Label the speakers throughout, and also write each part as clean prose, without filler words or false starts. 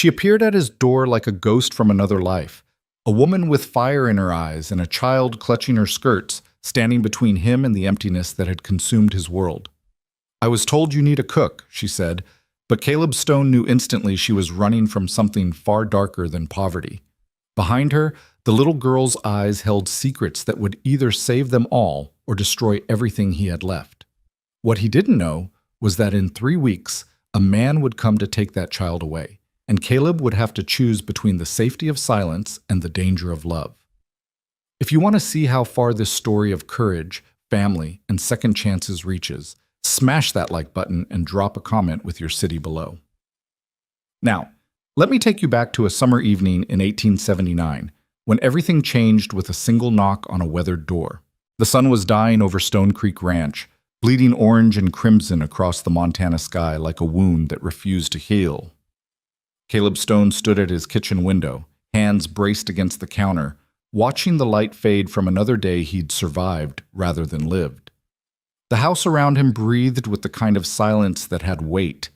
Speaker 1: She appeared at his door like a ghost from another life, a woman with fire in her eyes and a child clutching her skirts, standing between him and the emptiness that had consumed his world. "I was told you need a cook," she said, but Caleb Stone knew instantly she was running from something far darker than poverty. Behind her, the little girl's eyes held secrets that would either save them all or destroy everything he had left. What he didn't know was that in 3 weeks, a man would come to take that child away, and Caleb would have to choose between the safety of silence and the danger of love. If you want to see how far this story of courage, family, and second chances reaches, smash that like button and drop a comment with your city below. Now, let me take you back to a summer evening in 1879, when everything changed with a single knock on a weathered door. The sun was dying over Stone Creek Ranch, bleeding orange and crimson across the Montana sky like a wound that refused to heal. Caleb Stone stood at his kitchen window, hands braced against the counter, watching the light fade from another day he'd survived rather than lived. The house around him breathed with the kind of silence that had weight,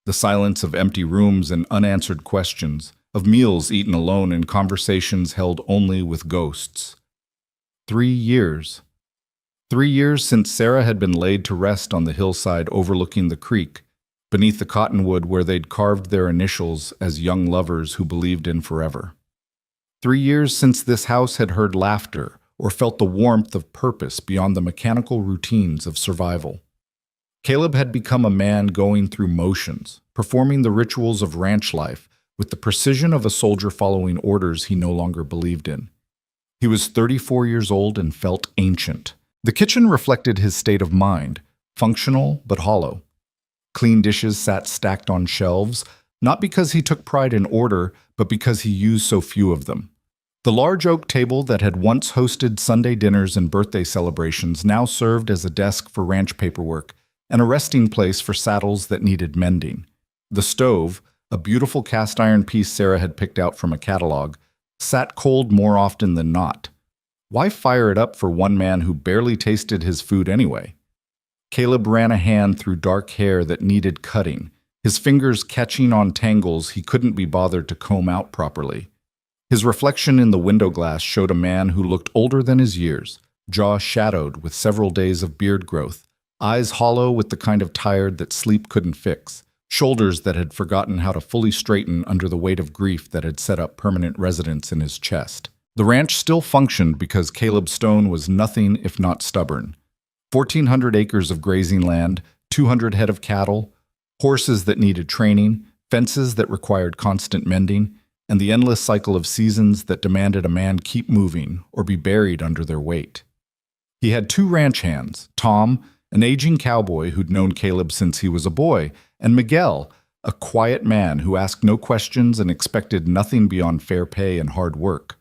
Speaker 1: the silence of empty rooms and unanswered questions, of meals eaten alone and conversations held only with ghosts. 3 years. 3 years since Sarah had been laid to rest on the hillside overlooking the creek, beneath the cottonwood where they'd carved their initials as young lovers who believed in forever. 3 years since this house had heard laughter or felt the warmth of purpose beyond the mechanical routines of survival. Caleb had become a man going through motions, performing the rituals of ranch life with the precision of a soldier following orders he no longer believed in. He was 34 years old and felt ancient. The kitchen reflected his state of mind, functional but hollow. Clean dishes sat stacked on shelves, not because he took pride in order, but because he used so few of them. The large oak table that had once hosted Sunday dinners and birthday celebrations now served as a desk for ranch paperwork and a resting place for saddles that needed mending. The stove, a beautiful cast-iron piece Sarah had picked out from a catalog, sat cold more often than not. Why fire it up for one man who barely tasted his food anyway? Caleb ran a hand through dark hair that needed cutting, his fingers catching on tangles he couldn't be bothered to comb out properly. His reflection in the window glass showed a man who looked older than his years, jaw shadowed with several days of beard growth, eyes hollow with the kind of tired that sleep couldn't fix, shoulders that had forgotten how to fully straighten under the weight of grief that had set up permanent residence in his chest. The ranch still functioned because Caleb Stone was nothing if not stubborn. 1,400 acres of grazing land, 200 head of cattle, horses that needed training, fences that required constant mending, and the endless cycle of seasons that demanded a man keep moving or be buried under their weight. He had 2 ranch hands, Tom, an aging cowboy who'd known Caleb since he was a boy, and Miguel, a quiet man who asked no questions and expected nothing beyond fair pay and hard work.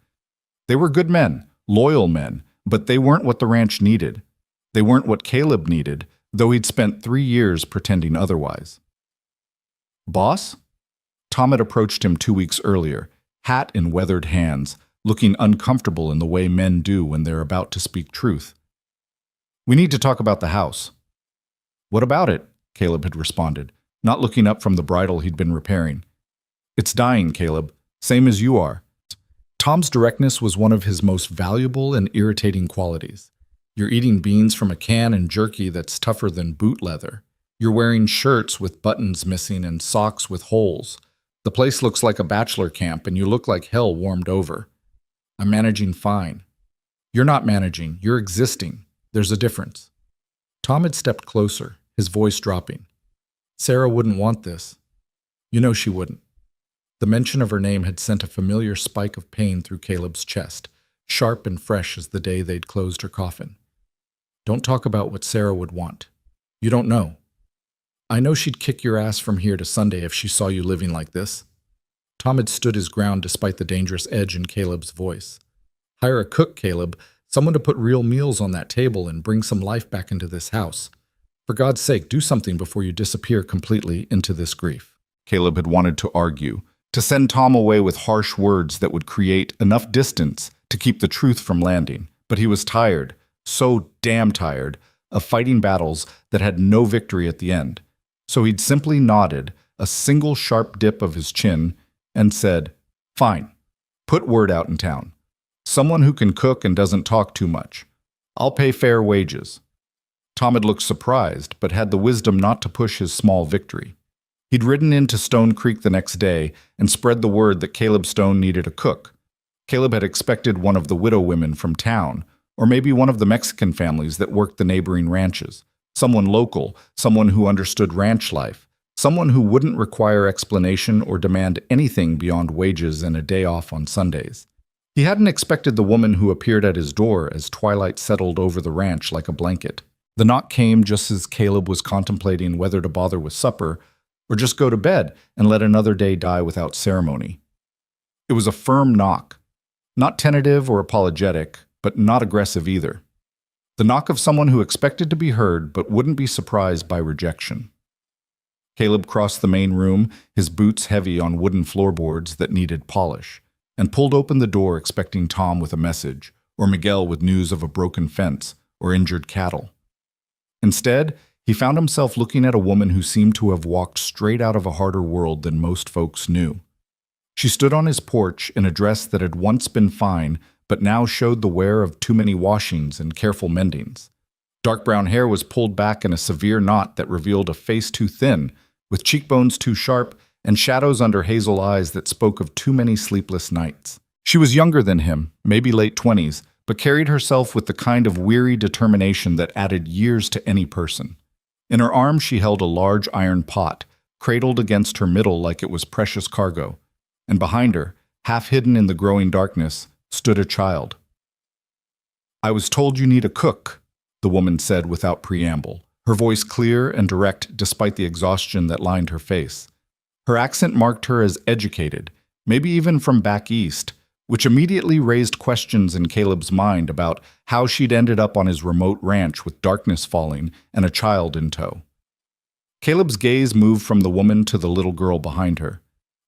Speaker 1: They were good men, loyal men, but they weren't what the ranch needed. They weren't what Caleb needed, though he'd spent 3 years pretending otherwise. "Boss?" Tom had approached him 2 weeks earlier, hat in weathered hands, looking uncomfortable in the way men do when they're about to speak truth. "We need to talk about the house." "What about it?" Caleb had responded, not looking up from the bridle he'd been repairing. "It's dying, Caleb, same as you are." Tom's directness was one of his most valuable and irritating qualities. You're eating beans from a can and jerky that's tougher than boot leather. You're wearing shirts with buttons missing and socks with holes. The place looks like a bachelor camp and you look like hell warmed over. "I'm managing fine." "You're not managing, you're existing. There's a difference." Tom had stepped closer, his voice dropping. "Sarah wouldn't want this." "You know she wouldn't." The mention of her name had sent a familiar spike of pain through Caleb's chest, sharp and fresh as the day they'd closed her coffin. "Don't talk about what Sarah would want. You don't know. I know she'd kick your ass from here to Sunday if she saw you living like this." Tom had stood his ground despite the dangerous edge in Caleb's voice. "Hire a cook, Caleb, someone to put real meals on that table and bring some life back into this house. For God's sake, do something before you disappear completely into this grief." Caleb had wanted to argue, to send Tom away with harsh words that would create enough distance to keep the truth from landing, but he was tired, so damn tired, of fighting battles that had no victory at the end. So he'd simply nodded, a single sharp dip of his chin, and said, "Fine, put word out in town. Someone who can cook and doesn't talk too much. I'll pay fair wages." Tom had looked surprised, but had the wisdom not to push his small victory. He'd ridden into Stone Creek the next day and spread the word that Caleb Stone needed a cook. Caleb had expected one of the widow women from town, or maybe one of the Mexican families that worked the neighboring ranches. Someone local, someone who understood ranch life, someone who wouldn't require explanation or demand anything beyond wages and a day off on Sundays. He hadn't expected the woman who appeared at his door as twilight settled over the ranch like a blanket. The knock came just as Caleb was contemplating whether to bother with supper or just go to bed and let another day die without ceremony. It was a firm knock, not tentative or apologetic, but not aggressive either. The knock of someone who expected to be heard but wouldn't be surprised by rejection. Caleb crossed the main room, his boots heavy on wooden floorboards that needed polish, and pulled open the door expecting Tom with a message, or Miguel with news of a broken fence or injured cattle. Instead, he found himself looking at a woman who seemed to have walked straight out of a harder world than most folks knew. She stood on his porch in a dress that had once been fine, but now showed the wear of too many washings and careful mendings. Dark brown hair was pulled back in a severe knot that revealed a face too thin, with cheekbones too sharp, and shadows under hazel eyes that spoke of too many sleepless nights. She was younger than him, maybe late 20s, but carried herself with the kind of weary determination that added years to any person. In her arms she held a large iron pot, cradled against her middle like it was precious cargo, and behind her, half hidden in the growing darkness, stood a child. "I was told you need a cook," the woman said without preamble, her voice clear and direct despite the exhaustion that lined her face. Her accent marked her as educated, maybe even from back east, which immediately raised questions in Caleb's mind about how she'd ended up on his remote ranch with darkness falling and a child in tow. Caleb's gaze moved from the woman to the little girl behind her.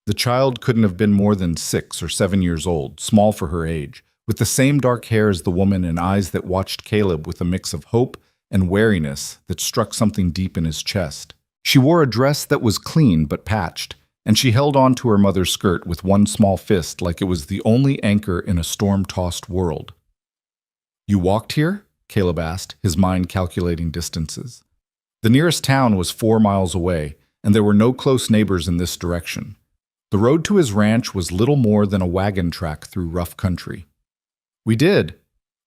Speaker 1: The child couldn't have been more than 6 or 7 years old, small for her age, with the same dark hair as the woman and eyes that watched Caleb with a mix of hope and wariness that struck something deep in his chest. She wore a dress that was clean but patched, and she held on to her mother's skirt with one small fist like it was the only anchor in a storm-tossed world. "You walked here?" Caleb asked, his mind calculating distances. The nearest town was 4 miles away, and there were no close neighbors in this direction. The road to his ranch was little more than a wagon track through rough country. "We did,"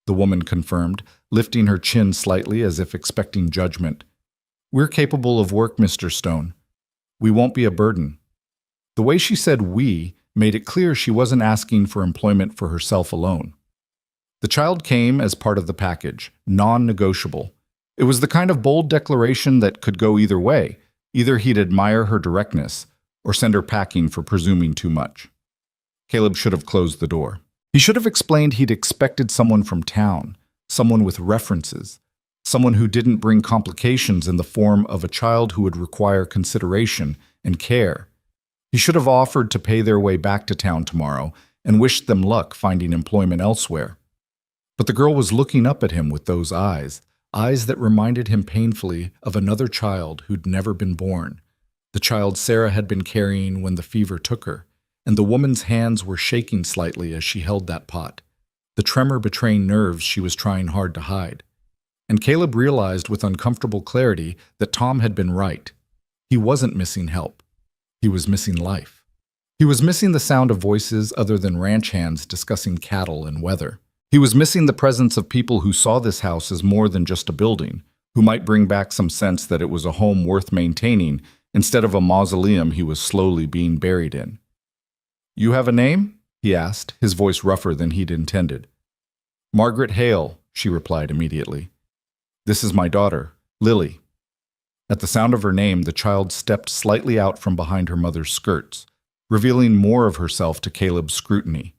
Speaker 1: the woman confirmed, lifting her chin slightly as if expecting judgment. "We're capable of work, Mr. Stone. We won't be a burden." The way she said "we" made it clear she wasn't asking for employment for herself alone. The child came as part of the package, non-negotiable. It was the kind of bold declaration that could go either way. Either he'd admire her directness, or send her packing for presuming too much. Caleb should have closed the door. He should have explained he'd expected someone from town, someone with references, someone who didn't bring complications in the form of a child who would require consideration and care. He should have offered to pay their way back to town tomorrow and wished them luck finding employment elsewhere. But the girl was looking up at him with those eyes that reminded him painfully of another child who'd never been born, the child Sarah had been carrying when the fever took her, and the woman's hands were shaking slightly as she held that pot, the tremor betraying nerves she was trying hard to hide. And Caleb realized with uncomfortable clarity that Tom had been right. He wasn't missing help. He was missing life. He was missing the sound of voices other than ranch hands discussing cattle and weather. He was missing the presence of people who saw this house as more than just a building, who might bring back some sense that it was a home worth maintaining instead of a mausoleum he was slowly being buried in. "You have a name?" he asked, his voice rougher than he'd intended. "Margaret Hale," she replied immediately. "This is my daughter, Lily." At the sound of her name, the child stepped slightly out from behind her mother's skirts, revealing more of herself to Caleb's scrutiny.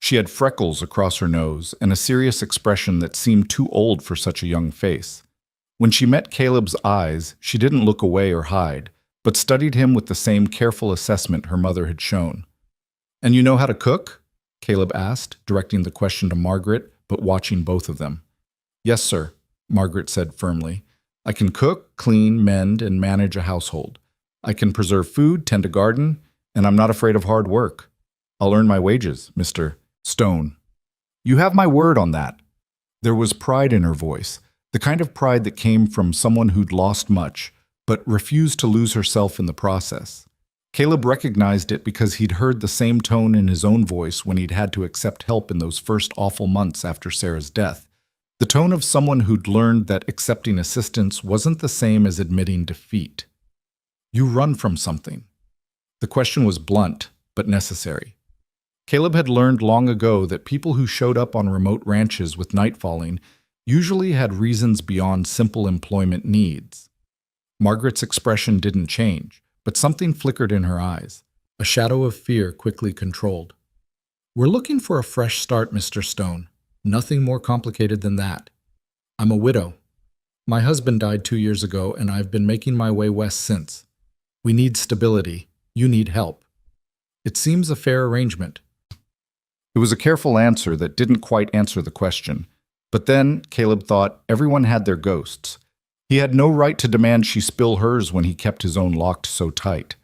Speaker 1: She had freckles across her nose and a serious expression that seemed too old for such a young face. When she met Caleb's eyes, she didn't look away or hide, but studied him with the same careful assessment her mother had shown. "And you know how to cook?" Caleb asked, directing the question to Margaret, but watching both of them. "Yes, sir," Margaret said firmly. "I can cook, clean, mend, and manage a household. I can preserve food, tend a garden, And I'm not afraid of hard work. I'll earn my wages, Mr. Stone. You have my word on that. There was pride in her voice, the kind of pride that came from someone who'd lost much, but refused to lose herself in the process. Caleb recognized it because he'd heard the same tone in his own voice when he'd had to accept help in those first awful months after Sarah's death. The tone of someone who'd learned that accepting assistance wasn't the same as admitting defeat. You run from something. The question was blunt, but necessary. Caleb had learned long ago that people who showed up on remote ranches with night falling usually had reasons beyond simple employment needs. Margaret's expression didn't change, but something flickered in her eyes. A shadow of fear quickly controlled. We're looking for a fresh start, Mr. Stone. Nothing more complicated than that. I'm a widow. My husband died 2 years ago, and I've been making my way west since. We need stability. You need help. It seems a fair arrangement. It was a careful answer that didn't quite answer the question. But then, Caleb thought, everyone had their ghosts. He had no right to demand she spill hers when he kept his own locked so tight.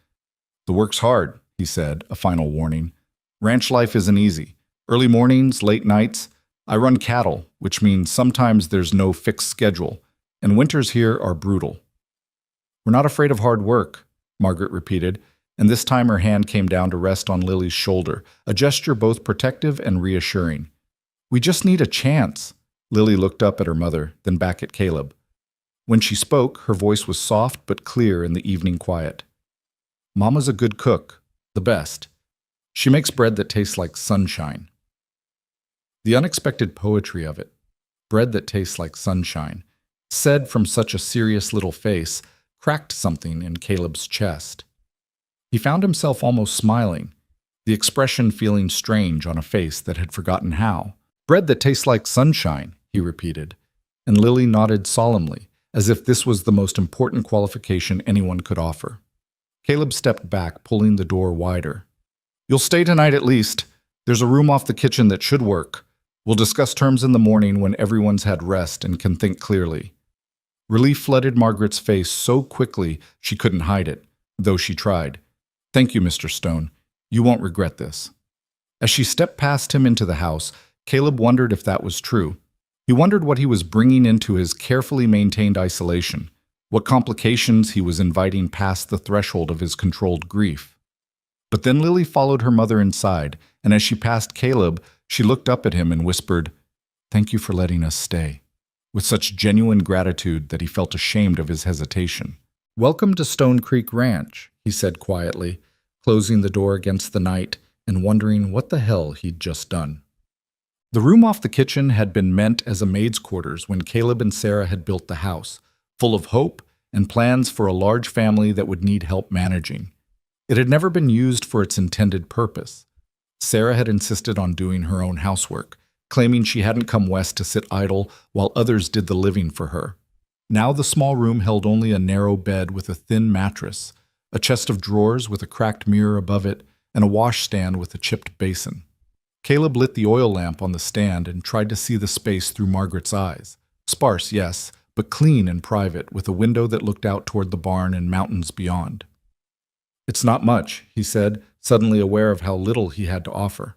Speaker 1: The work's hard, he said, a final warning. Ranch life isn't easy. Early mornings, late nights. I run cattle, which means sometimes there's no fixed schedule, and winters here are brutal. We're not afraid of hard work, Margaret repeated, and this time her hand came down to rest on Lily's shoulder, a gesture both protective and reassuring. We just need a chance. Lily looked up at her mother, then back at Caleb. When she spoke, her voice was soft but clear in the evening quiet. Mama's a good cook, the best. She makes bread that tastes like sunshine. The unexpected poetry of it, bread that tastes like sunshine, said from such a serious little face, cracked something in Caleb's chest. He found himself almost smiling, the expression feeling strange on a face that had forgotten how. Bread that tastes like sunshine, he repeated, and Lily nodded solemnly, as if this was the most important qualification anyone could offer. Caleb stepped back, pulling the door wider. You'll stay tonight at least. There's a room off the kitchen that should work. We'll discuss terms in the morning when everyone's had rest and can think clearly. Relief flooded Margaret's face so quickly she couldn't hide it, though she tried. Thank you, Mr. Stone. You won't regret this. As she stepped past him into the house, Caleb wondered if that was true. He wondered what he was bringing into his carefully maintained isolation, what complications he was inviting past the threshold of his controlled grief. But then Lily followed her mother inside, and as she passed Caleb, she looked up at him and whispered, "Thank you for letting us stay," with such genuine gratitude that he felt ashamed of his hesitation. "Welcome to Stone Creek Ranch," he said quietly, closing the door against the night and wondering what the hell he'd just done. The room off the kitchen had been meant as a maid's quarters when Caleb and Sarah had built the house, full of hope and plans for a large family that would need help managing. It had never been used for its intended purpose. Sarah had insisted on doing her own housework, claiming she hadn't come west to sit idle while others did the living for her. Now the small room held only a narrow bed with a thin mattress, a chest of drawers with a cracked mirror above it, and a washstand with a chipped basin. Caleb lit the oil lamp on the stand and tried to see the space through Margaret's eyes. Sparse, yes, but clean and private, with a window that looked out toward the barn and mountains beyond. It's not much, he said, suddenly aware of how little he had to offer.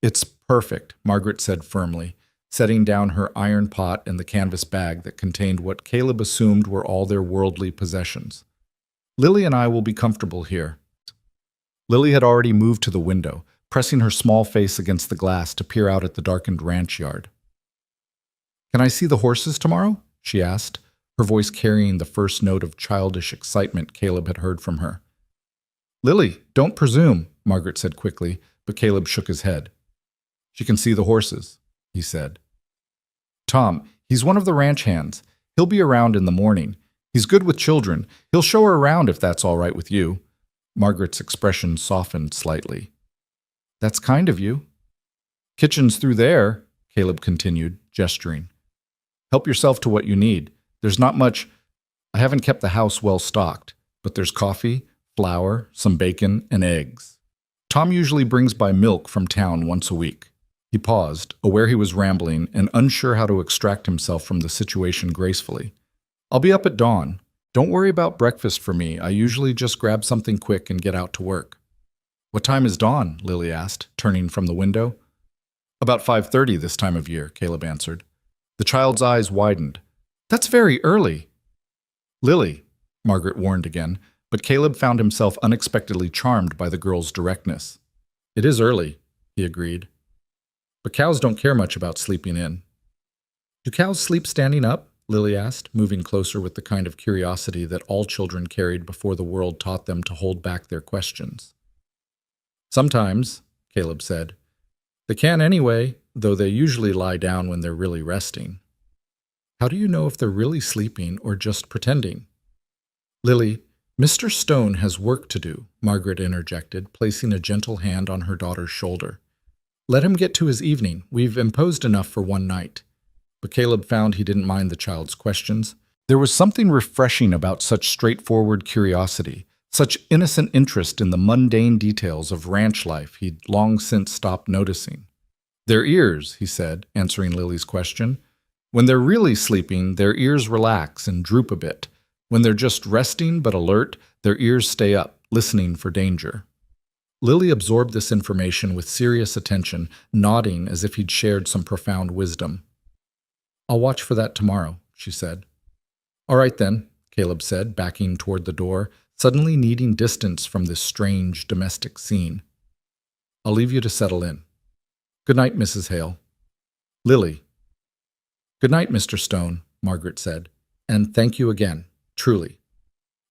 Speaker 1: It's perfect, Margaret said firmly, setting down her iron pot and the canvas bag that contained what Caleb assumed were all their worldly possessions. Lily and I will be comfortable here. Lily had already moved to the window, pressing her small face against the glass to peer out at the darkened ranch yard. Can I see the horses tomorrow? She asked, her voice carrying the first note of childish excitement Caleb had heard from her. Lily, don't presume, Margaret said quickly, but Caleb shook his head. She can see the horses, he said. Tom, he's one of the ranch hands. He'll be around in the morning. He's good with children. He'll show her around if that's all right with you. Margaret's expression softened slightly. That's kind of you. Kitchen's through there, Caleb continued, gesturing. Help yourself to what you need. There's not much. I haven't kept the house well stocked, but there's coffee, flour, some bacon, and eggs. Tom usually brings by milk from town once a week. He paused, aware he was rambling and unsure how to extract himself from the situation gracefully. I'll be up at dawn. Don't worry about breakfast for me. I usually just grab something quick and get out to work. What time is dawn? Lily asked, turning from the window. About 5:30 this time of year, Caleb answered. The child's eyes widened. That's very early. Lily, Margaret warned again, but Caleb found himself unexpectedly charmed by the girl's directness. It is early, he agreed. But cows don't care much about sleeping in. Do cows sleep standing up? Lily asked, moving closer with the kind of curiosity that all children carried before the world taught them to hold back their questions. Sometimes, Caleb said. They can anyway, though they usually lie down when they're really resting. How do you know if they're really sleeping or just pretending? Lily, Mr. Stone has work to do, Margaret interjected, placing a gentle hand on her daughter's shoulder. Let him get to his evening. We've imposed enough for one night. But Caleb found he didn't mind the child's questions. There was something refreshing about such straightforward curiosity, such innocent interest in the mundane details of ranch life he'd long since stopped noticing. Their ears, he said, answering Lily's question. When they're really sleeping, their ears relax and droop a bit. When they're just resting but alert, their ears stay up, listening for danger. Lily absorbed this information with serious attention, nodding as if he'd shared some profound wisdom. I'll watch for that tomorrow, she said. All right then, Caleb said, backing toward the door, suddenly needing distance from this strange domestic scene. I'll leave you to settle in. Good night, Mrs. Hale. Lily. Good night, Mr. Stone, Margaret said, and thank you again, truly.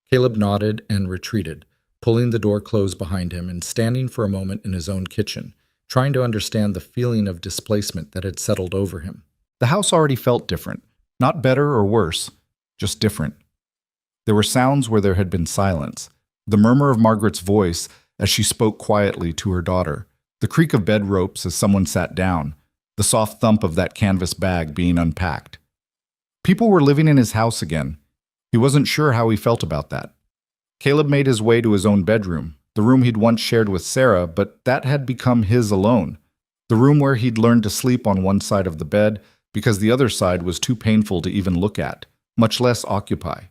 Speaker 1: Caleb nodded and retreated, pulling the door closed behind him and standing for a moment in his own kitchen, trying to understand the feeling of displacement that had settled over him. The house already felt different, not better or worse, just different. There were sounds where there had been silence, the murmur of Margaret's voice as she spoke quietly to her daughter, the creak of bed ropes as someone sat down, the soft thump of that canvas bag being unpacked. People were living in his house again. He wasn't sure how he felt about that. Caleb made his way to his own bedroom, the room he'd once shared with Sarah, but that had become his alone, the room where he'd learned to sleep on one side of the bed because the other side was too painful to even look at, much less occupy.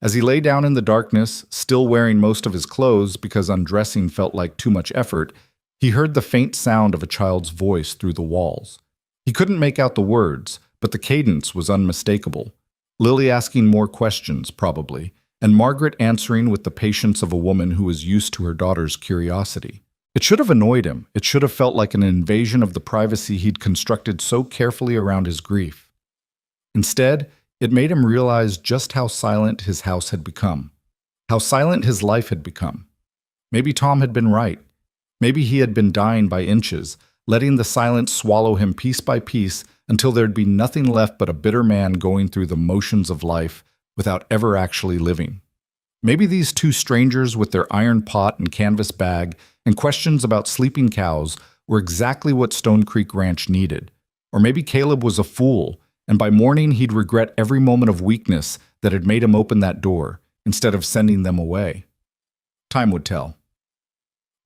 Speaker 1: As he lay down in the darkness, still wearing most of his clothes because undressing felt like too much effort, he heard the faint sound of a child's voice through the walls. He couldn't make out the words, but the cadence was unmistakable. Lily asking more questions, probably, and Margaret answering with the patience of a woman who was used to her daughter's curiosity. It should have annoyed him. It should have felt like an invasion of the privacy he'd constructed so carefully around his grief. Instead, it made him realize just how silent his house had become, how silent his life had become. Maybe Tom had been right. Maybe he had been dying by inches, letting the silence swallow him piece by piece until there'd be nothing left but a bitter man going through the motions of life without ever actually living. Maybe these two strangers with their iron pot and canvas bag and questions about sleeping cows were exactly what Stone Creek Ranch needed. Or maybe Caleb was a fool, and by morning he'd regret every moment of weakness that had made him open that door, instead of sending them away. Time would tell.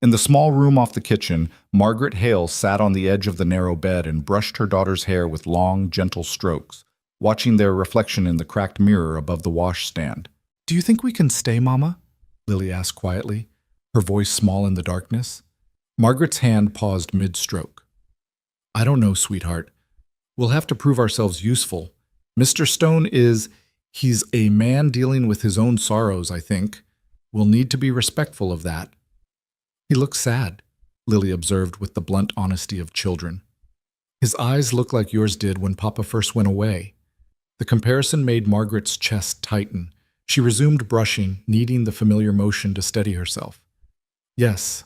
Speaker 1: In the small room off the kitchen, Margaret Hale sat on the edge of the narrow bed and brushed her daughter's hair with long, gentle strokes, watching their reflection in the cracked mirror above the washstand. Do you think we can stay, Mama? Lily asked quietly, her voice small in the darkness. Margaret's hand paused mid-stroke. I don't know, sweetheart. We'll have to prove ourselves useful. Mr. Stone he's a man dealing with his own sorrows, I think. We'll need to be respectful of that. He looks sad, Lily observed with the blunt honesty of children. His eyes look like yours did when Papa first went away. The comparison made Margaret's chest tighten. She resumed brushing, needing the familiar motion to steady herself. Yes.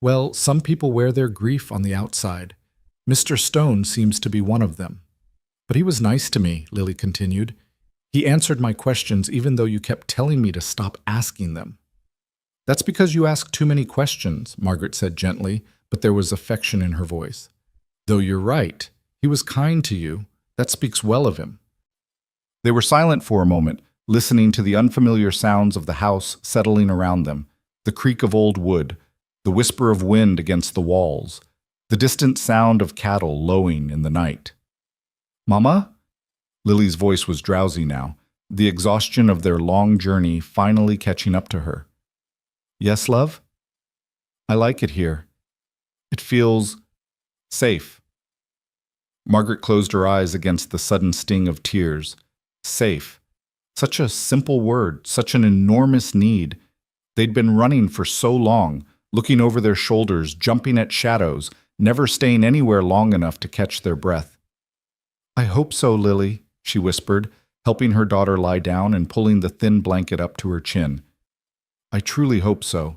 Speaker 1: Well, some people wear their grief on the outside. Mr. Stone seems to be one of them. But he was nice to me, Lily continued. He answered my questions even though you kept telling me to stop asking them. That's because you ask too many questions, Margaret said gently, but there was affection in her voice. Though you're right, he was kind to you. That speaks well of him. They were silent for a moment, listening to the unfamiliar sounds of the house settling around them, the creak of old wood, the whisper of wind against the walls, the distant sound of cattle lowing in the night. Mama? Lily's voice was drowsy now, the exhaustion of their long journey finally catching up to her. Yes, love? I like it here. It feels safe. Margaret closed her eyes against the sudden sting of tears. Safe. Such a simple word, such an enormous need. They'd been running for so long, looking over their shoulders, jumping at shadows, never staying anywhere long enough to catch their breath. I hope so, Lily, she whispered, helping her daughter lie down and pulling the thin blanket up to her chin. I truly hope so.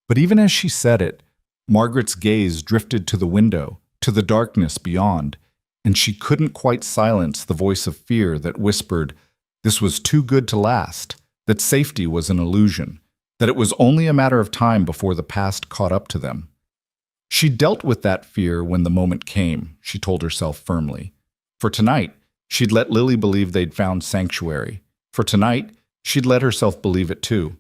Speaker 1: But even as she said it, Margaret's gaze drifted to the window, to the darkness beyond, and she couldn't quite silence the voice of fear that whispered this was too good to last, that safety was an illusion, that it was only a matter of time before the past caught up to them. She dealt with that fear when the moment came, she told herself firmly. For tonight, she'd let Lily believe they'd found sanctuary. For tonight, she'd let herself believe it too.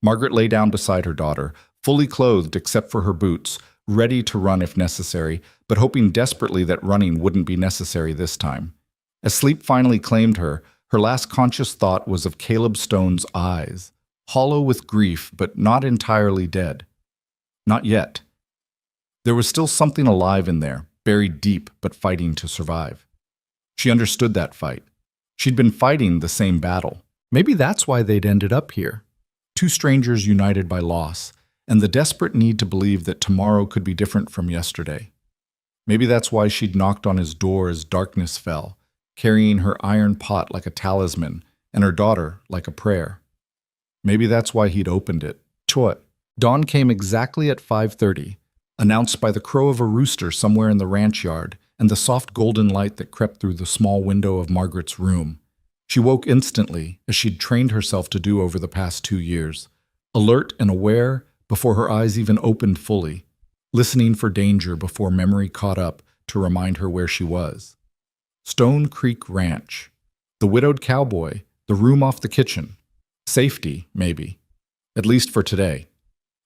Speaker 1: Margaret lay down beside her daughter, fully clothed except for her boots, ready to run if necessary, but hoping desperately that running wouldn't be necessary this time. As sleep finally claimed her, her last conscious thought was of Caleb Stone's eyes, hollow with grief but not entirely dead. Not yet. There was still something alive in there, buried deep but fighting to survive. She understood that fight. She'd been fighting the same battle. Maybe that's why they'd ended up here. Two strangers united by loss, and the desperate need to believe that tomorrow could be different from yesterday. Maybe that's why she'd knocked on his door as darkness fell, carrying her iron pot like a talisman and her daughter like a prayer. Maybe that's why he'd opened it. Chot. Dawn came exactly at 5:30, announced by the crow of a rooster somewhere in the ranch yard and the soft golden light that crept through the small window of Margaret's room. She woke instantly, as she'd trained herself to do over the past 2 years, alert and aware before her eyes even opened fully, listening for danger before memory caught up to remind her where she was. Stone Creek Ranch. The widowed cowboy, the room off the kitchen. Safety, maybe. At least for today.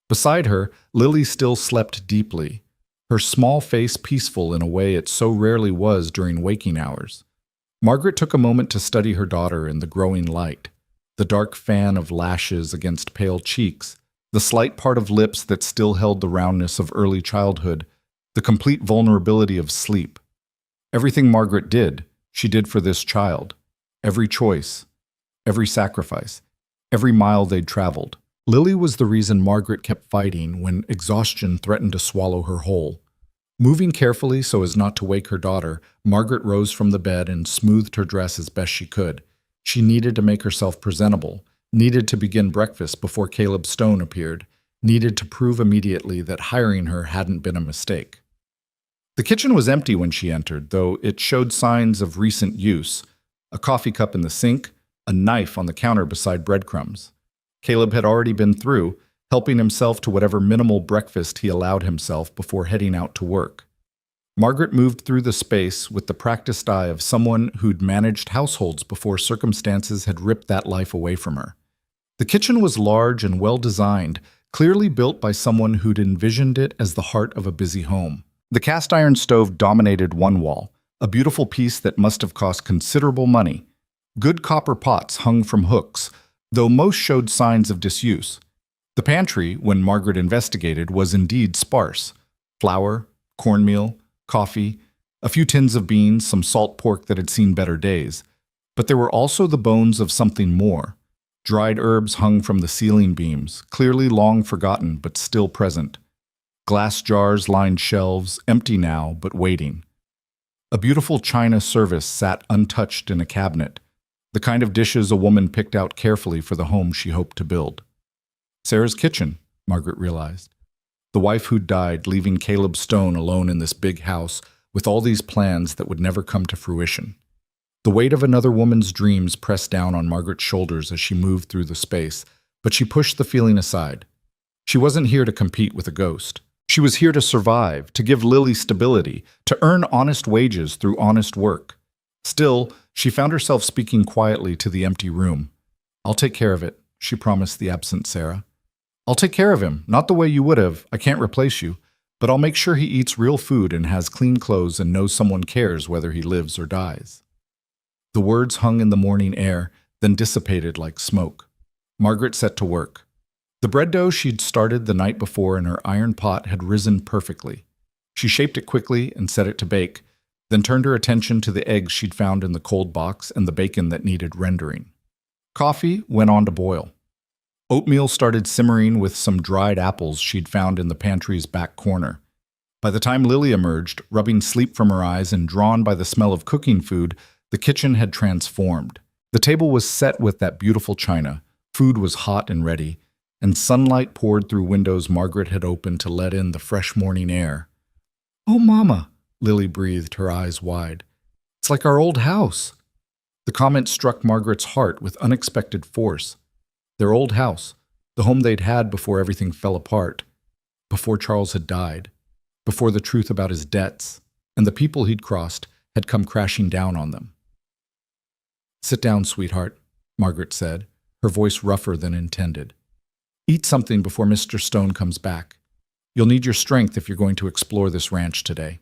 Speaker 1: Beside her, Lily still slept deeply, her small face peaceful in a way it so rarely was during waking hours. Margaret took a moment to study her daughter in the growing light, the dark fan of lashes against pale cheeks, the slight part of lips that still held the roundness of early childhood, the complete vulnerability of sleep. Everything Margaret did, she did for this child. Every choice, every sacrifice, every mile they'd traveled. Lily was the reason Margaret kept fighting when exhaustion threatened to swallow her whole. Moving carefully so as not to wake her daughter, Margaret rose from the bed and smoothed her dress as best she could. She needed to make herself presentable, needed to begin breakfast before Caleb Stone appeared, needed to prove immediately that hiring her hadn't been a mistake. The kitchen was empty when she entered, though it showed signs of recent use. A coffee cup in the sink, a knife on the counter beside breadcrumbs. Caleb had already been through, helping himself to whatever minimal breakfast he allowed himself before heading out to work. Margaret moved through the space with the practiced eye of someone who'd managed households before circumstances had ripped that life away from her. The kitchen was large and well-designed, clearly built by someone who'd envisioned it as the heart of a busy home. The cast-iron stove dominated one wall, a beautiful piece that must have cost considerable money. Good copper pots hung from hooks, though most showed signs of disuse. The pantry, when Margaret investigated, was indeed sparse. Flour, cornmeal, coffee, a few tins of beans, some salt pork that had seen better days. But there were also the bones of something more. Dried herbs hung from the ceiling beams, clearly long forgotten but still present. Glass jars lined shelves, empty now but waiting. A beautiful china service sat untouched in a cabinet, the kind of dishes a woman picked out carefully for the home she hoped to build. Sarah's kitchen, Margaret realized. The wife who'd died, leaving Caleb Stone alone in this big house with all these plans that would never come to fruition. The weight of another woman's dreams pressed down on Margaret's shoulders as she moved through the space, but she pushed the feeling aside. She wasn't here to compete with a ghost. She was here to survive, to give Lily stability, to earn honest wages through honest work. Still, she found herself speaking quietly to the empty room. "I'll take care of it," she promised the absent Sarah. "I'll take care of him, not the way you would have, I can't replace you, but I'll make sure he eats real food and has clean clothes and knows someone cares whether he lives or dies." The words hung in the morning air, then dissipated like smoke. Margaret set to work. The bread dough she'd started the night before in her iron pot had risen perfectly. She shaped it quickly and set it to bake, then turned her attention to the eggs she'd found in the cold box and the bacon that needed rendering. Coffee went on to boil. Oatmeal started simmering with some dried apples she'd found in the pantry's back corner. By the time Lily emerged, rubbing sleep from her eyes and drawn by the smell of cooking food, the kitchen had transformed. The table was set with that beautiful china, food was hot and ready, and sunlight poured through windows Margaret had opened to let in the fresh morning air. "Oh, Mama," Lily breathed, her eyes wide. "It's like our old house." The comment struck Margaret's heart with unexpected force. Their old house, the home they'd had before everything fell apart, before Charles had died, before the truth about his debts and the people he'd crossed had come crashing down on them. "Sit down, sweetheart," Margaret said, her voice rougher than intended. "Eat something before Mr. Stone comes back. You'll need your strength if you're going to explore this ranch today."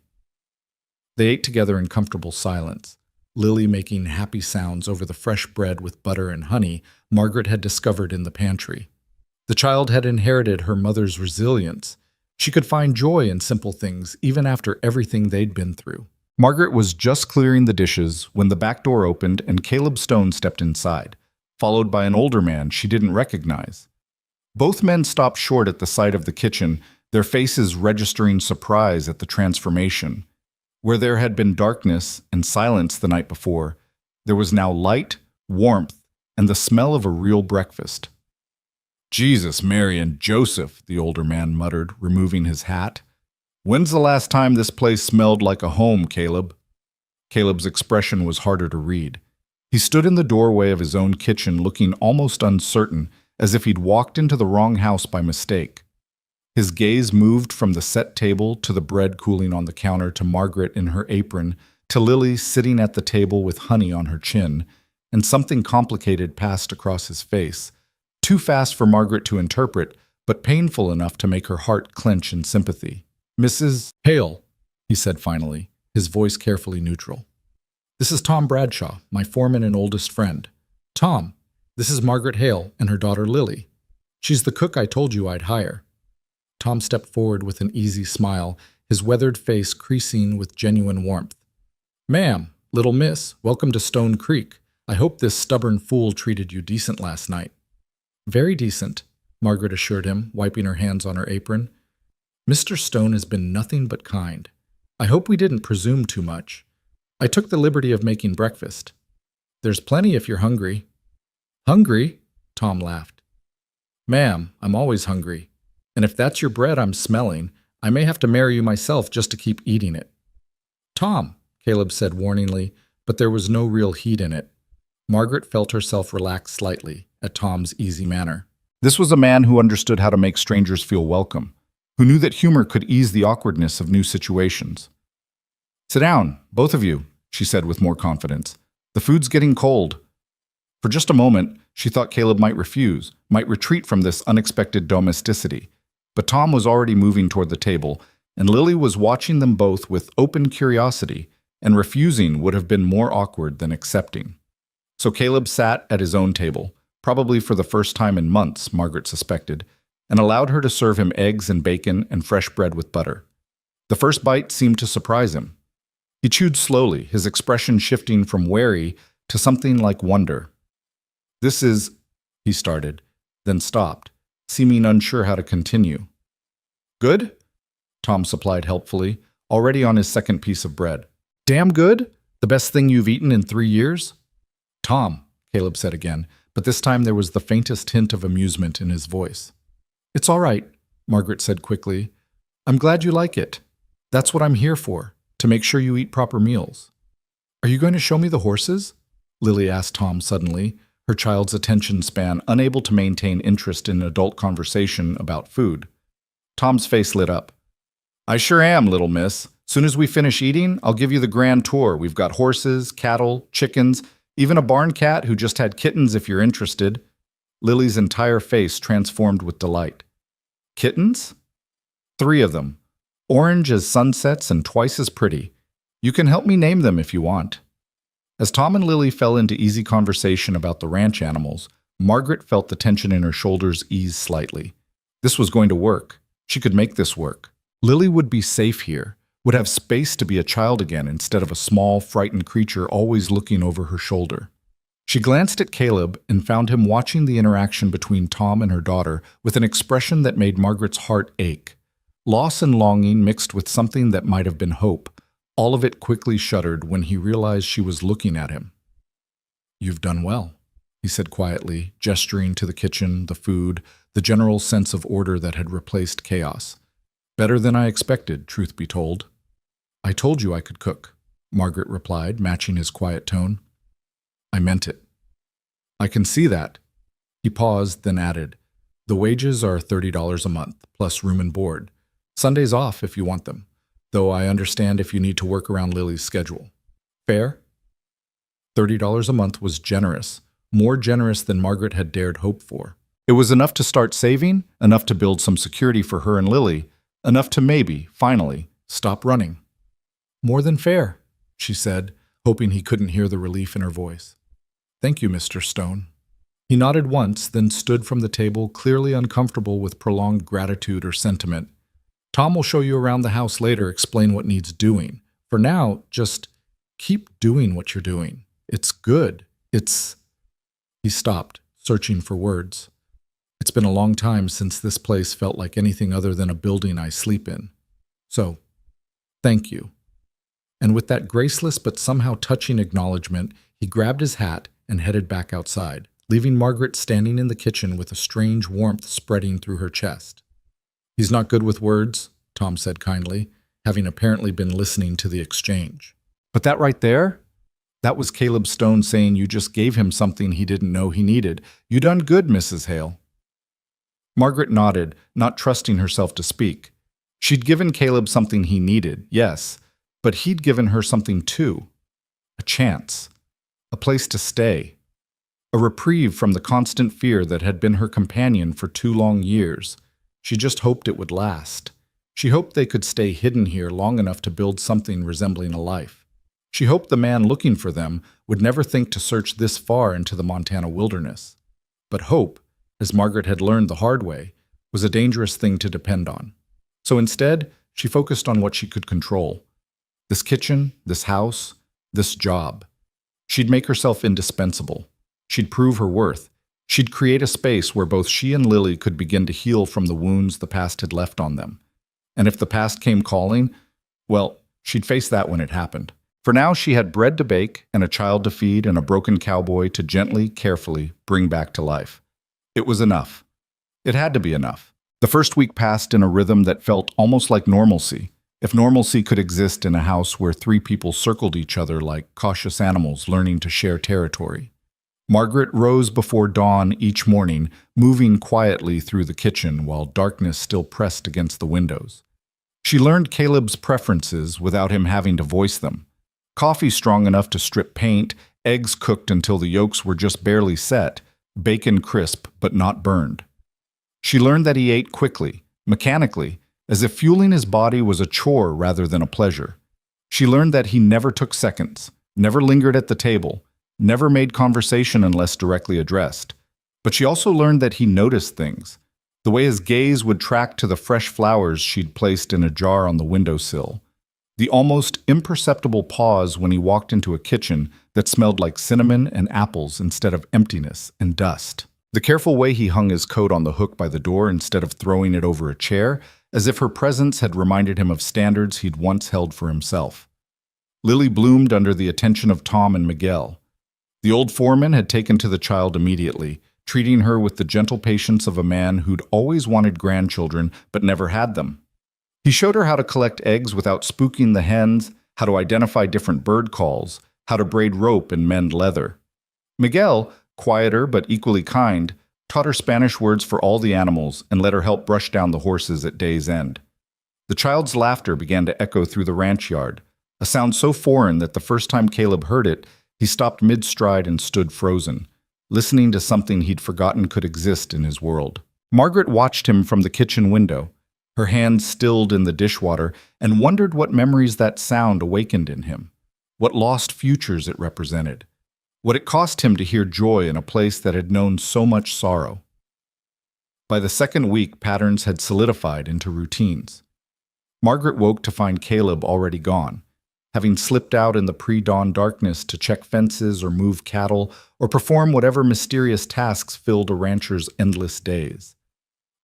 Speaker 1: They ate together in comfortable silence, Lily making happy sounds over the fresh bread with butter and honey Margaret had discovered in the pantry. The child had inherited her mother's resilience. She could find joy in simple things, even after everything they'd been through. Margaret was just clearing the dishes when the back door opened and Caleb Stone stepped inside, followed by an older man she didn't recognize. Both men stopped short at the sight of the kitchen, their faces registering surprise at the transformation. Where there had been darkness and silence the night before, there was now light, warmth, and the smell of a real breakfast. "Jesus, Mary, and Joseph," the older man muttered, removing his hat. "When's the last time this place smelled like a home, Caleb?" Caleb's expression was harder to read. He stood in the doorway of his own kitchen looking almost uncertain, as if he'd walked into the wrong house by mistake. His gaze moved from the set table to the bread cooling on the counter to Margaret in her apron, to Lily sitting at the table with honey on her chin, and something complicated passed across his face, too fast for Margaret to interpret, but painful enough to make her heart clench in sympathy. "Mrs. Hale," he said finally, his voice carefully neutral. "This is Tom Bradshaw, my foreman and oldest friend. Tom, this is Margaret Hale and her daughter Lily. She's the cook I told you I'd hire." Tom stepped forward with an easy smile, his weathered face creasing with genuine warmth. "Ma'am, little miss, welcome to Stone Creek. I hope this stubborn fool treated you decent last night." "Very decent," Margaret assured him, wiping her hands on her apron. "Mr. Stone has been nothing but kind. I hope we didn't presume too much. I took the liberty of making breakfast. There's plenty if you're hungry." "Hungry?" Tom laughed. "Ma'am, I'm always hungry. And if that's your bread I'm smelling, I may have to marry you myself just to keep eating it." "Tom," Caleb said warningly, but there was no real heat in it. Margaret felt herself relax slightly at Tom's easy manner. This was a man who understood how to make strangers feel welcome, who knew that humor could ease the awkwardness of new situations. "Sit down, both of you," she said with more confidence. "The food's getting cold." For just a moment, she thought Caleb might refuse, might retreat from this unexpected domesticity. But Tom was already moving toward the table, and Lily was watching them both with open curiosity, and refusing would have been more awkward than accepting. So Caleb sat at his own table, probably for the first time in months, Margaret suspected, and allowed her to serve him eggs and bacon and fresh bread with butter. The first bite seemed to surprise him. He chewed slowly, his expression shifting from wary to something like wonder. "This is," he started, then stopped, seeming unsure how to continue. "Good?" Tom supplied helpfully, already on his second piece of bread. "Damn good? The best thing you've eaten in 3 years?" "Tom," Caleb said again, but this time there was the faintest hint of amusement in his voice. "It's all right," Margaret said quickly. "I'm glad you like it. That's what I'm here for, to make sure you eat proper meals." "Are you going to show me the horses?" Lily asked Tom suddenly, her child's attention span unable to maintain interest in adult conversation about food. Tom's face lit up. "I sure am, little miss. Soon as we finish eating, I'll give you the grand tour. We've got horses, cattle, chickens, even a barn cat who just had kittens if you're interested." Lily's entire face transformed with delight. "Kittens?" "3 of them. Orange as sunsets and twice as pretty. You can help me name them if you want." As Tom and Lily fell into easy conversation about the ranch animals, Margaret felt the tension in her shoulders ease slightly. This was going to work. She could make this work. Lily would be safe here, would have space to be a child again instead of a small, frightened creature always looking over her shoulder. She glanced at Caleb and found him watching the interaction between Tom and her daughter with an expression that made Margaret's heart ache. Loss and longing mixed with something that might have been hope. All of it quickly shuddered when he realized she was looking at him. "You've done well," he said quietly, gesturing to the kitchen, the food, the general sense of order that had replaced chaos. "Better than I expected, truth be told." "I told you I could cook," Margaret replied, matching his quiet tone. "I meant it." "I can see that." He paused, then added, "The wages are $30 a month, plus room and board. Sundays off if you want them, though I understand if you need to work around Lily's schedule. Fair?" $30 a month was generous, more generous than Margaret had dared hope for. It was enough to start saving, enough to build some security for her and Lily, enough to maybe, finally, stop running. "More than fair," she said, hoping he couldn't hear the relief in her voice. "Thank you, Mr. Stone." He nodded once, then stood from the table, clearly uncomfortable with prolonged gratitude or sentiment. "Tom will show you around the house later, explain what needs doing. For now, just keep doing what you're doing. It's good. It's—" He stopped, searching for words. "It's been a long time since this place felt like anything other than a building I sleep in. So, thank you." And with that graceless but somehow touching acknowledgement, he grabbed his hat and headed back outside, leaving Margaret standing in the kitchen with a strange warmth spreading through her chest. "He's not good with words," Tom said kindly, having apparently been listening to the exchange. "But that right there? That was Caleb Stone saying you just gave him something he didn't know he needed. You done good, Mrs. Hale." Margaret nodded, not trusting herself to speak. She'd given Caleb something he needed, yes, but he'd given her something too. A chance. A place to stay. A reprieve from the constant fear that had been her companion for 2 long years. She just hoped it would last. She hoped they could stay hidden here long enough to build something resembling a life. She hoped the man looking for them would never think to search this far into the Montana wilderness. But hope, as Margaret had learned the hard way, was a dangerous thing to depend on. So instead, she focused on what she could control. This kitchen, this house, this job. She'd make herself indispensable. She'd prove her worth. She'd create a space where both she and Lily could begin to heal from the wounds the past had left on them. And if the past came calling, well, she'd face that when it happened. For now, she had bread to bake and a child to feed and a broken cowboy to gently, carefully bring back to life. It was enough. It had to be enough. The first week passed in a rhythm that felt almost like normalcy, if normalcy could exist in a house where 3 people circled each other like cautious animals learning to share territory. Margaret rose before dawn each morning, moving quietly through the kitchen while darkness still pressed against the windows. She learned Caleb's preferences without him having to voice them. Coffee strong enough to strip paint, eggs cooked until the yolks were just barely set, bacon crisp but not burned. She learned that he ate quickly, mechanically, as if fueling his body was a chore rather than a pleasure. She learned that he never took seconds, never lingered at the table, never made conversation unless directly addressed. But she also learned that he noticed things, the way his gaze would track to the fresh flowers she'd placed in a jar on the windowsill, the almost imperceptible pause when he walked into a kitchen that smelled like cinnamon and apples instead of emptiness and dust. The careful way he hung his coat on the hook by the door instead of throwing it over a chair, as if her presence had reminded him of standards he'd once held for himself. Lily bloomed under the attention of Tom and Miguel. The old foreman had taken to the child immediately, treating her with the gentle patience of a man who'd always wanted grandchildren but never had them. He showed her how to collect eggs without spooking the hens, how to identify different bird calls, how to braid rope and mend leather. Miguel, quieter but equally kind, taught her Spanish words for all the animals and let her help brush down the horses at day's end. The child's laughter began to echo through the ranch yard, a sound so foreign that the first time Caleb heard it, he stopped mid-stride and stood frozen, listening to something he'd forgotten could exist in his world. Margaret watched him from the kitchen window, her hands stilled in the dishwater, and wondered what memories that sound awakened in him, what lost futures it represented. what it cost him to hear joy in a place that had known so much sorrow. By the second week, patterns had solidified into routines. Margaret woke to find Caleb already gone, having slipped out in the pre-dawn darkness to check fences or move cattle or perform whatever mysterious tasks filled a rancher's endless days.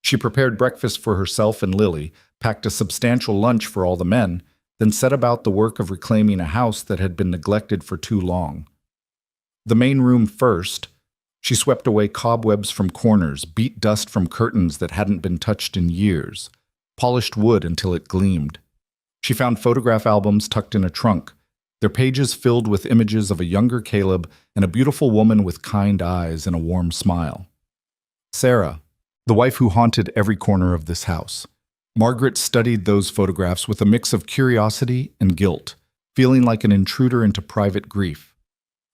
Speaker 1: She prepared breakfast for herself and Lily, packed a substantial lunch for all the men, then set about the work of reclaiming a house that had been neglected for too long. The main room first, she swept away cobwebs from corners, beat dust from curtains that hadn't been touched in years, polished wood until it gleamed. She found photograph albums tucked in a trunk, their pages filled with images of a younger Caleb and a beautiful woman with kind eyes and a warm smile. Sarah, the wife who haunted every corner of this house. Margaret studied those photographs with a mix of curiosity and guilt, feeling like an intruder into private grief.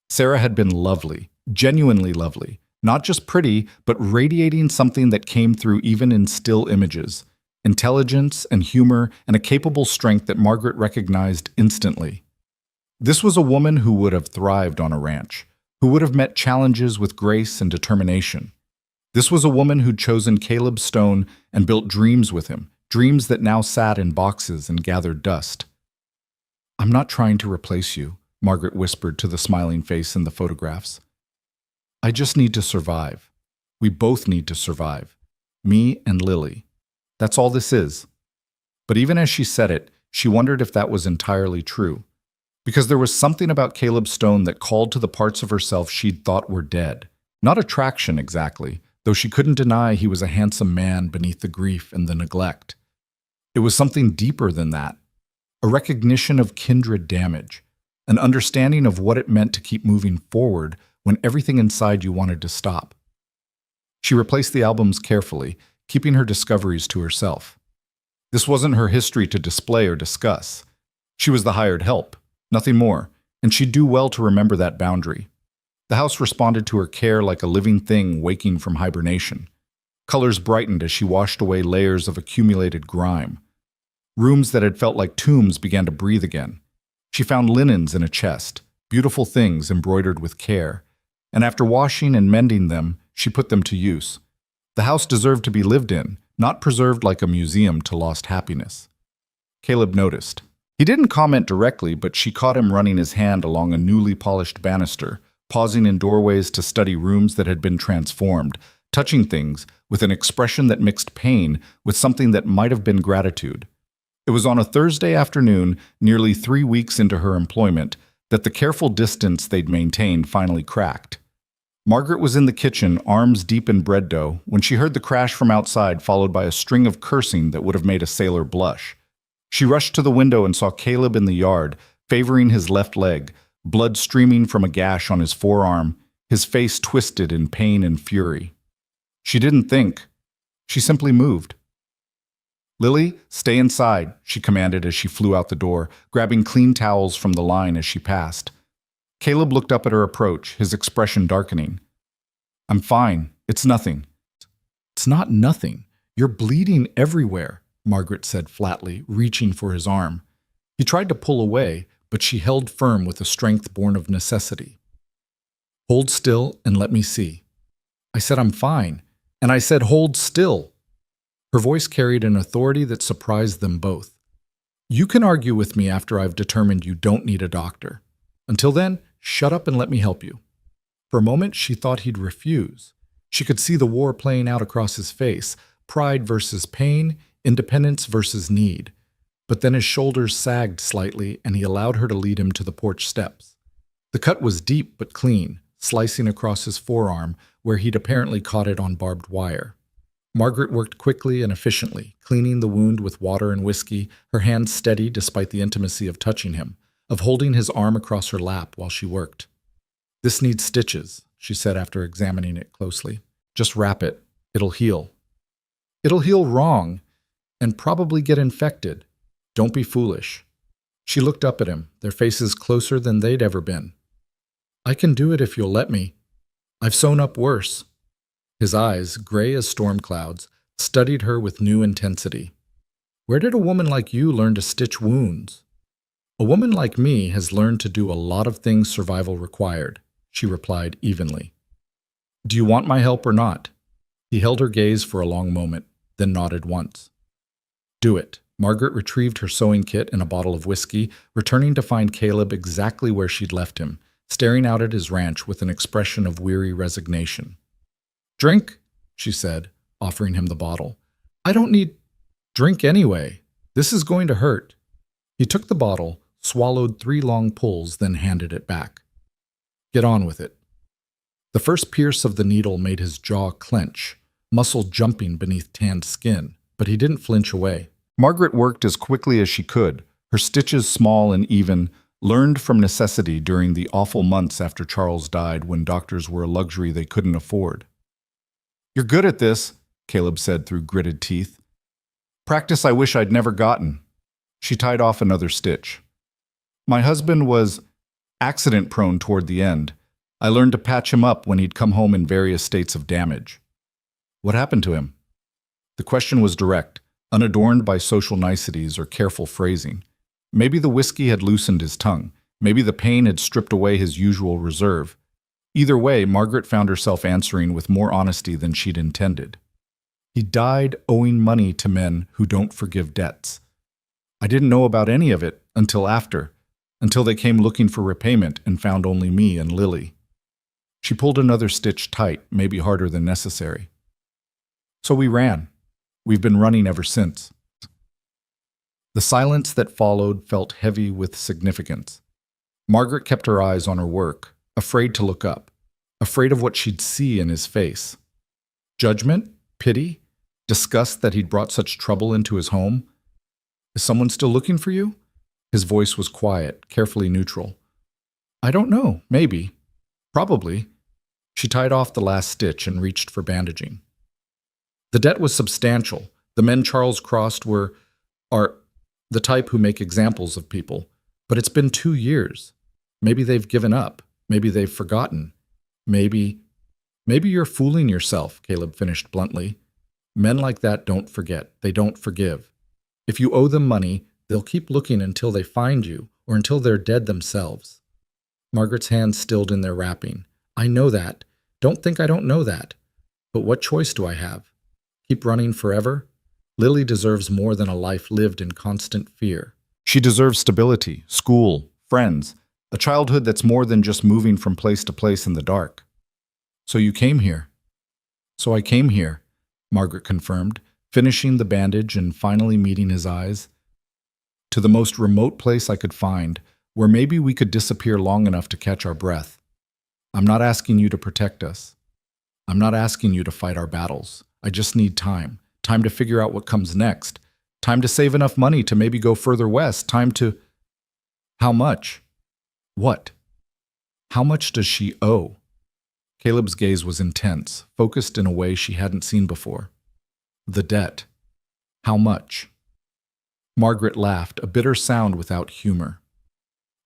Speaker 1: Sarah had been lovely, genuinely lovely, not just pretty, but radiating something that came through even in still images, intelligence and humor and a capable strength that Margaret recognized instantly. This was a woman who would have thrived on a ranch, who would have met challenges with grace and determination. This was a woman who'd chosen Caleb Stone and built dreams with him, dreams that now sat in boxes and gathered dust. "I'm not trying to replace you," Margaret whispered to the smiling face in the photographs. "I just need to survive. We both need to survive. Me and Lily. That's all this is." But even as she said it, she wondered if that was entirely true. Because there was something about Caleb Stone that called to the parts of herself she'd thought were dead. Not attraction exactly, though she couldn't deny he was a handsome man beneath the grief and the neglect. It was something deeper than that. A recognition of kindred damage. An understanding of what it meant to keep moving forward when everything inside you wanted to stop. She replaced the albums carefully, keeping her discoveries to herself. This wasn't her history to display or discuss. She was the hired help, nothing more, and she'd do well to remember that boundary. The house responded to her care like a living thing waking from hibernation. Colors brightened as she washed away layers of accumulated grime. Rooms that had felt like tombs began to breathe again. She found linens in a chest, beautiful things embroidered with care, and after washing and mending them, she put them to use. The house deserved to be lived in, not preserved like a museum to lost happiness. Caleb noticed. He didn't comment directly, but she caught him running his hand along a newly polished banister, pausing in doorways to study rooms that had been transformed, touching things with an expression that mixed pain with something that might have been gratitude. It was on a Thursday afternoon, nearly 3 weeks into her employment, that the careful distance they'd maintained finally cracked. Margaret was in the kitchen, arms deep in bread dough, when she heard the crash from outside, followed by a string of cursing that would have made a sailor blush. She rushed to the window and saw Caleb in the yard, favoring his left leg, blood streaming from a gash on his forearm, his face twisted in pain and fury. She didn't think. She simply moved. "Lily, stay inside," she commanded as she flew out the door, grabbing clean towels from the line as she passed. Caleb looked up at her approach, his expression darkening. "I'm fine. It's nothing." "It's not nothing. You're bleeding everywhere," Margaret said flatly, reaching for his arm. He tried to pull away, but she held firm with a strength born of necessity. "Hold still and let me see." "I said I'm fine, and I said hold still." Her voice carried an authority that surprised them both. "You can argue with me after I've determined you don't need a doctor. Until then, shut up and let me help you." For a moment, she thought he'd refuse. She could see the war playing out across his face, pride versus pain, independence versus need. But then his shoulders sagged slightly, and he allowed her to lead him to the porch steps. The cut was deep but clean, slicing across his forearm, where he'd apparently caught it on barbed wire. Margaret worked quickly and efficiently, cleaning the wound with water and whiskey, her hands steady despite the intimacy of touching him, of holding his arm across her lap while she worked. "This needs stitches," she said after examining it closely. "Just wrap it. It'll heal." "It'll heal wrong, and probably get infected. Don't be foolish." She looked up at him, their faces closer than they'd ever been. "I can do it if you'll let me. I've sewn up worse." His eyes, gray as storm clouds, studied her with new intensity. "Where did a woman like you learn to stitch wounds?" "A woman like me has learned to do a lot of things survival required," she replied evenly. Do you want my help or not? He held her gaze for a long moment, then nodded once. Do it. Margaret retrieved her sewing kit and a bottle of whiskey, returning to find Caleb exactly where she'd left him, staring out at his ranch with an expression of weary resignation. Drink, she said, offering him the bottle. I don't need drink anyway. This is going to hurt. He took the bottle, swallowed 3 long pulls, then handed it back. Get on with it. The first pierce of the needle made his jaw clench, muscle jumping beneath tanned skin, but he didn't flinch away. Margaret worked as quickly as she could, her stitches small and even, learned from necessity during the awful months after Charles died when doctors were a luxury they couldn't afford. You're good at this, Caleb said through gritted teeth. Practice I wish I'd never gotten. She tied off another stitch. My husband was accident-prone toward the end. I learned to patch him up when he'd come home in various states of damage. What happened to him? The question was direct, unadorned by social niceties or careful phrasing. Maybe the whiskey had loosened his tongue. Maybe the pain had stripped away his usual reserve. Either way, Margaret found herself answering with more honesty than she'd intended. He died owing money to men who don't forgive debts. I didn't know about any of it until they came looking for repayment and found only me and Lily. She pulled another stitch tight, maybe harder than necessary. So we ran. We've been running ever since. The silence that followed felt heavy with significance. Margaret kept her eyes on her work, afraid to look up, afraid of what she'd see in his face. Judgment? Pity? Disgust that he'd brought such trouble into his home? Is someone still looking for you? His voice was quiet, carefully neutral. I don't know, maybe. Probably. She tied off the last stitch and reached for bandaging. The debt was substantial. The men Charles crossed are the type who make examples of people. But it's been 2 years. Maybe they've given up. Maybe they've forgotten. Maybe you're fooling yourself, Caleb finished bluntly. Men like that don't forget. They don't forgive. If you owe them money, they'll keep looking until they find you or until they're dead themselves. Margaret's hands stilled in their wrapping. I know that. Don't think I don't know that. But what choice do I have? Keep running forever? Lily deserves more than a life lived in constant fear. She deserves stability, school, friends, a childhood that's more than just moving from place to place in the dark. So you came here. So I came here, Margaret confirmed, finishing the bandage and finally meeting his eyes. To the most remote place I could find, where maybe we could disappear long enough to catch our breath. I'm not asking you to protect us. I'm not asking you to fight our battles. I just need time. Time to figure out what comes next. Time to save enough money to maybe go further west. Time to... How much? What? How much does she owe? Caleb's gaze was intense, focused in a way she hadn't seen before. The debt. How much? Margaret laughed, a bitter sound without humor.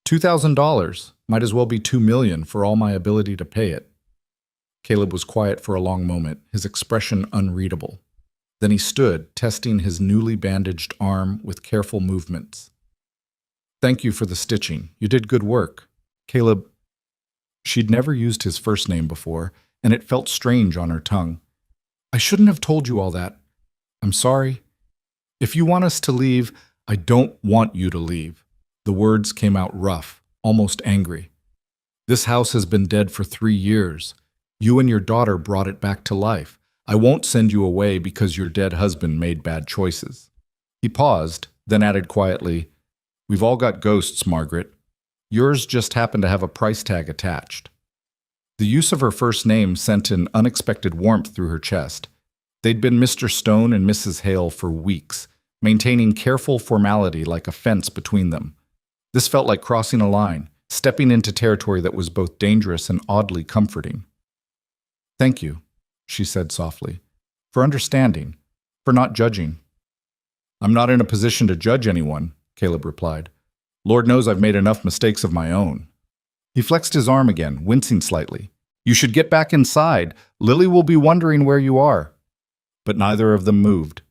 Speaker 1: $2,000. Might as well be $2 million for all my ability to pay it. Caleb was quiet for a long moment, his expression unreadable. Then he stood, testing his newly bandaged arm with careful movements. Thank you for the stitching. You did good work. Caleb... She'd never used his first name before, and it felt strange on her tongue. I shouldn't have told you all that. I'm sorry. If you want us to leave, I don't want you to leave. The words came out rough, almost angry. This house has been dead for 3 years. You and your daughter brought it back to life. I won't send you away because your dead husband made bad choices. He paused, then added quietly, We've all got ghosts, Margaret. Yours just happened to have a price tag attached. The use of her first name sent an unexpected warmth through her chest. They'd been Mr. Stone and Mrs. Hale for weeks, maintaining careful formality like a fence between them. This felt like crossing a line, stepping into territory that was both dangerous and oddly comforting. Thank you, she said softly, for understanding, for not judging. I'm not in a position to judge anyone, Caleb replied. Lord knows I've made enough mistakes of my own. He flexed his arm again, wincing slightly. You should get back inside. Lily will be wondering where you are. But neither of them moved.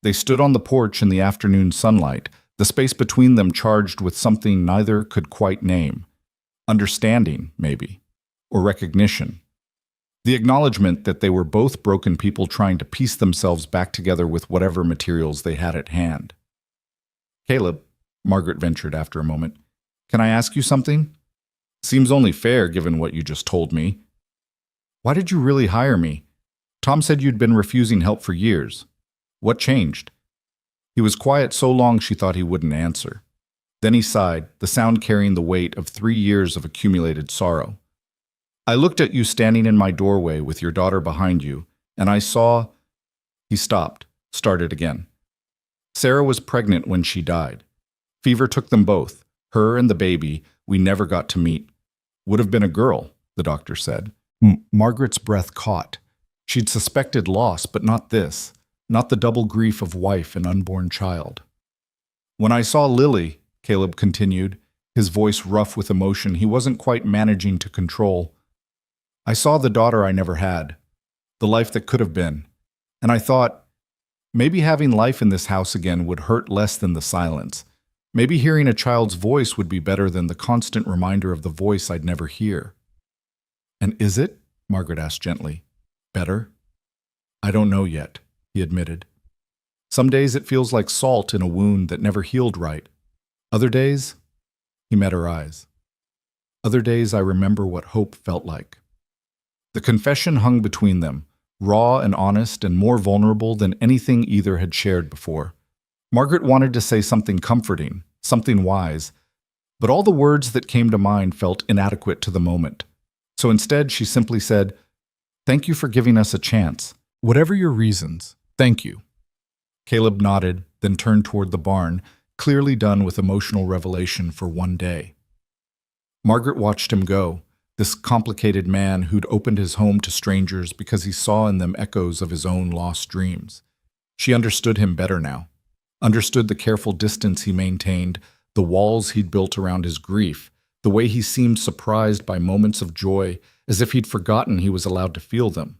Speaker 1: They stood on the porch in the afternoon sunlight, the space between them charged with something neither could quite name. Understanding, maybe. or recognition. The acknowledgement that they were both broken people trying to piece themselves back together with whatever materials they had at hand. "Caleb," Margaret ventured after a moment, "can I ask you something? Seems only fair given what you just told me. Why did you really hire me? Tom said you'd been refusing help for years. What changed?" He was quiet so long she thought he wouldn't answer. Then he sighed, the sound carrying the weight of 3 years of accumulated sorrow. "I looked at you standing in my doorway with your daughter behind you, and I saw—" He stopped, started again. "Sarah was pregnant when she died. Fever took them both, her and the baby we never got to meet. Would have been a girl," the doctor said. Margaret's breath caught. She'd suspected loss, but not this, not the double grief of wife and unborn child. "When I saw Lily," Caleb continued, his voice rough with emotion he wasn't quite managing to control, "I saw the daughter I never had, the life that could have been, and I thought, maybe having life in this house again would hurt less than the silence. Maybe hearing a child's voice would be better than the constant reminder of the voice I'd never hear." "And is it?" Margaret asked gently. "Better?" "I don't know yet," he admitted. "Some days it feels like salt in a wound that never healed right. Other days," he met her eyes, "other days I remember what hope felt like." The confession hung between them, raw and honest and more vulnerable than anything either had shared before. Margaret wanted to say something comforting, something wise, but all the words that came to mind felt inadequate to the moment. So instead, she simply said, "Thank you for giving us a chance. Whatever your reasons, thank you." Caleb nodded, then turned toward the barn, clearly done with emotional revelation for one day. Margaret watched him go, this complicated man who'd opened his home to strangers because he saw in them echoes of his own lost dreams. She understood him better now, understood the careful distance he maintained, the walls he'd built around his grief, the way he seemed surprised by moments of joy, as if he'd forgotten he was allowed to feel them.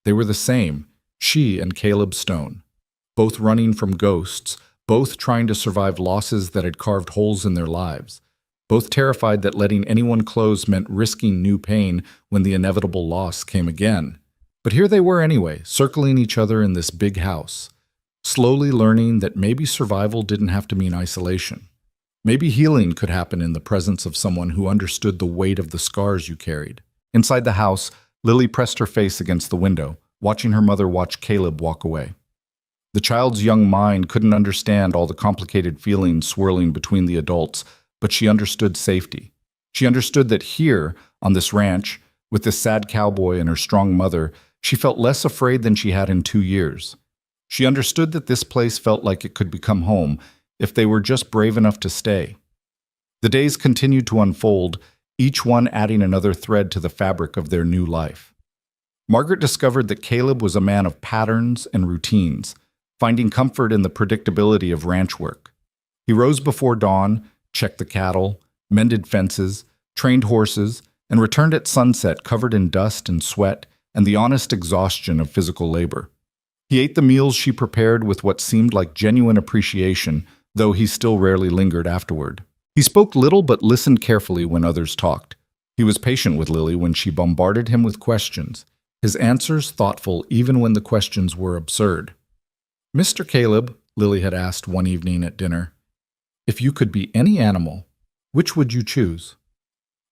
Speaker 1: They were the same, she and Caleb Stone, both running from ghosts, both trying to survive losses that had carved holes in their lives, both terrified that letting anyone close meant risking new pain when the inevitable loss came again. But here they were anyway, circling each other in this big house, slowly learning that maybe survival didn't have to mean isolation. Maybe healing could happen in the presence of someone who understood the weight of the scars you carried. Inside the house, Lily pressed her face against the window, watching her mother watch Caleb walk away. The child's young mind couldn't understand all the complicated feelings swirling between the adults, but she understood safety. She understood that here, on this ranch, with this sad cowboy and her strong mother, she felt less afraid than she had in 2 years. She understood that this place felt like it could become home if they were just brave enough to stay. The days continued to unfold, each one adding another thread to the fabric of their new life. Margaret discovered that Caleb was a man of patterns and routines, finding comfort in the predictability of ranch work. He rose before dawn, checked the cattle, mended fences, trained horses, and returned at sunset covered in dust and sweat and the honest exhaustion of physical labor. He ate the meals she prepared with what seemed like genuine appreciation, though he still rarely lingered afterward. He spoke little but listened carefully when others talked. He was patient with Lily when she bombarded him with questions, his answers thoughtful even when the questions were absurd. "Mr. Caleb," Lily had asked one evening at dinner, "if you could be any animal, which would you choose?"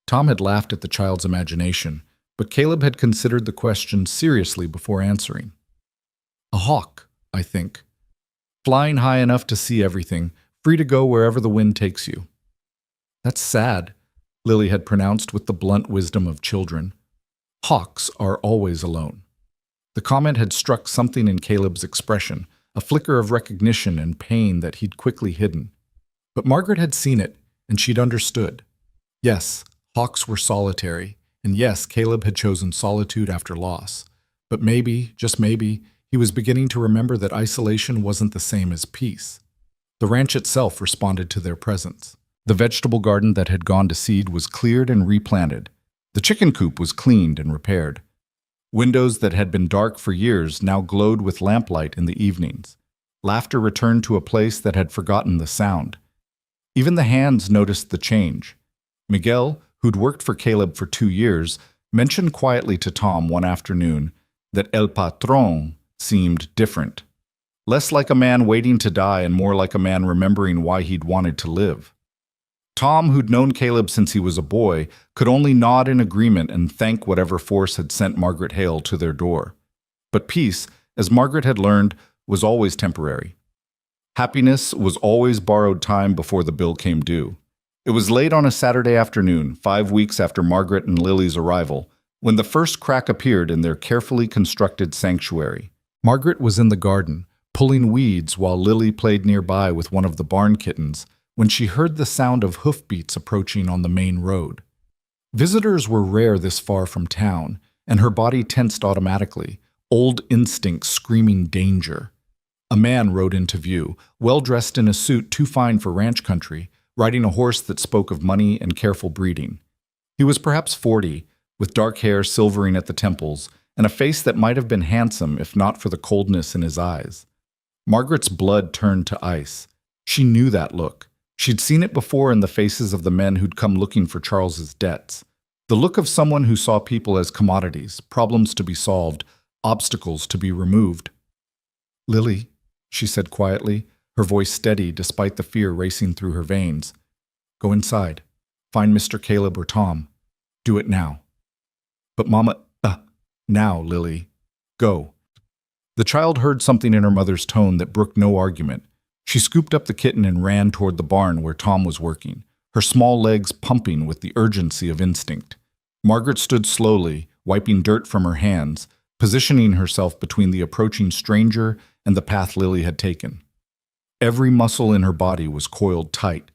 Speaker 1: Tom had laughed at the child's imagination, but Caleb had considered the question seriously before answering. "A hawk, I think. Flying high enough to see everything, free to go wherever the wind takes you." "That's sad," Lily had pronounced with the blunt wisdom of children. "Hawks are always alone." The comment had struck something in Caleb's expression, a flicker of recognition and pain that he'd quickly hidden. But Margaret had seen it, and she'd understood. Yes, hawks were solitary, and yes, Caleb had chosen solitude after loss. But maybe, just maybe, he was beginning to remember that isolation wasn't the same as peace. The ranch itself responded to their presence. The vegetable garden that had gone to seed was cleared and replanted. The chicken coop was cleaned and repaired. Windows that had been dark for years now glowed with lamplight in the evenings. Laughter returned to a place that had forgotten the sound. Even the hands noticed the change. Miguel, who'd worked for Caleb for 2 years, mentioned quietly to Tom one afternoon that El Patron seemed different. Less like a man waiting to die and more like a man remembering why he'd wanted to live. Tom, who'd known Caleb since he was a boy, could only nod in agreement and thank whatever force had sent Margaret Hale to their door. But peace, as Margaret had learned, was always temporary. Happiness was always borrowed time before the bill came due. It was late on a Saturday afternoon, 5 weeks after Margaret and Lily's arrival, when the first crack appeared in their carefully constructed sanctuary. Margaret was in the garden, pulling weeds while Lily played nearby with one of the barn kittens, when she heard the sound of hoofbeats approaching on the main road. Visitors were rare this far from town, and her body tensed automatically, old instincts screaming danger. A man rode into view, well-dressed in a suit too fine for ranch country, riding a horse that spoke of money and careful breeding. He was perhaps 40, with dark hair silvering at the temples, and a face that might have been handsome if not for the coldness in his eyes. Margaret's blood turned to ice. She knew that look. She'd seen it before in the faces of the men who'd come looking for Charles's debts. The look of someone who saw people as commodities, problems to be solved, obstacles to be removed. "Lily," she said quietly, her voice steady despite the fear racing through her veins. "Go inside. Find Mr. Caleb or Tom. Do it now." "But Mama, now, Lily. Go." The child heard something in her mother's tone that brooked no argument. She scooped up the kitten and ran toward the barn where Tom was working, her small legs pumping with the urgency of instinct. Margaret stood slowly, wiping dirt from her hands, positioning herself between the approaching stranger and the path Lily had taken. Every muscle in her body was coiled tight,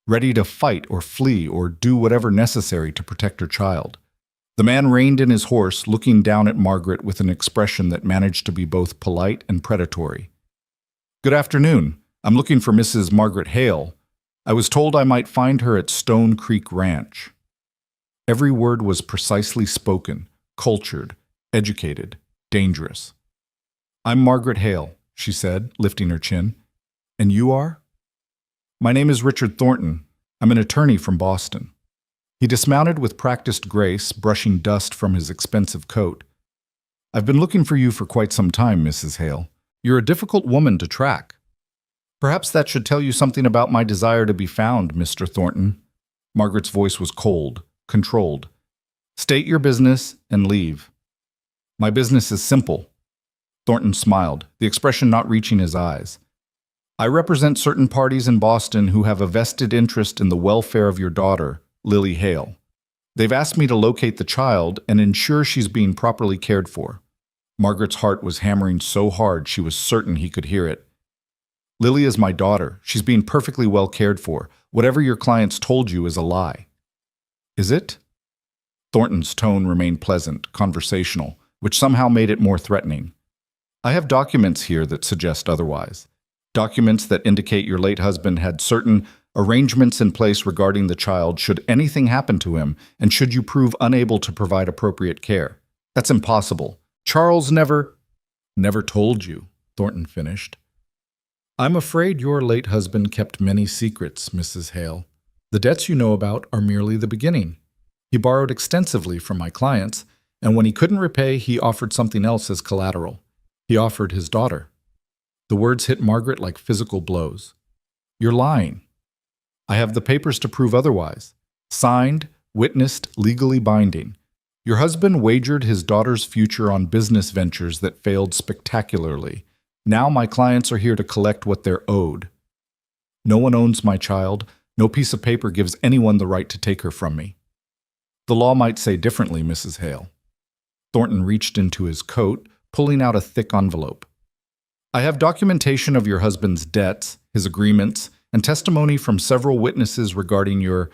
Speaker 1: ready to fight or flee or do whatever necessary to protect her child. The man reined in his horse, looking down at Margaret with an expression that managed to be both polite and predatory. "Good afternoon. I'm looking for Mrs. Margaret Hale. I was told I might find her at Stone Creek Ranch." Every word was precisely spoken, cultured, educated, dangerous. "I'm Margaret Hale," she said, lifting her chin. "And you are?" "My name is Richard Thornton. I'm an attorney from Boston." He dismounted with practiced grace, brushing dust from his expensive coat. "I've been looking for you for quite some time, Mrs. Hale. You're a difficult woman to track." "Perhaps that should tell you something about my desire to be found, Mr. Thornton." Margaret's voice was cold, controlled. "State your business and leave." "My business is simple." Thornton smiled, the expression not reaching his eyes. "I represent certain parties in Boston who have a vested interest in the welfare of your daughter, Lily Hale. They've asked me to locate the child and ensure she's being properly cared for." Margaret's heart was hammering so hard she was certain he could hear it. "Lily is my daughter. She's being perfectly well cared for. Whatever your clients told you is a lie." "Is it?" Thornton's tone remained pleasant, conversational, which somehow made it more threatening. "I have documents here that suggest otherwise. Documents that indicate your late husband had certain arrangements in place regarding the child should anything happen to him and should you prove unable to provide appropriate care. That's impossible. Charles never told you," Thornton finished. "I'm afraid your late husband kept many secrets, Mrs. Hale. The debts you know about are merely the beginning. He borrowed extensively from my clients, and when he couldn't repay, he offered something else as collateral. He offered his daughter." The words hit Margaret like physical blows. "You're lying." "I have the papers to prove otherwise. Signed, witnessed, legally binding. Your husband wagered his daughter's future on business ventures that failed spectacularly. Now my clients are here to collect what they're owed. No one owns my child. No piece of paper gives anyone the right to take her from me." "The law might say differently, Mrs. Hale." Thornton reached into his coat, pulling out a thick envelope. "I have documentation of your husband's debts, his agreements, and testimony from several witnesses regarding your,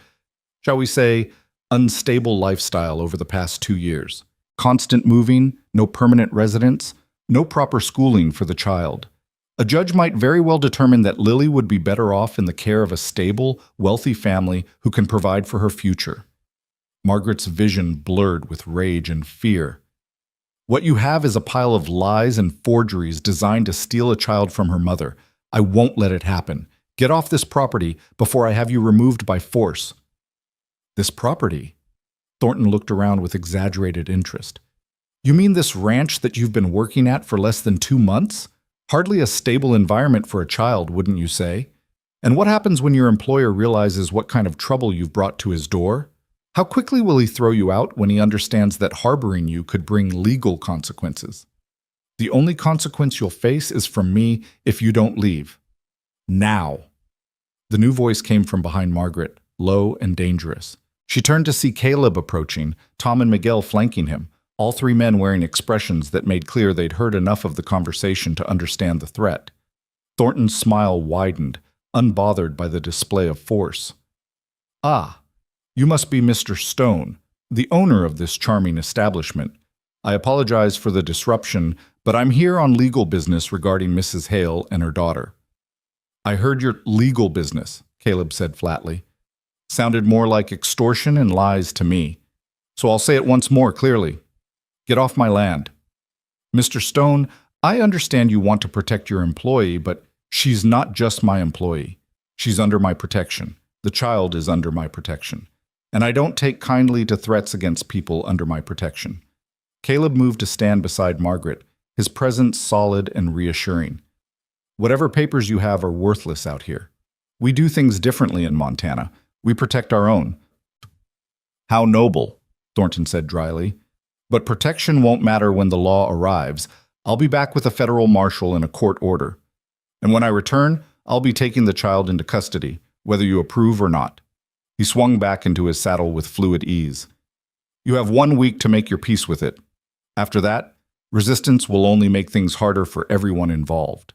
Speaker 1: shall we say, unstable lifestyle over the past 2 years. Constant moving, no permanent residence, no proper schooling for the child. A judge might very well determine that Lily would be better off in the care of a stable, wealthy family who can provide for her future." Margaret's vision blurred with rage and fear. "What you have is a pile of lies and forgeries designed to steal a child from her mother. I won't let it happen. Get off this property before I have you removed by force." "This property?" Thornton looked around with exaggerated interest. You mean this ranch that you've been working at for less than 2 months? Hardly a stable environment for a child, wouldn't you say? And what happens when your employer realizes what kind of trouble you've brought to his door? How quickly will he throw you out when he understands that harboring you could bring legal consequences? The only consequence you'll face is from me if you don't leave. Now. The new voice came from behind Margaret, low and dangerous. She turned to see Caleb approaching, Tom and Miguel flanking him, all three men wearing expressions that made clear they'd heard enough of the conversation to understand the threat. Thornton's smile widened, unbothered by the display of force. Ah, you must be Mr. Stone, the owner of this charming establishment. I apologize for the disruption, but I'm here on legal business regarding Mrs. Hale and her daughter. I heard your legal business, Caleb said flatly. Sounded more like extortion and lies to me. So I'll say it once more clearly. Get off my land. Mr. Stone, I understand you want to protect your employee, but she's not just my employee. She's under my protection. The child is under my protection. And I don't take kindly to threats against people under my protection. Caleb moved to stand beside Margaret, his presence solid and reassuring. Whatever papers you have are worthless out here. We do things differently in Montana. We protect our own. How noble, Thornton said dryly. But protection won't matter when the law arrives. I'll be back with a federal marshal and a court order. And when I return, I'll be taking the child into custody, whether you approve or not. He swung back into his saddle with fluid ease. You have 1 week to make your peace with it. After that, resistance will only make things harder for everyone involved.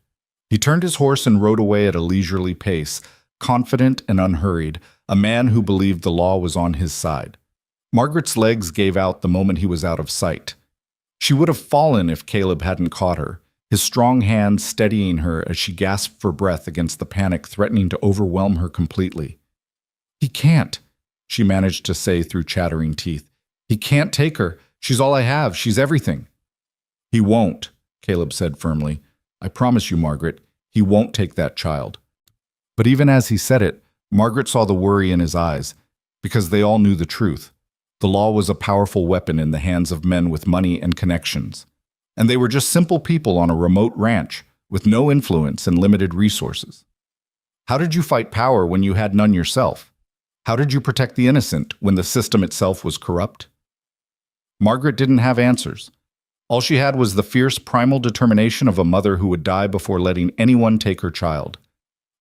Speaker 1: He turned his horse and rode away at a leisurely pace, confident and unhurried, a man who believed the law was on his side. Margaret's legs gave out the moment he was out of sight. She would have fallen if Caleb hadn't caught her, his strong hand steadying her as she gasped for breath against the panic threatening to overwhelm her completely. He can't, she managed to say through chattering teeth. He can't take her. She's all I have. She's everything. He won't, Caleb said firmly. I promise you, Margaret, he won't take that child. But even as he said it, Margaret saw the worry in his eyes, because they all knew the truth. The law was a powerful weapon in the hands of men with money and connections. And they were just simple people on a remote ranch, with no influence and limited resources. How did you fight power when you had none yourself? How did you protect the innocent when the system itself was corrupt? Margaret didn't have answers. All she had was the fierce primal determination of a mother who would die before letting anyone take her child.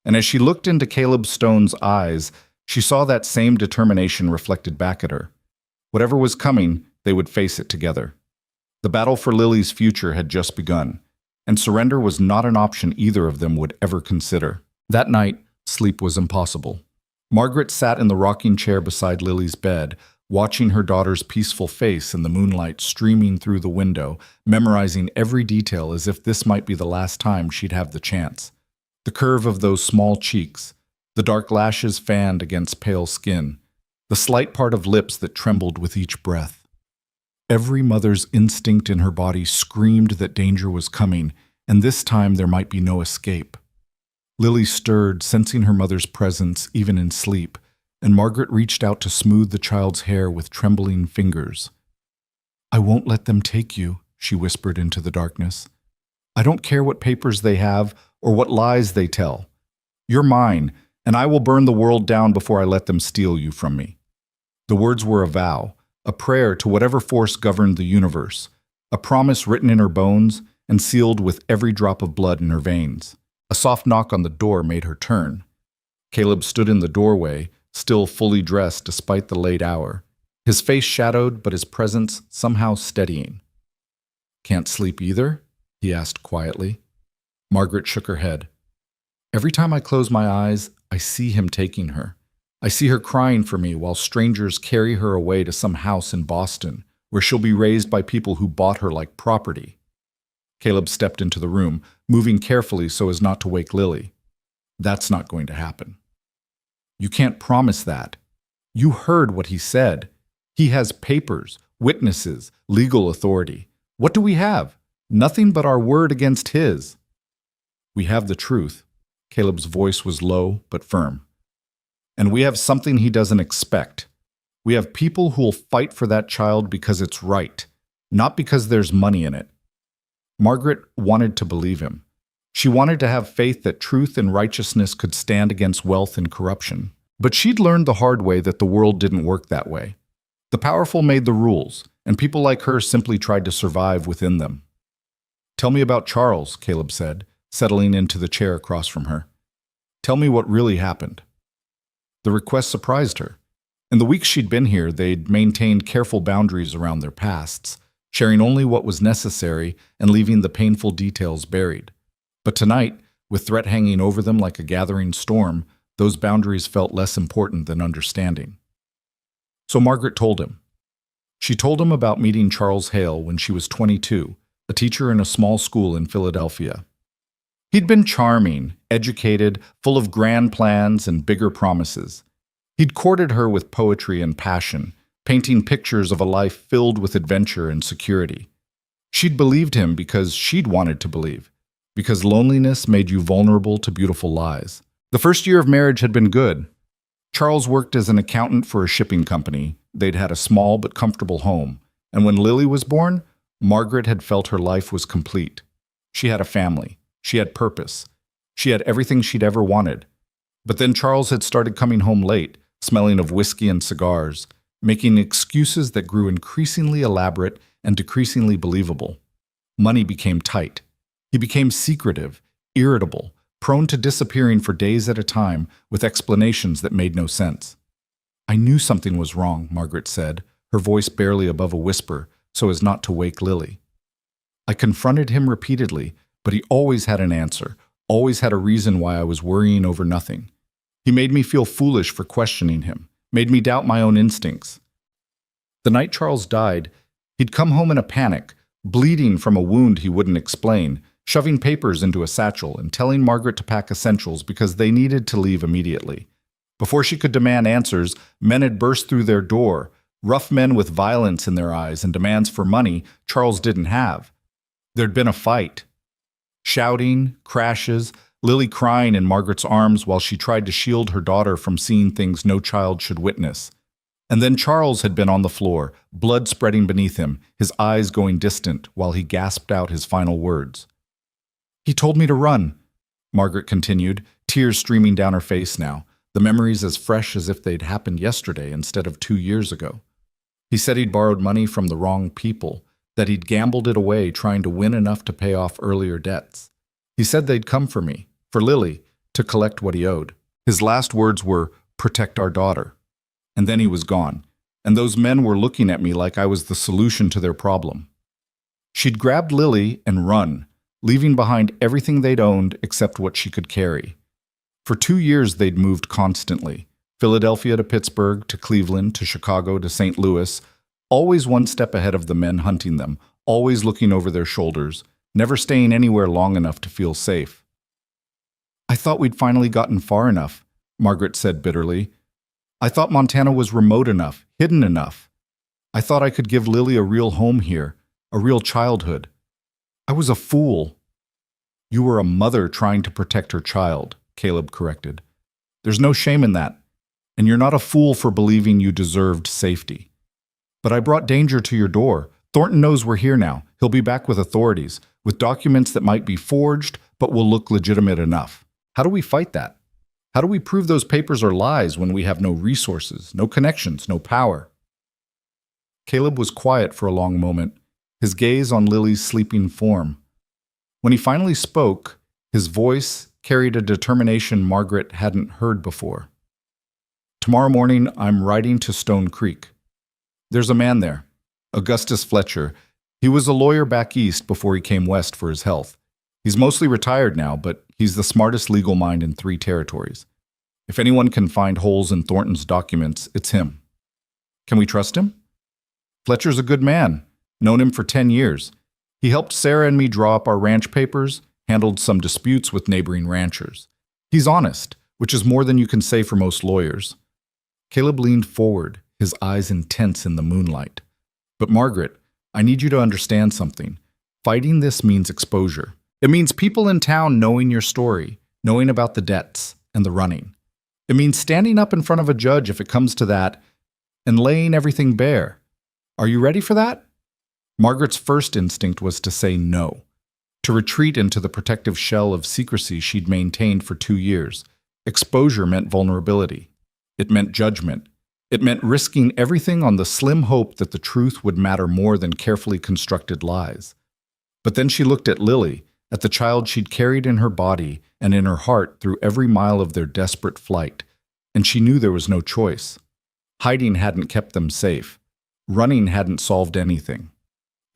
Speaker 1: And as she looked into Caleb Stone's eyes, she saw that same determination reflected back at her. Whatever was coming, they would face it together. The battle for Lily's future had just begun, and surrender was not an option either of them would ever consider. That night, sleep was impossible. Margaret sat in the rocking chair beside Lily's bed, watching her daughter's peaceful face in the moonlight streaming through the window, memorizing every detail as if this might be the last time she'd have the chance. The curve of those small cheeks, the dark lashes fanned against pale skin, the slight part of lips that trembled with each breath. Every mother's instinct in her body screamed that danger was coming, and this time there might be no escape. Lily stirred, sensing her mother's presence even in sleep, and Margaret reached out to smooth the child's hair with trembling fingers. I won't let them take you, she whispered into the darkness. I don't care what papers they have or what lies they tell. You're mine, and I will burn the world down before I let them steal you from me. The words were a vow, a prayer to whatever force governed the universe, a promise written in her bones and sealed with every drop of blood in her veins. A soft knock on the door made her turn. Caleb stood in the doorway, still fully dressed despite the late hour, his face shadowed but his presence somehow steadying. Can't sleep either? He asked quietly. Margaret shook her head. Every time I close my eyes, I see him taking her. I see her crying for me while strangers carry her away to some house in Boston, where she'll be raised by people who bought her like property. Caleb stepped into the room, moving carefully so as not to wake Lily. That's not going to happen. You can't promise that. You heard what he said. He has papers, witnesses, legal authority. What do we have? Nothing but our word against his. We have the truth. Caleb's voice was low but firm. And we have something he doesn't expect. We have people who'll fight for that child because it's right, not because there's money in it. Margaret wanted to believe him. She wanted to have faith that truth and righteousness could stand against wealth and corruption. But she'd learned the hard way that the world didn't work that way. The powerful made the rules, and people like her simply tried to survive within them. "Tell me about Charles," Caleb said, settling into the chair across from her. "Tell me what really happened." The request surprised her. In the weeks she'd been here, they'd maintained careful boundaries around their pasts, sharing only what was necessary and leaving the painful details buried. But tonight, with threat hanging over them like a gathering storm, those boundaries felt less important than understanding. So Margaret told him. She told him about meeting Charles Hale when she was 22, a teacher in a small school in Philadelphia. He'd been charming, educated, full of grand plans and bigger promises. He'd courted her with poetry and passion, painting pictures of a life filled with adventure and security. She'd believed him because she'd wanted to believe, because loneliness made you vulnerable to beautiful lies. The first year of marriage had been good. Charles worked as an accountant for a shipping company. They'd had a small but comfortable home. And when Lily was born, Margaret had felt her life was complete. She had a family. She had purpose. She had everything she'd ever wanted. But then Charles had started coming home late, smelling of whiskey and cigars, making excuses that grew increasingly elaborate and decreasingly believable. Money became tight. He became secretive, irritable, prone to disappearing for days at a time with explanations that made no sense. "I knew something was wrong," Margaret said, her voice barely above a whisper, so as not to wake Lily. "I confronted him repeatedly, but he always had an answer, always had a reason why I was worrying over nothing. He made me feel foolish for questioning him, made me doubt my own instincts. The night Charles died, he'd come home in a panic, bleeding from a wound he wouldn't explain, shoving papers into a satchel and telling Margaret to pack essentials because they needed to leave immediately. Before she could demand answers, men had burst through their door, rough men with violence in their eyes and demands for money Charles didn't have. There'd been a fight. Shouting, crashes, Lily crying in Margaret's arms while she tried to shield her daughter from seeing things no child should witness. And then Charles had been on the floor, blood spreading beneath him, his eyes going distant while he gasped out his final words. "He told me to run," Margaret continued, tears streaming down her face now, the memories as fresh as if they'd happened yesterday instead of 2 years ago. "He said he'd borrowed money from the wrong people, that he'd gambled it away trying to win enough to pay off earlier debts. He said they'd come for me, for Lily, to collect what he owed. His last words were, 'Protect our daughter.' And then he was gone, and those men were looking at me like I was the solution to their problem." She'd grabbed Lily and run, leaving behind everything they'd owned except what she could carry. For 2 years they'd moved constantly, Philadelphia to Pittsburgh, to Cleveland, to Chicago, to St. Louis, always one step ahead of the men hunting them, always looking over their shoulders, never staying anywhere long enough to feel safe. "I thought we'd finally gotten far enough," Margaret said bitterly. "I thought Montana was remote enough, hidden enough. I thought I could give Lily a real home here, a real childhood. I was a fool." "You were a mother trying to protect her child," Caleb corrected. "There's no shame in that, and you're not a fool for believing you deserved safety. But I brought danger to your door. Thornton knows we're here now. He'll be back with authorities, with documents that might be forged but will look legitimate enough. How do we fight that? How do we prove those papers are lies when we have no resources, no connections, no power?" Caleb was quiet for a long moment, his gaze on Lily's sleeping form. When he finally spoke, his voice carried a determination Margaret hadn't heard before. "Tomorrow morning, I'm riding to Stone Creek. There's a man there, Augustus Fletcher. He was a lawyer back east before he came west for his health. He's mostly retired now, but he's the smartest legal mind in 3 territories. If anyone can find holes in Thornton's documents, it's him. Can we trust him? Fletcher's a good man. Known him for 10 years. He helped Sarah and me draw up our ranch papers, handled some disputes with neighboring ranchers. He's honest, which is more than you can say for most lawyers." Caleb leaned forward, his eyes intense in the moonlight. "But Margaret, I need you to understand something. Fighting this means exposure. It means people in town knowing your story, knowing about the debts and the running. It means standing up in front of a judge if it comes to that, and laying everything bare. Are you ready for that? Margaret's first instinct was to say no, to retreat into the protective shell of secrecy she'd maintained for 2 years. Exposure meant vulnerability. It meant judgment. It meant risking everything on the slim hope that the truth would matter more than carefully constructed lies. But then she looked at Lily, at the child she'd carried in her body and in her heart through every mile of their desperate flight, and she knew there was no choice. Hiding hadn't kept them safe. Running hadn't solved anything.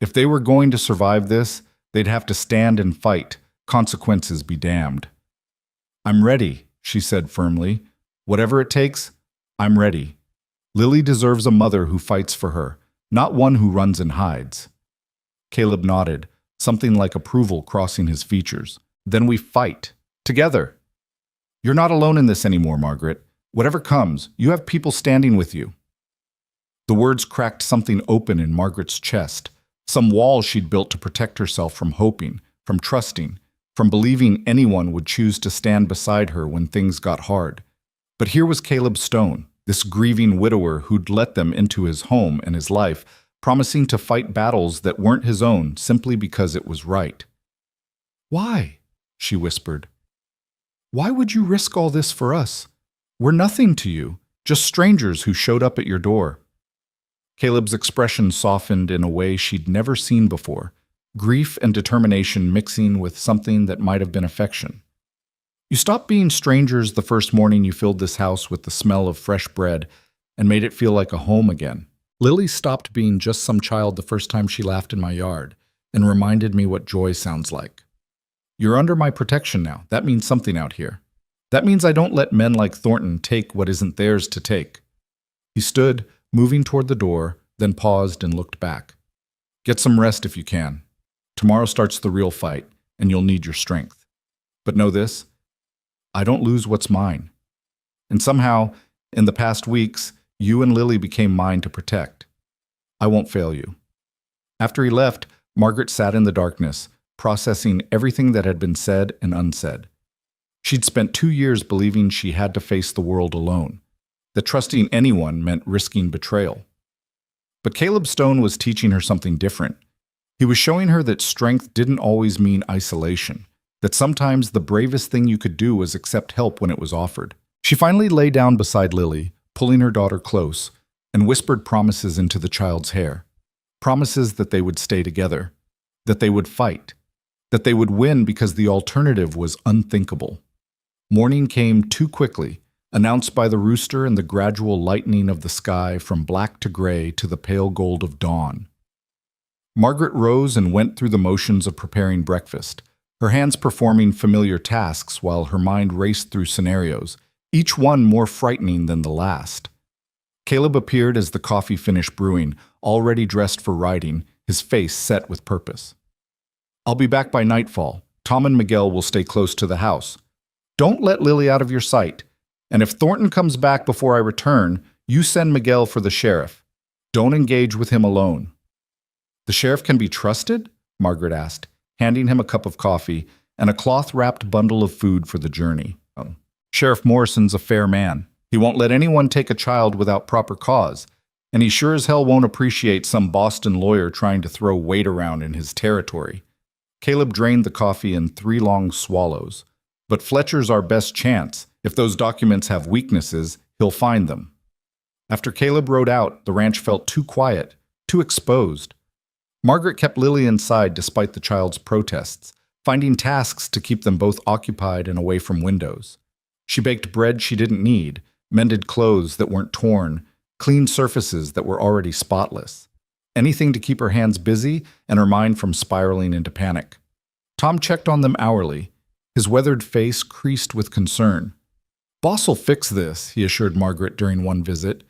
Speaker 1: If they were going to survive this, they'd have to stand and fight, consequences be damned. "I'm ready," she said firmly. "Whatever it takes, I'm ready. Lily deserves a mother who fights for her, not one who runs and hides." Caleb nodded, something like approval crossing his features. "Then we fight. Together. You're not alone in this anymore, Margaret. Whatever comes, you have people standing with you." The words cracked something open in Margaret's chest, some wall she'd built to protect herself from hoping, from trusting, from believing anyone would choose to stand beside her when things got hard. But here was Caleb Stone, this grieving widower who'd let them into his home and his life, promising to fight battles that weren't his own simply because it was right. "Why?" she whispered. "Why would you risk all this for us? We're nothing to you, just strangers who showed up at your door." Caleb's expression softened in a way she'd never seen before, grief and determination mixing with something that might have been affection. "You stopped being strangers the first morning you filled this house with the smell of fresh bread and made it feel like a home again. Lily stopped being just some child the first time she laughed in my yard and reminded me what joy sounds like. You're under my protection now. That means something out here. That means I don't let men like Thornton take what isn't theirs to take." He stood, moving toward the door, then paused and looked back. "Get some rest if you can. Tomorrow starts the real fight, and you'll need your strength. But know this, I don't lose what's mine. And somehow, in the past weeks, you and Lily became mine to protect. I won't fail you." After he left, Margaret sat in the darkness, processing everything that had been said and unsaid. She'd spent 2 years believing she had to face the world alone, that trusting anyone meant risking betrayal. But Caleb Stone was teaching her something different. He was showing her that strength didn't always mean isolation, that sometimes the bravest thing you could do was accept help when it was offered. She finally lay down beside Lily, pulling her daughter close, and whispered promises into the child's hair. Promises that they would stay together, that they would fight, that they would win because the alternative was unthinkable. Morning came too quickly, announced by the rooster and the gradual lightening of the sky from black to gray to the pale gold of dawn. Margaret rose and went through the motions of preparing breakfast, her hands performing familiar tasks while her mind raced through scenarios, each one more frightening than the last. Caleb appeared as the coffee finished brewing, already dressed for riding, his face set with purpose. "I'll be back by nightfall. Tom and Miguel will stay close to the house. Don't let Lily out of your sight. And if Thornton comes back before I return, you send Miguel for the sheriff. Don't engage with him alone." "The sheriff can be trusted?" Margaret asked, handing him a cup of coffee and a cloth-wrapped bundle of food for the journey. "Sheriff Morrison's a fair man. He won't let anyone take a child without proper cause, and he sure as hell won't appreciate some Boston lawyer trying to throw weight around in his territory." Caleb drained the coffee in 3 long swallows. "But Fletcher's our best chance. If those documents have weaknesses, he'll find them." After Caleb rode out, the ranch felt too quiet, too exposed. Margaret kept Lily inside despite the child's protests, finding tasks to keep them both occupied and away from windows. She baked bread she didn't need, mended clothes that weren't torn, cleaned surfaces that were already spotless. Anything to keep her hands busy and her mind from spiraling into panic. Tom checked on them hourly, his weathered face creased with concern. "Boss'll fix this," he assured Margaret during one visit.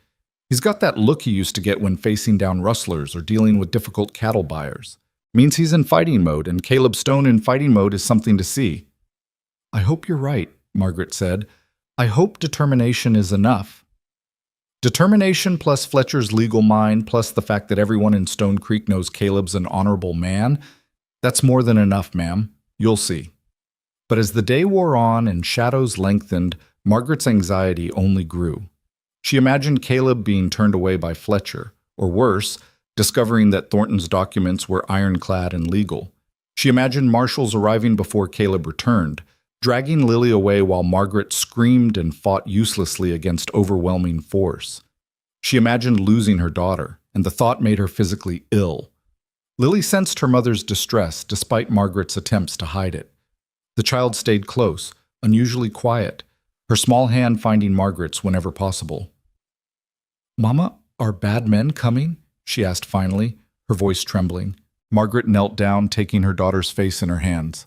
Speaker 1: "He's got that look he used to get when facing down rustlers or dealing with difficult cattle buyers. Means he's in fighting mode, and Caleb Stone in fighting mode is something to see." "I hope you're right," Margaret said. "I hope determination is enough." Determination plus Fletcher's legal mind plus the fact that everyone in Stone Creek knows Caleb's an honorable man, that's more than enough, ma'am. You'll see. But as the day wore on and shadows lengthened, Margaret's anxiety only grew. She imagined Caleb being turned away by Fletcher, or worse, discovering that Thornton's documents were ironclad and legal. She imagined marshals arriving before Caleb returned, dragging Lily away while Margaret screamed and fought uselessly against overwhelming force. She imagined losing her daughter, and the thought made her physically ill. Lily sensed her mother's distress despite Margaret's attempts to hide it. The child stayed close, unusually quiet, her small hand finding Margaret's whenever possible. "Mama, are bad men coming?" she asked finally, her voice trembling. Margaret knelt down, taking her daughter's face in her hands.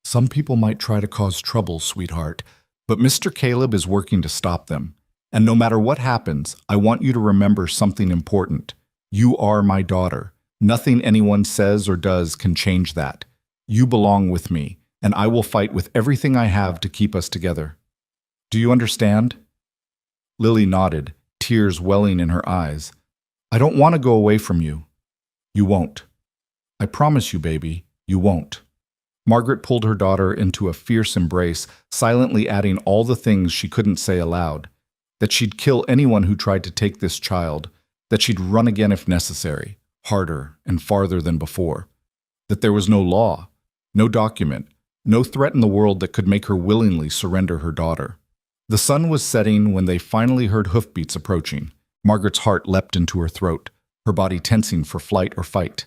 Speaker 1: "Some people might try to cause trouble, sweetheart, but Mr. Caleb is working to stop them. And no matter what happens, I want you to remember something important. You are my daughter. Nothing anyone says or does can change that. You belong with me, and I will fight with everything I have to keep us together. Do you understand?" Lily nodded, tears welling in her eyes. "I don't want to go away from you." "You won't. I promise you, baby, you won't." Margaret pulled her daughter into a fierce embrace, silently adding all the things she couldn't say aloud. That she'd kill anyone who tried to take this child, that she'd run again if necessary, harder and farther than before. That there was no law, no document, no threat in the world that could make her willingly surrender her daughter. The sun was setting when they finally heard hoofbeats approaching. Margaret's heart leapt into her throat, her body tensing for flight or fight.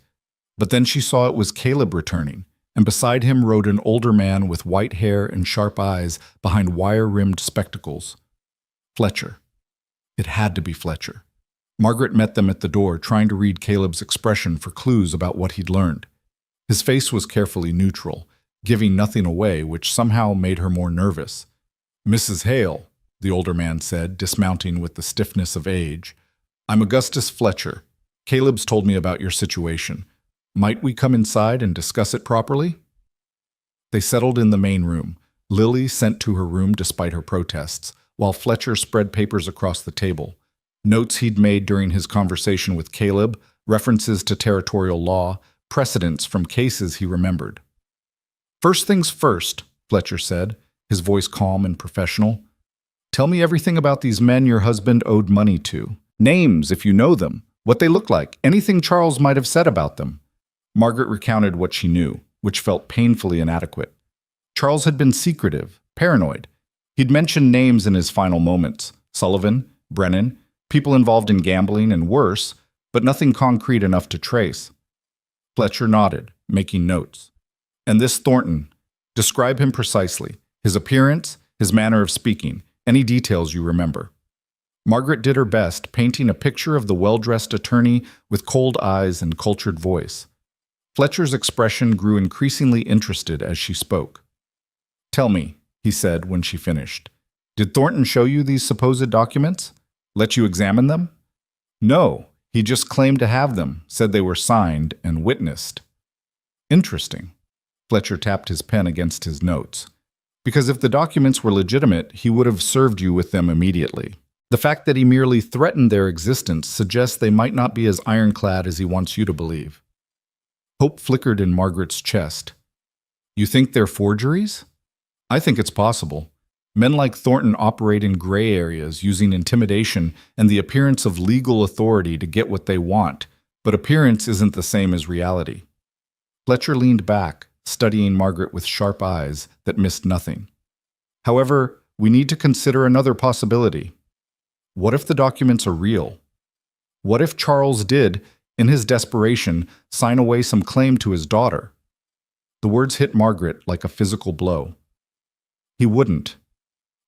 Speaker 1: But then she saw it was Caleb returning, and beside him rode an older man with white hair and sharp eyes behind wire-rimmed spectacles. Fletcher. It had to be Fletcher. Margaret met them at the door, trying to read Caleb's expression for clues about what he'd learned. His face was carefully neutral, giving nothing away, which somehow made her more nervous. "Mrs. Hale," the older man said, dismounting with the stiffness of age. "I'm Augustus Fletcher. Caleb's told me about your situation. Might we come inside and discuss it properly?" They settled in the main room, Lily sent to her room despite her protests, while Fletcher spread papers across the table. Notes he'd made during his conversation with Caleb, references to territorial law, precedents from cases he remembered. "First things first," Fletcher said, his voice calm and professional. "Tell me everything about these men your husband owed money to. Names, if you know them, what they look like, anything Charles might have said about them." Margaret recounted what she knew, which felt painfully inadequate. Charles had been secretive, paranoid. He'd mentioned names in his final moments: Sullivan, Brennan, people involved in gambling and worse, but nothing concrete enough to trace. Fletcher nodded, making notes. "And this Thornton, describe him precisely. His appearance, his manner of speaking, any details you remember." Margaret did her best, painting a picture of the well-dressed attorney with cold eyes and cultured voice. Fletcher's expression grew increasingly interested as she spoke. "Tell me," he said when she finished. "Did Thornton show you these supposed documents? Let you examine them?" "No, he just claimed to have them, said they were signed and witnessed." "Interesting." Fletcher tapped his pen against his notes. "Because if the documents were legitimate, he would have served you with them immediately. The fact that he merely threatened their existence suggests they might not be as ironclad as he wants you to believe." Hope flickered in Margaret's chest. "You think they're forgeries?" "I think it's possible. Men like Thornton operate in gray areas, using intimidation and the appearance of legal authority to get what they want, but appearance isn't the same as reality." Fletcher leaned back, studying Margaret with sharp eyes that missed nothing. "However, we need to consider another possibility. What if the documents are real? What if Charles did, in his desperation, sign away some claim to his daughter?" The words hit Margaret like a physical blow. "He wouldn't.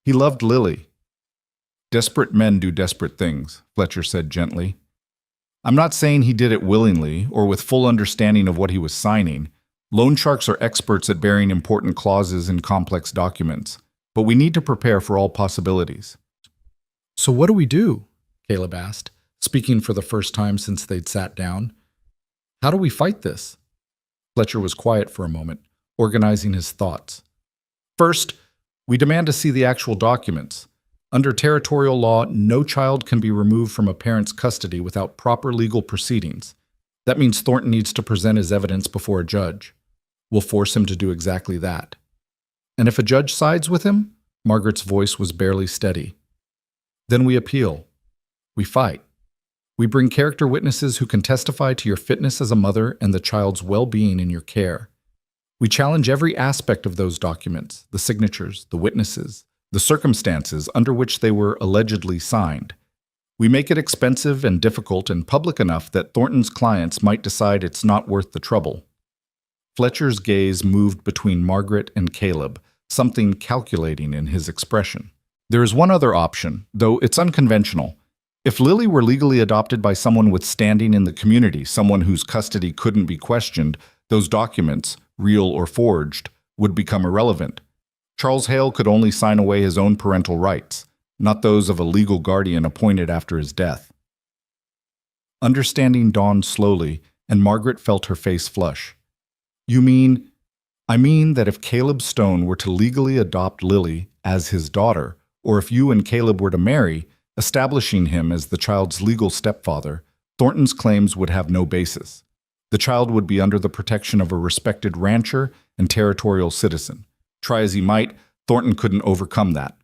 Speaker 1: He loved Lily." "Desperate men do desperate things," Fletcher said gently. "I'm not saying he did it willingly or with full understanding of what he was signing. Loan sharks are experts at burying important clauses in complex documents, but we need to prepare for all possibilities." "So what do we do?" Caleb asked, speaking for the first time since they'd sat down. "How do we fight this?" Fletcher was quiet for a moment, organizing his thoughts. "First, we demand to see the actual documents. Under territorial law, no child can be removed from a parent's custody without proper legal proceedings. That means Thornton needs to present his evidence before a judge. We'll force him to do exactly that." "And if a judge sides with him?" Margaret's voice was barely steady. "Then we appeal. We fight. We bring character witnesses who can testify to your fitness as a mother and the child's well-being in your care. We challenge every aspect of those documents, the signatures, the witnesses, the circumstances under which they were allegedly signed. We make it expensive and difficult and public enough that Thornton's clients might decide it's not worth the trouble. Fletcher's gaze moved between Margaret and Caleb, something calculating in his expression. There is one other option, though it's unconventional. If Lily were legally adopted by someone with standing in the community, someone whose custody couldn't be questioned, those documents, real or forged, would become irrelevant. Charles Hale could only sign away his own parental rights, not those of a legal guardian appointed after his death. Understanding dawned slowly, and Margaret felt her face flush. I mean that if Caleb Stone were to legally adopt Lily as his daughter, or if you and Caleb were to marry, establishing him as the child's legal stepfather, Thornton's claims would have no basis. The child would be under the protection of a respected rancher and territorial citizen. Try as he might, Thornton couldn't overcome that.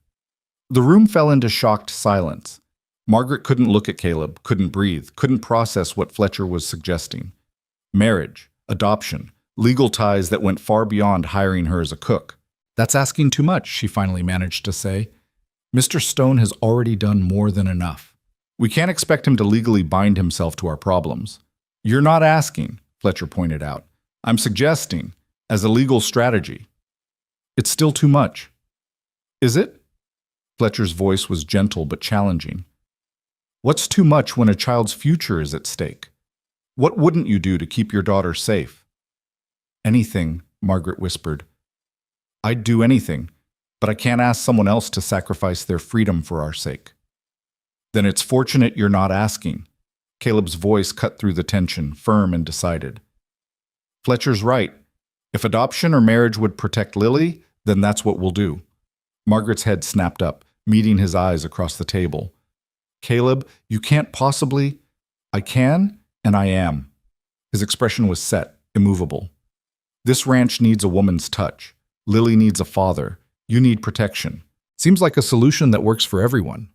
Speaker 1: The room fell into shocked silence. Margaret couldn't look at Caleb, couldn't breathe, couldn't process what Fletcher was suggesting. Marriage, adoption, legal ties that went far beyond hiring her as a cook. That's asking too much, she finally managed to say. Mr. Stone has already done more than enough. We can't expect him to legally bind himself to our problems. You're not asking, Fletcher pointed out. I'm suggesting, as a legal strategy. It's still too much. Is it? Fletcher's voice was gentle but challenging. What's too much when a child's future is at stake? What wouldn't you do to keep your daughter safe? Anything, Margaret whispered. I'd do anything, but I can't ask someone else to sacrifice their freedom for our sake. Then it's fortunate you're not asking. Caleb's voice cut through the tension, firm and decided. Fletcher's right. If adoption or marriage would protect Lily, then that's what we'll do. Margaret's head snapped up, meeting his eyes across the table. Caleb, you can't possibly... I can, and I am. His expression was set, immovable. This ranch needs a woman's touch. Lily needs a father. You need protection. Seems like a solution that works for everyone.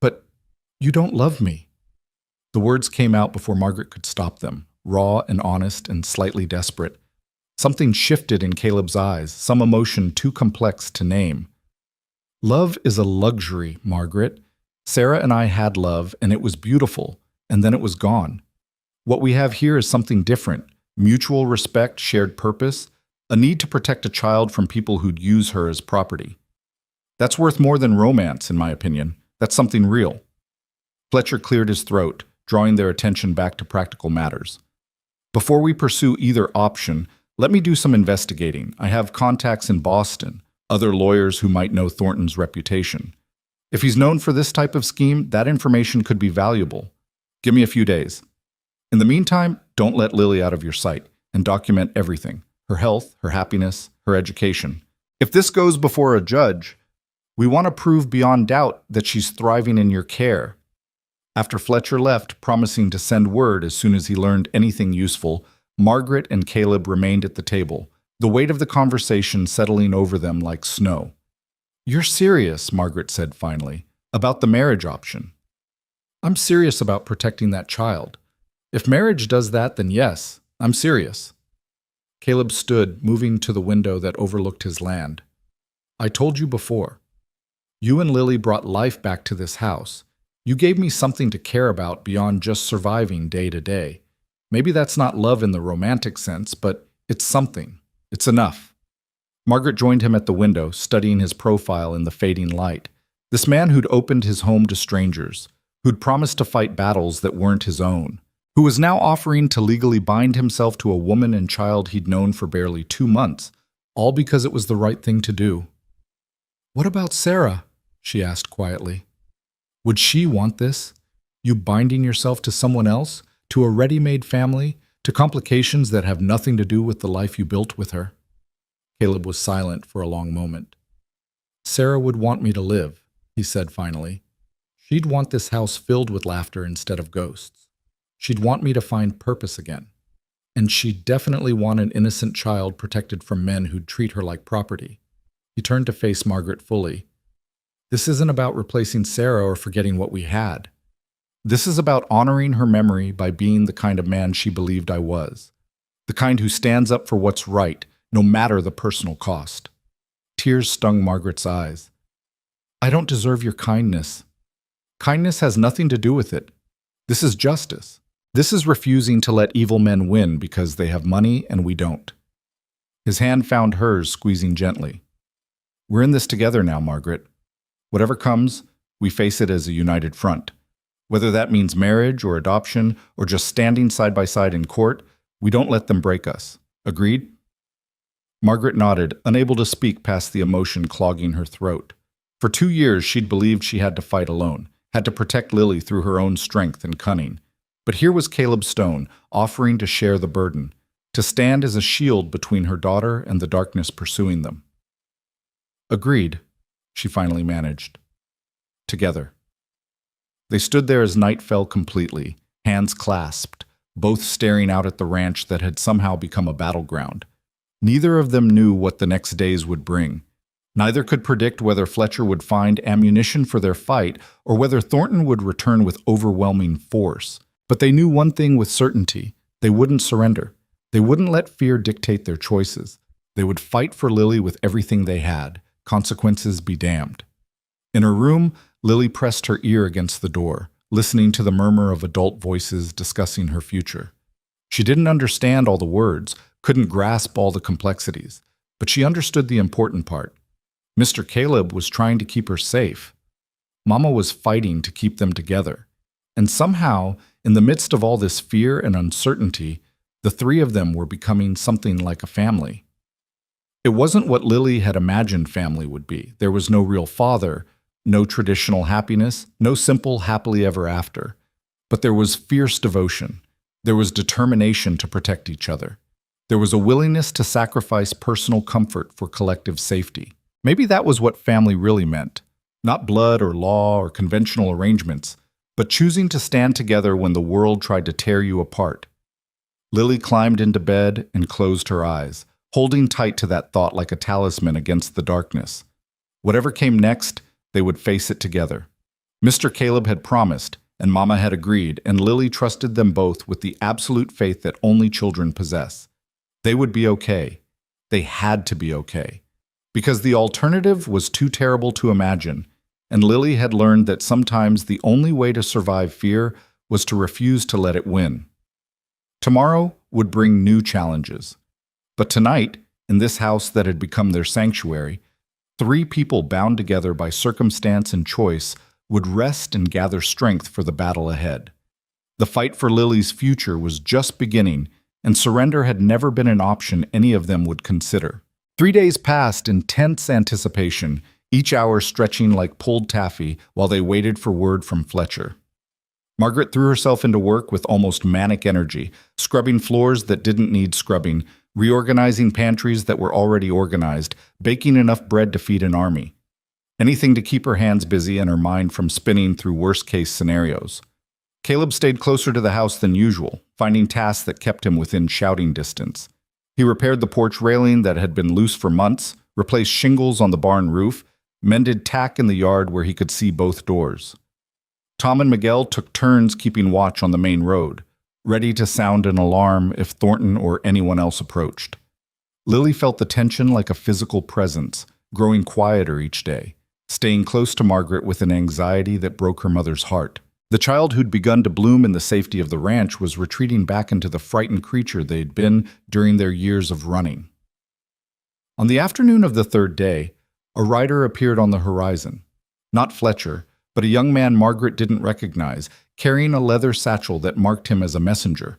Speaker 1: But you don't love me. The words came out before Margaret could stop them, raw and honest and slightly desperate. Something shifted in Caleb's eyes, some emotion too complex to name. Love is a luxury, Margaret. Sarah and I had love, and it was beautiful, and then it was gone. What we have here is something different. Mutual respect, shared purpose, a need to protect a child from people who'd use her as property. That's worth more than romance, in my opinion. That's something real. Fletcher cleared his throat, drawing their attention back to practical matters. Before we pursue either option, let me do some investigating. I have contacts in Boston, other lawyers who might know Thornton's reputation. If he's known for this type of scheme, that information could be valuable. Give me a few days. In the meantime, don't let Lily out of your sight, and document everything. Her health, her happiness, her education. If this goes before a judge, we want to prove beyond doubt that she's thriving in your care. After Fletcher left, promising to send word as soon as he learned anything useful, Margaret and Caleb remained at the table, the weight of the conversation settling over them like snow. You're serious, Margaret said finally, about the marriage option. I'm serious about protecting that child. If marriage does that, then yes, I'm serious. Caleb stood, moving to the window that overlooked his land. I told you before. You and Lily brought life back to this house. You gave me something to care about beyond just surviving day to day. Maybe that's not love in the romantic sense, but it's something. It's enough. Margaret joined him at the window, studying his profile in the fading light. This man who'd opened his home to strangers, who'd promised to fight battles that weren't his own, who was now offering to legally bind himself to a woman and child he'd known for barely 2 months, all because it was the right thing to do. What about Sarah? She asked quietly. Would she want this? You binding yourself to someone else, to a ready-made family, to complications that have nothing to do with the life you built with her? Caleb was silent for a long moment. Sarah would want me to live, he said finally. She'd want this house filled with laughter instead of ghosts. She'd want me to find purpose again. And she'd definitely want an innocent child protected from men who'd treat her like property. He turned to face Margaret fully. This isn't about replacing Sarah or forgetting what we had. This is about honoring her memory by being the kind of man she believed I was, the kind who stands up for what's right, no matter the personal cost. Tears stung Margaret's eyes. I don't deserve your kindness. Kindness has nothing to do with it. This is justice. This is refusing to let evil men win because they have money and we don't. His hand found hers, squeezing gently. We're in this together now, Margaret. Whatever comes, we face it as a united front. Whether that means marriage or adoption or just standing side by side in court, we don't let them break us. Agreed? Margaret nodded, unable to speak past the emotion clogging her throat. For 2 years, she'd believed she had to fight alone, had to protect Lily through her own strength and cunning. But here was Caleb Stone, offering to share the burden, to stand as a shield between her daughter and the darkness pursuing them. Agreed, she finally managed. Together. They stood there as night fell completely, hands clasped, both staring out at the ranch that had somehow become a battleground. Neither of them knew what the next days would bring. Neither could predict whether Fletcher would find ammunition for their fight or whether Thornton would return with overwhelming force. But they knew one thing with certainty. They wouldn't surrender. They wouldn't let fear dictate their choices. They would fight for Lily with everything they had, consequences be damned. In her room, Lily pressed her ear against the door, listening to the murmur of adult voices discussing her future. She didn't understand all the words, couldn't grasp all the complexities, but she understood the important part. Mr. Caleb was trying to keep her safe. Mama was fighting to keep them together. And somehow, in the midst of all this fear and uncertainty, the three of them were becoming something like a family. It wasn't what Lily had imagined family would be. There was no real father, no traditional happiness, no simple happily ever after. But there was fierce devotion. There was determination to protect each other. There was a willingness to sacrifice personal comfort for collective safety. Maybe that was what family really meant. Not blood or law or conventional arrangements, but choosing to stand together when the world tried to tear you apart. Lily climbed into bed and closed her eyes, holding tight to that thought like a talisman against the darkness. Whatever came next, they would face it together. Mr. Caleb had promised, and Mama had agreed, and Lily trusted them both with the absolute faith that only children possess. They would be okay. They had to be okay. Because the alternative was too terrible to imagine, and Lily had learned that sometimes the only way to survive fear was to refuse to let it win. Tomorrow would bring new challenges. But tonight, in this house that had become their sanctuary, 3 people bound together by circumstance and choice would rest and gather strength for the battle ahead. The fight for Lily's future was just beginning, and surrender had never been an option any of them would consider. 3 days passed in tense anticipation, each hour stretching like pulled taffy while they waited for word from Fletcher. Margaret threw herself into work with almost manic energy, scrubbing floors that didn't need scrubbing, reorganizing pantries that were already organized, baking enough bread to feed an army. Anything to keep her hands busy and her mind from spinning through worst-case scenarios. Caleb stayed closer to the house than usual, finding tasks that kept him within shouting distance. He repaired the porch railing that had been loose for months, replaced shingles on the barn roof, mended tack in the yard where he could see both doors. Tom and Miguel took turns keeping watch on the main road, ready to sound an alarm if Thornton or anyone else approached. Lily felt the tension like a physical presence, growing quieter each day, staying close to Margaret with an anxiety that broke her mother's heart. The child who'd begun to bloom in the safety of the ranch was retreating back into the frightened creature they'd been during their years of running. On the afternoon of the 3rd day, a rider appeared on the horizon. Not Fletcher, but a young man Margaret didn't recognize, carrying a leather satchel that marked him as a messenger.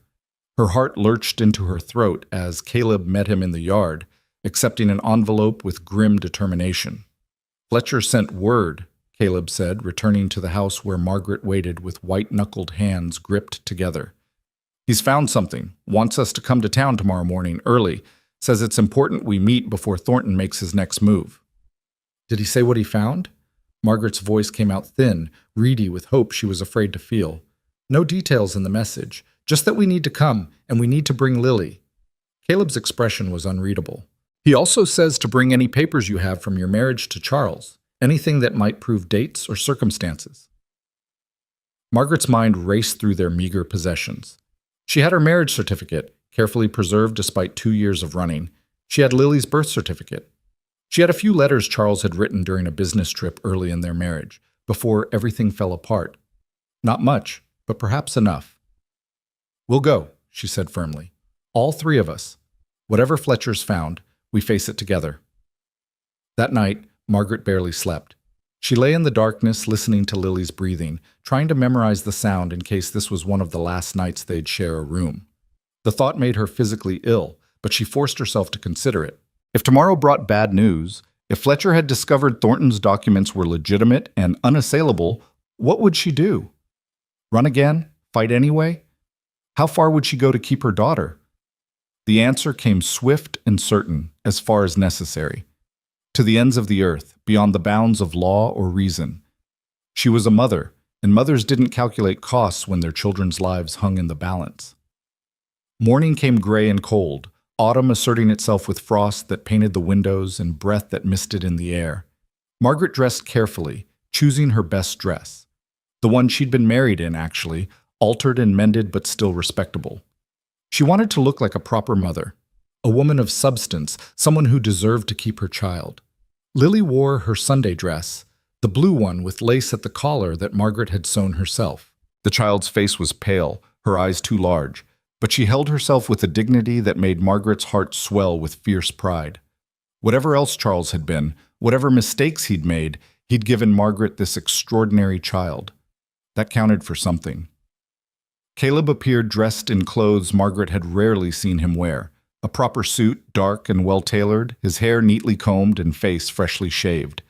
Speaker 1: Her heart lurched into her throat as Caleb met him in the yard, accepting an envelope with grim determination. Fletcher sent word, Caleb said, returning to the house where Margaret waited with white-knuckled hands gripped together. He's found something, wants us to come to town tomorrow morning early, says it's important we meet before Thornton makes his next move. Did he say what he found? Margaret's voice came out thin, reedy with hope she was afraid to feel. No details in the message, just that we need to come, and we need to bring Lily. Caleb's expression was unreadable. He also says to bring any papers you have from your marriage to Charles, anything that might prove dates or circumstances. Margaret's mind raced through their meager possessions. She had her marriage certificate, carefully preserved despite 2 years of running. She had Lily's birth certificate. She had a few letters Charles had written during a business trip early in their marriage, before everything fell apart. Not much, but perhaps enough. "We'll go," she said firmly. "All three of us. Whatever Fletcher's found, we face it together." That night, Margaret barely slept. She lay in the darkness, listening to Lily's breathing, trying to memorize the sound in case this was one of the last nights they'd share a room. The thought made her physically ill, but she forced herself to consider it. If tomorrow brought bad news, if Fletcher had discovered Thornton's documents were legitimate and unassailable, what would she do? Run again? Fight anyway? How far would she go to keep her daughter? The answer came swift and certain, as far as necessary. To the ends of the earth, beyond the bounds of law or reason. She was a mother, and mothers didn't calculate costs when their children's lives hung in the balance. Morning came gray and cold, autumn asserting itself with frost that painted the windows and breath that misted in the air. Margaret dressed carefully, choosing her best dress. The one she'd been married in, actually, altered and mended but still respectable. She wanted to look like a proper mother, a woman of substance, someone who deserved to keep her child. Lily wore her Sunday dress, the blue one with lace at the collar that Margaret had sewn herself. The child's face was pale, her eyes too large, but she held herself with a dignity that made Margaret's heart swell with fierce pride. Whatever else Charles had been, whatever mistakes he'd made, he'd given Margaret this extraordinary child. That counted for something. Caleb appeared dressed in clothes Margaret had rarely seen him wear. A proper suit, dark and well-tailored, his hair neatly combed and face freshly shaved.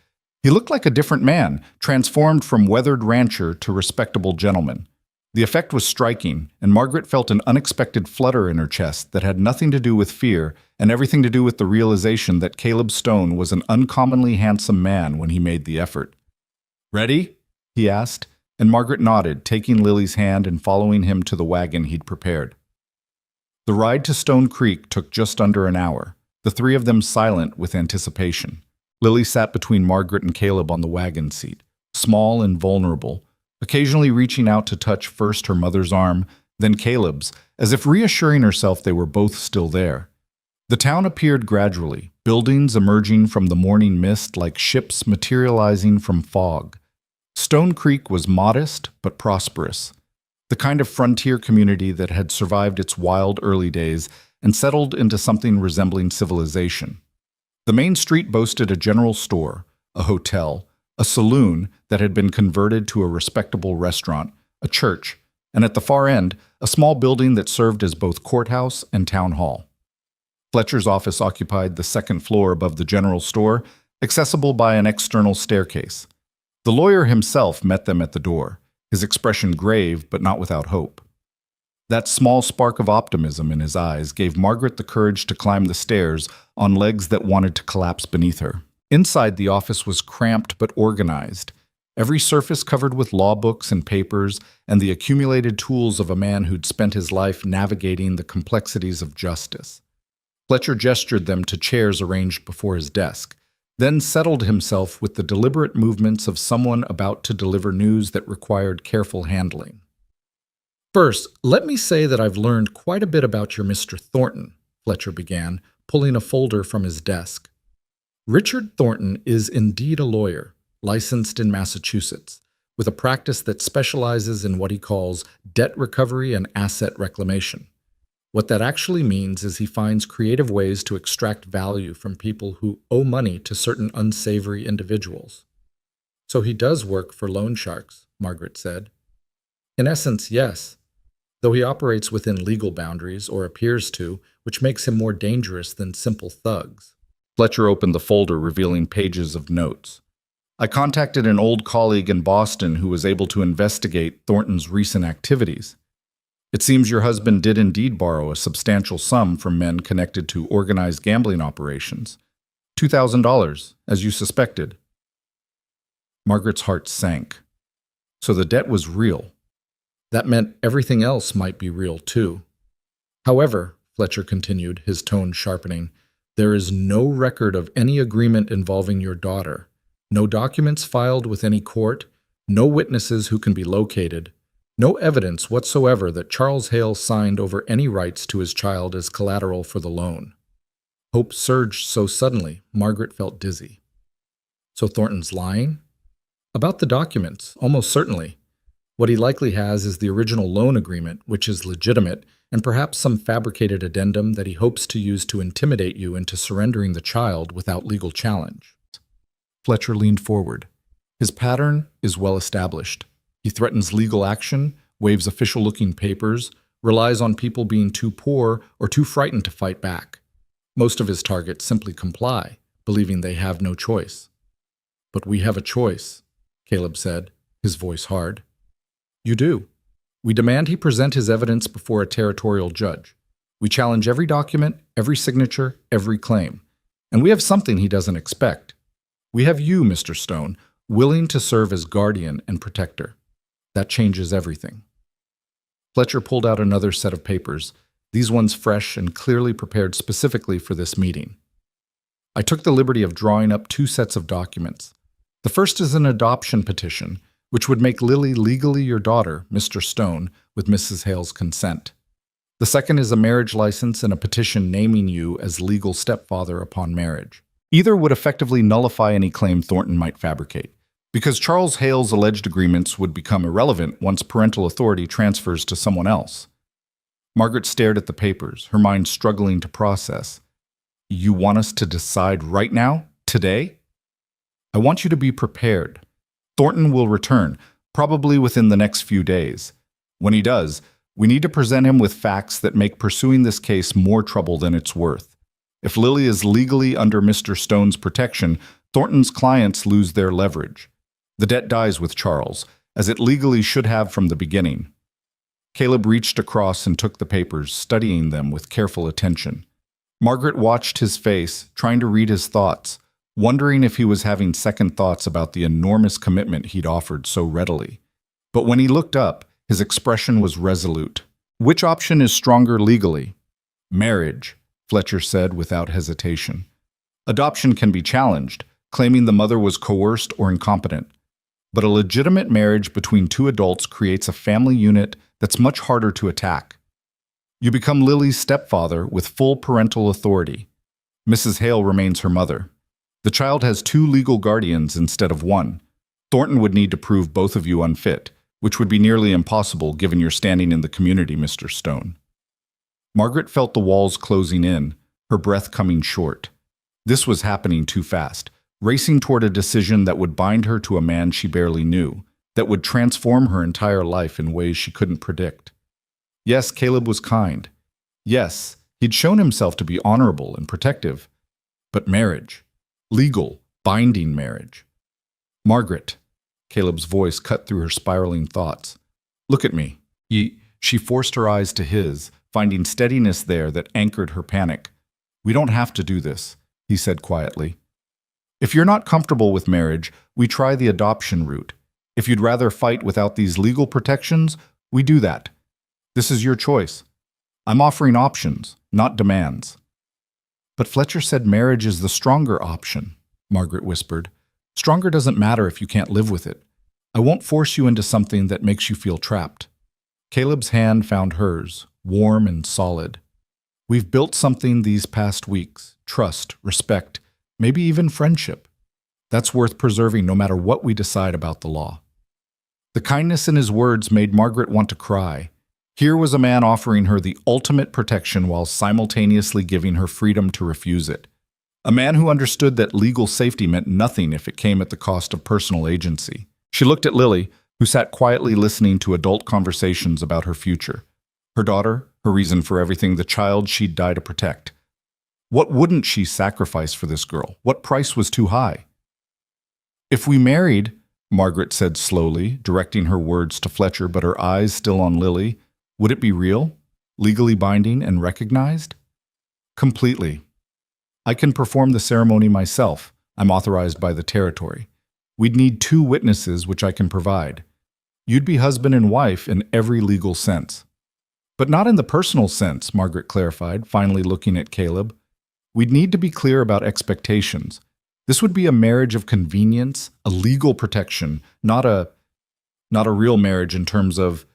Speaker 1: He looked like a different man, transformed from weathered rancher to respectable gentleman. The effect was striking, and Margaret felt an unexpected flutter in her chest that had nothing to do with fear and everything to do with the realization that Caleb Stone was an uncommonly handsome man when he made the effort. "Ready?" he asked, and Margaret nodded, taking Lily's hand and following him to the wagon he'd prepared. The ride to Stone Creek took just under an hour, the three of them silent with anticipation. Lily sat between Margaret and Caleb on the wagon seat, small and vulnerable, occasionally reaching out to touch first her mother's arm, then Caleb's, as if reassuring herself they were both still there. The town appeared gradually, buildings emerging from the morning mist like ships materializing from fog. Stone Creek was modest but prosperous, the kind of frontier community that had survived its wild early days and settled into something resembling civilization. The main street boasted a general store, a hotel, a saloon that had been converted to a respectable restaurant, a church, and at the far end, a small building that served as both courthouse and town hall. Fletcher's office occupied the second floor above the general store, accessible by an external staircase. The lawyer himself met them at the door, his expression grave but not without hope. That small spark of optimism in his eyes gave Margaret the courage to climb the stairs on legs that wanted to collapse beneath her. Inside, the office was cramped but organized, every surface covered with law books and papers and the accumulated tools of a man who'd spent his life navigating the complexities of justice. Fletcher gestured them to chairs arranged before his desk, then settled himself with the deliberate movements of someone about to deliver news that required careful handling. "First, let me say that I've learned quite a bit about your Mr. Thornton," Fletcher began, pulling a folder from his desk. "Richard Thornton is indeed a lawyer, licensed in Massachusetts, with a practice that specializes in what he calls debt recovery and asset reclamation. What that actually means is he finds creative ways to extract value from people who owe money to certain unsavory individuals." "So he does work for loan sharks," Margaret said. "In essence, yes, though he operates within legal boundaries, or appears to, which makes him more dangerous than simple thugs." Fletcher opened the folder, revealing pages of notes. "I contacted an old colleague in Boston who was able to investigate Thornton's recent activities. It seems your husband did indeed borrow a substantial sum from men connected to organized gambling operations. $2,000, as you suspected." Margaret's heart sank. So the debt was real. That meant everything else might be real too. "However," Fletcher continued, his tone sharpening, "there is no record of any agreement involving your daughter, no documents filed with any court, no witnesses who can be located. No evidence whatsoever that Charles Hale signed over any rights to his child as collateral for the loan. Hope surged so suddenly, Margaret felt dizzy. So Thornton's lying? About the documents, almost certainly. What he likely has is the original loan agreement, which is legitimate, and perhaps some fabricated addendum that he hopes to use to intimidate you into surrendering the child without legal challenge. Fletcher leaned forward. His pattern is well established. He threatens legal action, waves official-looking papers, relies on people being too poor or too frightened to fight back. Most of his targets simply comply, believing they have no choice. But we have a choice, Caleb said, his voice hard. You do. We demand he present his evidence before a territorial judge. We challenge every document, every signature, every claim. And we have something he doesn't expect. We have you, Mr. Stone, willing to serve as guardian and protector. That changes everything. Fletcher pulled out another set of papers, these ones fresh and clearly prepared specifically for this meeting. I took the liberty of drawing up 2 sets of documents. The first is an adoption petition, which would make Lily legally your daughter, Mr. Stone, with Mrs. Hale's consent. The second is a marriage license and a petition naming you as legal stepfather upon marriage. Either would effectively nullify any claim Thornton might fabricate, because Charles Hale's alleged agreements would become irrelevant once parental authority transfers to someone else. Margaret stared at the papers, her mind struggling to process. You want us to decide right now? Today? I want you to be prepared. Thornton will return, probably within the next few days. When he does, we need to present him with facts that make pursuing this case more trouble than it's worth. If Lily is legally under Mr. Stone's protection, Thornton's clients lose their leverage. The debt dies with Charles, as it legally should have from the beginning. Caleb reached across and took the papers, studying them with careful attention. Margaret watched his face, trying to read his thoughts, wondering if he was having second thoughts about the enormous commitment he'd offered so readily. But when he looked up, his expression was resolute. Which option is stronger legally? Marriage, Fletcher said without hesitation. Adoption can be challenged, claiming the mother was coerced or incompetent. But a legitimate marriage between 2 adults creates a family unit that's much harder to attack. You become Lily's stepfather with full parental authority. Mrs. Hale remains her mother. The child has 2 legal guardians instead of 1. Thornton would need to prove both of you unfit, which would be nearly impossible given your standing in the community, Mr. Stone. Margaret felt the walls closing in, her breath coming short. This was happening too fast, racing toward a decision that would bind her to a man she barely knew, that would transform her entire life in ways she couldn't predict. Yes, Caleb was kind. Yes, he'd shown himself to be honorable and protective. But marriage. Legal, binding marriage. Margaret. Caleb's voice cut through her spiraling thoughts. Look at me. She forced her eyes to his, finding steadiness there that anchored her panic. We don't have to do this, he said quietly. If you're not comfortable with marriage, we try the adoption route. If you'd rather fight without these legal protections, we do that. This is your choice. I'm offering options, not demands. But Fletcher said marriage is the stronger option, Margaret whispered. Stronger doesn't matter if you can't live with it. I won't force you into something that makes you feel trapped. Caleb's hand found hers, warm and solid. We've built something these past weeks, trust, respect, maybe even friendship. That's worth preserving no matter what we decide about the law. The kindness in his words made Margaret want to cry. Here was a man offering her the ultimate protection while simultaneously giving her freedom to refuse it. A man who understood that legal safety meant nothing if it came at the cost of personal agency. She looked at Lily, who sat quietly listening to adult conversations about her future. Her daughter, her reason for everything, the child she'd die to protect. What wouldn't she sacrifice for this girl? What price was too high? If we married, Margaret said slowly, directing her words to Fletcher but her eyes still on Lily, would it be real, legally binding and recognized? Completely. I can perform the ceremony myself. I'm authorized by the territory. We'd need 2 witnesses, which I can provide. You'd be husband and wife in every legal sense. But not in the personal sense, Margaret clarified, finally looking at Caleb. We'd need to be clear about expectations. This would be a marriage of convenience, a legal protection, not a real marriage in terms of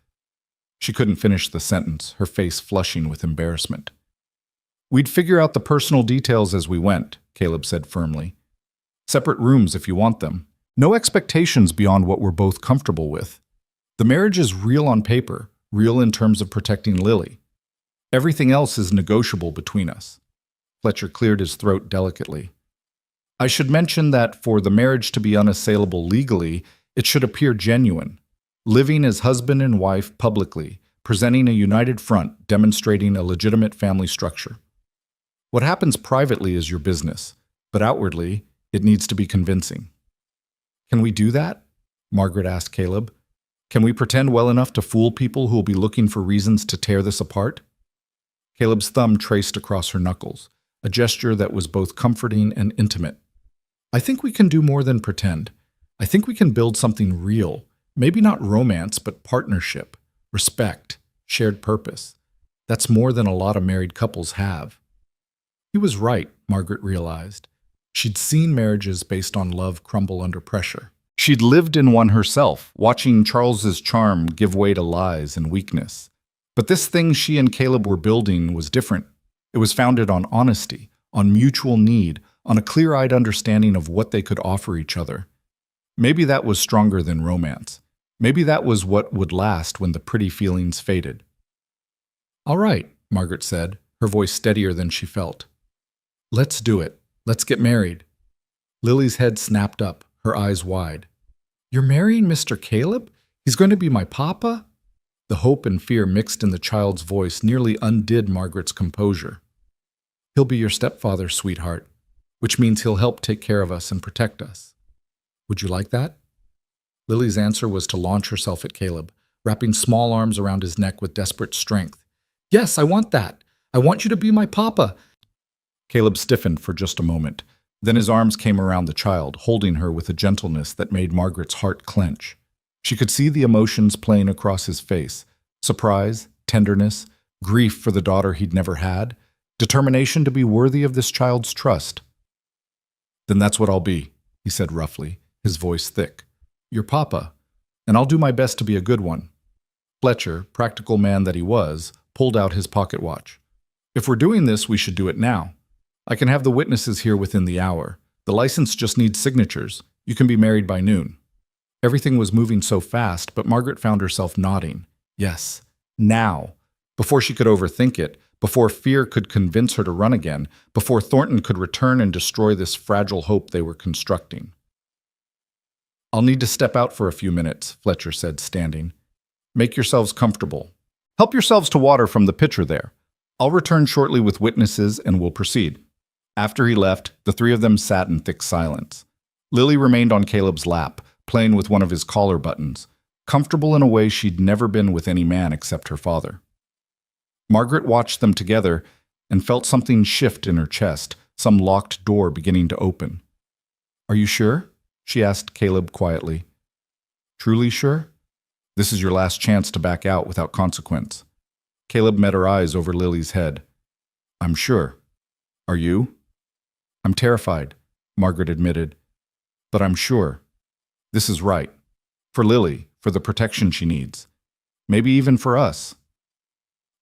Speaker 1: She couldn't finish the sentence, her face flushing with embarrassment. We'd figure out the personal details as we went, Caleb said firmly. Separate rooms if you want them. No expectations beyond what we're both comfortable with. The marriage is real on paper, real in terms of protecting Lily. Everything else is negotiable between us. Fletcher cleared his throat delicately. I should mention that for the marriage to be unassailable legally, it should appear genuine. Living as husband and wife publicly, presenting a united front, demonstrating a legitimate family structure. What happens privately is your business, but outwardly, it needs to be convincing. Can we do that? Margaret asked Caleb. Can we pretend well enough to fool people who will be looking for reasons to tear this apart? Caleb's thumb traced across her knuckles, a gesture that was both comforting and intimate. I think we can do more than pretend. I think we can build something real, maybe not romance, but partnership, respect, shared purpose. That's more than a lot of married couples have. He was right, Margaret realized. She'd seen marriages based on love crumble under pressure. She'd lived in one herself, watching Charles's charm give way to lies and weakness. But this thing she and Caleb were building was different. It was founded on honesty, on mutual need, on a clear-eyed understanding of what they could offer each other. Maybe that was stronger than romance. Maybe that was what would last when the pretty feelings faded. All right, Margaret said, her voice steadier than she felt. Let's do it. Let's get married. Lily's head snapped up, her eyes wide. You're marrying Mr. Caleb? He's going to be my papa? The hope and fear mixed in the child's voice nearly undid Margaret's composure. He'll be your stepfather, sweetheart, which means he'll help take care of us and protect us. Would you like that? Lily's answer was to launch herself at Caleb, wrapping small arms around his neck with desperate strength. Yes, I want that. I want you to be my papa. Caleb stiffened for just a moment. Then his arms came around the child, holding her with a gentleness that made Margaret's heart clench. She could see the emotions playing across his face. Surprise, tenderness, grief for the daughter he'd never had, determination to be worthy of this child's trust. Then that's what I'll be, he said roughly, his voice thick. Your papa, and I'll do my best to be a good one. Fletcher, practical man that he was, pulled out his pocket watch. If we're doing this, we should do it now. I can have the witnesses here within the hour. The license just needs signatures. You can be married by noon. Everything was moving so fast, but Margaret found herself nodding. Yes, now. Before she could overthink it, before fear could convince her to run again, before Thornton could return and destroy this fragile hope they were constructing. I'll need to step out for a few minutes, Fletcher said, standing. Make yourselves comfortable. Help yourselves to water from the pitcher there. I'll return shortly with witnesses and we'll proceed. After he left, the three of them sat in thick silence. Lily remained on Caleb's lap, playing with one of his collar buttons, comfortable in a way she'd never been with any man except her father. Margaret watched them together and felt something shift in her chest, some locked door beginning to open. Are you sure? She asked Caleb quietly. Truly sure? This is your last chance to back out without consequence. Caleb met her eyes over Lily's head. I'm sure. Are you? I'm terrified, Margaret admitted. But I'm sure. This is right. For Lily, for the protection she needs. Maybe even for us.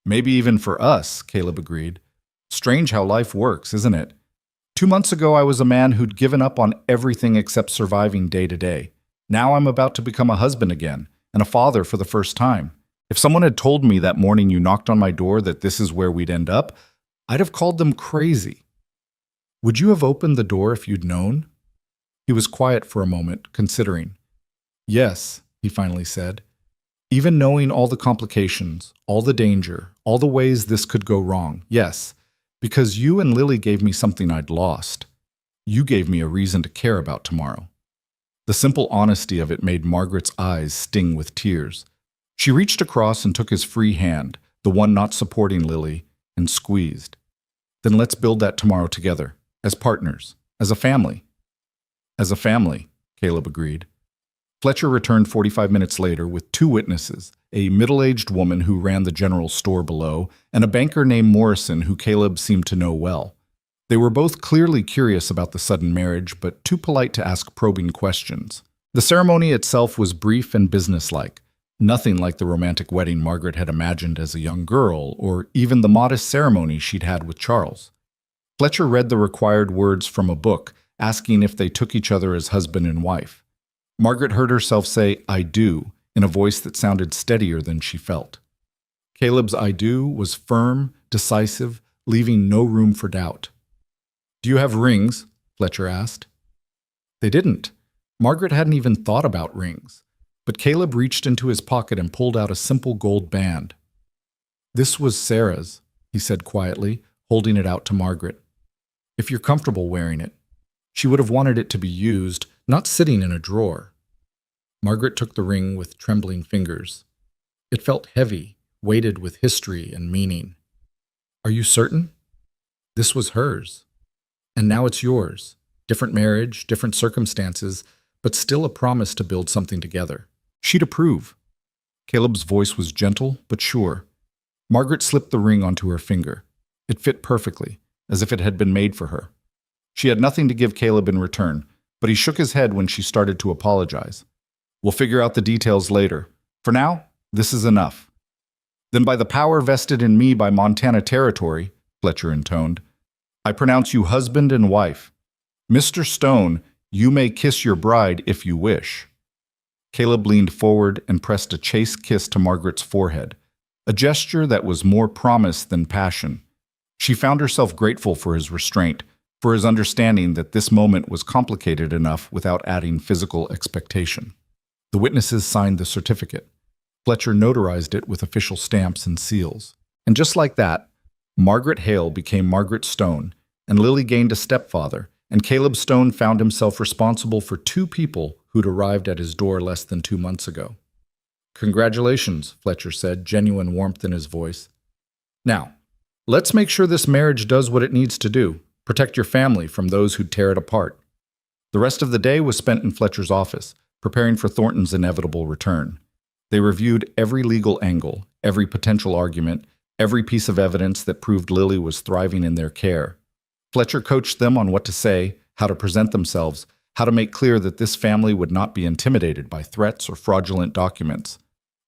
Speaker 1: Maybe even for us, Caleb agreed. Strange how life works, isn't it? 2 months ago, I was a man who'd given up on everything except surviving day to day. Now I'm about to become a husband again, and a father for the first time. If someone had told me that morning you knocked on my door that this is where we'd end up, I'd have called them crazy. Would you have opened the door if you'd known? He was quiet for a moment, considering. Yes, he finally said. Even knowing all the complications, all the danger, all the ways this could go wrong, yes, because you and Lily gave me something I'd lost. You gave me a reason to care about tomorrow. The simple honesty of it made Margaret's eyes sting with tears. She reached across and took his free hand, the one not supporting Lily, and squeezed. Then let's build that tomorrow together, as partners, as a family. As a family, Caleb agreed. Fletcher returned 45 minutes later with 2 witnesses, a middle-aged woman who ran the general store below, and a banker named Morrison who Caleb seemed to know well. They were both clearly curious about the sudden marriage, but too polite to ask probing questions. The ceremony itself was brief and businesslike. Nothing like the romantic wedding Margaret had imagined as a young girl, or even the modest ceremony she'd had with Charles. Fletcher read the required words from a book, asking if they took each other as husband and wife. Margaret heard herself say, "I do," in a voice that sounded steadier than she felt. Caleb's "I do" was firm, decisive, leaving no room for doubt. "Do you have rings?" Fletcher asked. They didn't. Margaret hadn't even thought about rings. But Caleb reached into his pocket and pulled out a simple gold band. "This was Sarah's," he said quietly, holding it out to Margaret. "If you're comfortable wearing it." She would have wanted it to be used, not sitting in a drawer. Margaret took the ring with trembling fingers. It felt heavy, weighted with history and meaning. "Are you certain?" This was hers. And now it's yours. Different marriage, different circumstances, but still a promise to build something together. She'd approve. Caleb's voice was gentle but sure. Margaret slipped the ring onto her finger. It fit perfectly, as if it had been made for her. She had nothing to give Caleb in return, but he shook his head when she started to apologize. "We'll figure out the details later. For now, this is enough." "Then by the power vested in me by Montana Territory," Fletcher intoned, "I pronounce you husband and wife. Mr. Stone, you may kiss your bride if you wish." Caleb leaned forward and pressed a chaste kiss to Margaret's forehead, a gesture that was more promise than passion. She found herself grateful for his restraint, for his understanding that this moment was complicated enough without adding physical expectation. The witnesses signed the certificate. Fletcher notarized it with official stamps and seals. And just like that, Margaret Hale became Margaret Stone, and Lily gained a stepfather, and Caleb Stone found himself responsible for two people who'd arrived at his door less than 2 months ago. "Congratulations," Fletcher said, genuine warmth in his voice. "Now, let's make sure this marriage does what it needs to do, protect your family from those who'd tear it apart." The rest of the day was spent in Fletcher's office, preparing for Thornton's inevitable return. They reviewed every legal angle, every potential argument, every piece of evidence that proved Lily was thriving in their care. Fletcher coached them on what to say, how to present themselves, how to make clear that this family would not be intimidated by threats or fraudulent documents.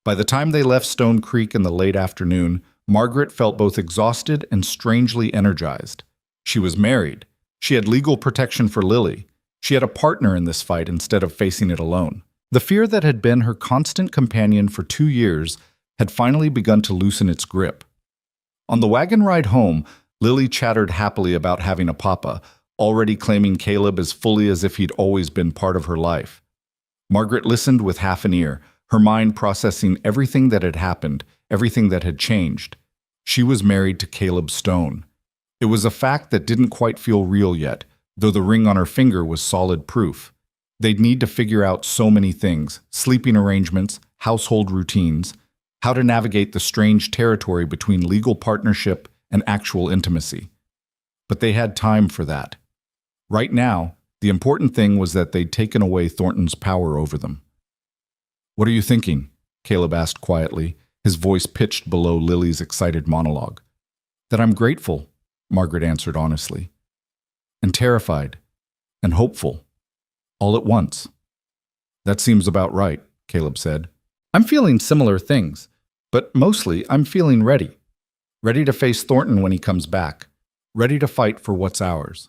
Speaker 1: By the time they left Stone Creek in the late afternoon, Margaret felt both exhausted and strangely energized. She was married. She had legal protection for Lily. She had a partner in this fight instead of facing it alone. The fear that had been her constant companion for 2 years had finally begun to loosen its grip. On the wagon ride home, Lily chattered happily about having a papa, already claiming Caleb as fully as if he'd always been part of her life. Margaret listened with half an ear, her mind processing everything that had happened, everything that had changed. She was married to Caleb Stone. It was a fact that didn't quite feel real yet, though the ring on her finger was solid proof. They'd need to figure out so many things: sleeping arrangements, household routines, how to navigate the strange territory between legal partnership and actual intimacy. But they had time for that. Right now, the important thing was that they'd taken away Thornton's power over them. "What are you thinking?" Caleb asked quietly, his voice pitched below Lily's excited monologue. "That I'm grateful," Margaret answered honestly. "And terrified. And hopeful. All at once." "That seems about right," Caleb said. "I'm feeling similar things, but mostly I'm feeling ready. Ready to face Thornton when he comes back. Ready to fight for what's ours."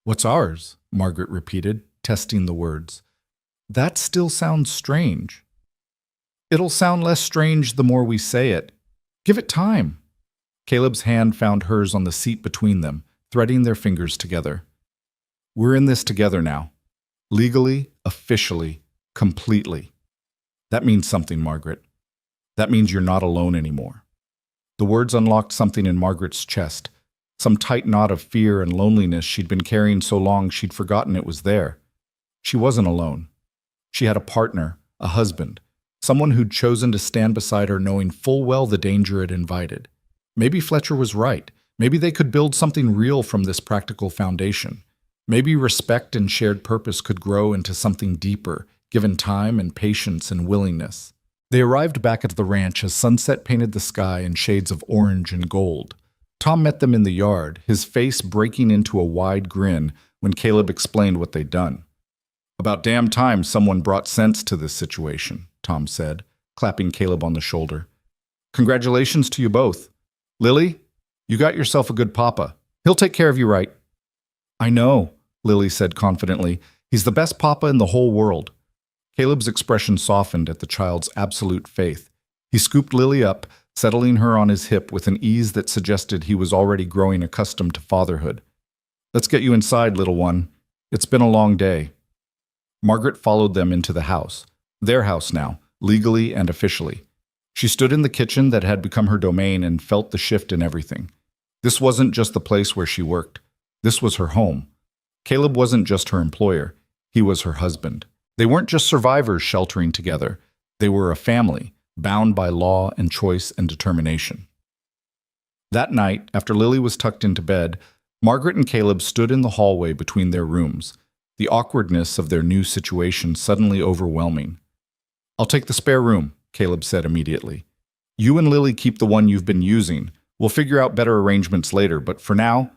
Speaker 1: "What's ours?" Margaret repeated, testing the words. "That still sounds strange." "It'll sound less strange the more we say it. Give it time." Caleb's hand found hers on the seat between them, threading their fingers together. "We're in this together now. Legally, officially, completely. That means something, Margaret. That means you're not alone anymore." The words unlocked something in Margaret's chest, some tight knot of fear and loneliness she'd been carrying so long she'd forgotten it was there. She wasn't alone. She had a partner, a husband, someone who'd chosen to stand beside her knowing full well the danger it invited. Maybe Fletcher was right. Maybe they could build something real from this practical foundation. Maybe respect and shared purpose could grow into something deeper, given time and patience and willingness. They arrived back at the ranch as sunset painted the sky in shades of orange and gold. Tom met them in the yard, his face breaking into a wide grin when Caleb explained what they'd done. "About damn time someone brought sense to this situation," Tom said, clapping Caleb on the shoulder. Congratulations to you both. Lily, you got yourself a good papa. He'll take care of you right. I know, Lily said confidently. He's the best papa in the whole world. Caleb's expression softened at the child's absolute faith. He scooped Lily up, settling her on his hip with an ease that suggested he was already growing accustomed to fatherhood. Let's get you inside, little one. It's been a long day. Margaret followed them into the house, their house now, legally and officially. She stood in the kitchen that had become her domain and felt the shift in everything. This wasn't just the place where she worked. This was her home. Caleb wasn't just her employer. He was her husband. They weren't just survivors sheltering together. They were a family, bound by law and choice and determination. That night, after Lily was tucked into bed, Margaret and Caleb stood in the hallway between their rooms, the awkwardness of their new situation suddenly overwhelming. I'll take the spare room, Caleb said immediately. You and Lily keep the one you've been using. We'll figure out better arrangements later, but for now,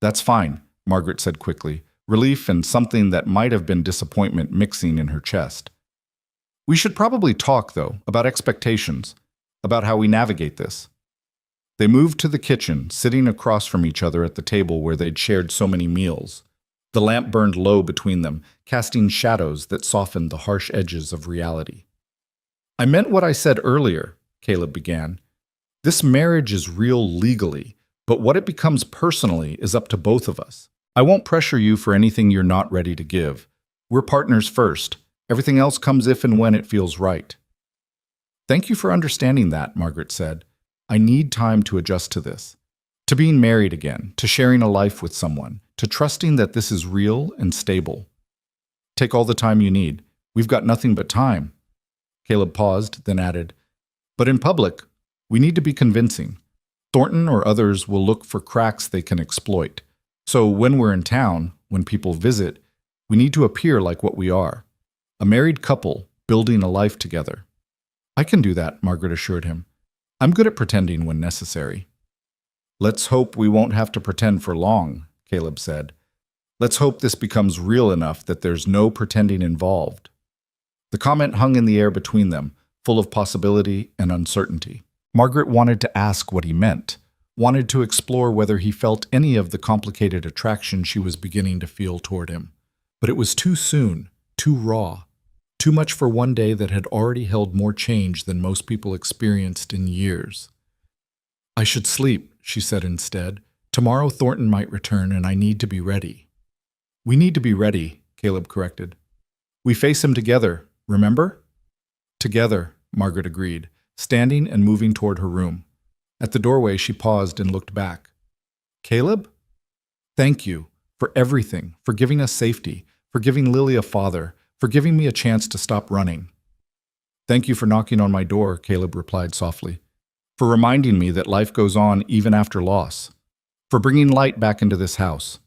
Speaker 1: that's fine, Margaret said quickly, relief and something that might have been disappointment mixing in her chest. We should probably talk, though, about expectations, about how we navigate this. They moved to the kitchen, sitting across from each other at the table where they'd shared so many meals. The lamp burned low between them, casting shadows that softened the harsh edges of reality. I meant what I said earlier, Caleb began. This marriage is real legally, but what it becomes personally is up to both of us. I won't pressure you for anything you're not ready to give. We're partners first. Everything else comes if and when it feels right. Thank you for understanding that, Margaret said. I need time to adjust to this. To being married again, to sharing a life with someone, to trusting that this is real and stable. Take all the time you need. We've got nothing but time. Caleb paused, then added, but in public, we need to be convincing. Thornton or others will look for cracks they can exploit. So when we're in town, when people visit, we need to appear like what we are. A married couple building a life together. I can do that, Margaret assured him. I'm good at pretending when necessary. Let's hope we won't have to pretend for long, Caleb said. Let's hope this becomes real enough that there's no pretending involved. The comment hung in the air between them, full of possibility and uncertainty. Margaret wanted to ask what he meant, wanted to explore whether he felt any of the complicated attraction she was beginning to feel toward him. But it was too soon, too raw, too much for one day that had already held more change than most people experienced in years. I should sleep, she said instead. Tomorrow Thornton might return and I need to be ready. We need to be ready, Caleb corrected. We face him together, remember? Together, Margaret agreed, standing and moving toward her room. At the doorway, she paused and looked back. Caleb? Thank you for everything, for giving us safety, for giving Lily a father, for giving me a chance to stop running. Thank you for knocking on my door, Caleb replied softly, for reminding me that life goes on even after loss, for bringing light back into this house.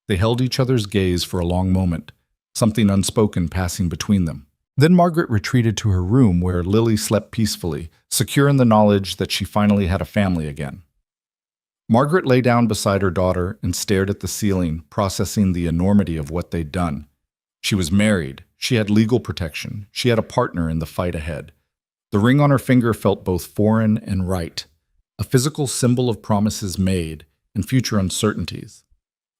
Speaker 1: They held each other's gaze for a long moment, something unspoken passing between them. Then Margaret retreated to her room where Lily slept peacefully, secure in the knowledge that she finally had a family again. Margaret lay down beside her daughter and stared at the ceiling, processing the enormity of what they'd done. She was married, she had legal protection, she had a partner in the fight ahead. The ring on her finger felt both foreign and right, a physical symbol of promises made and future uncertainties.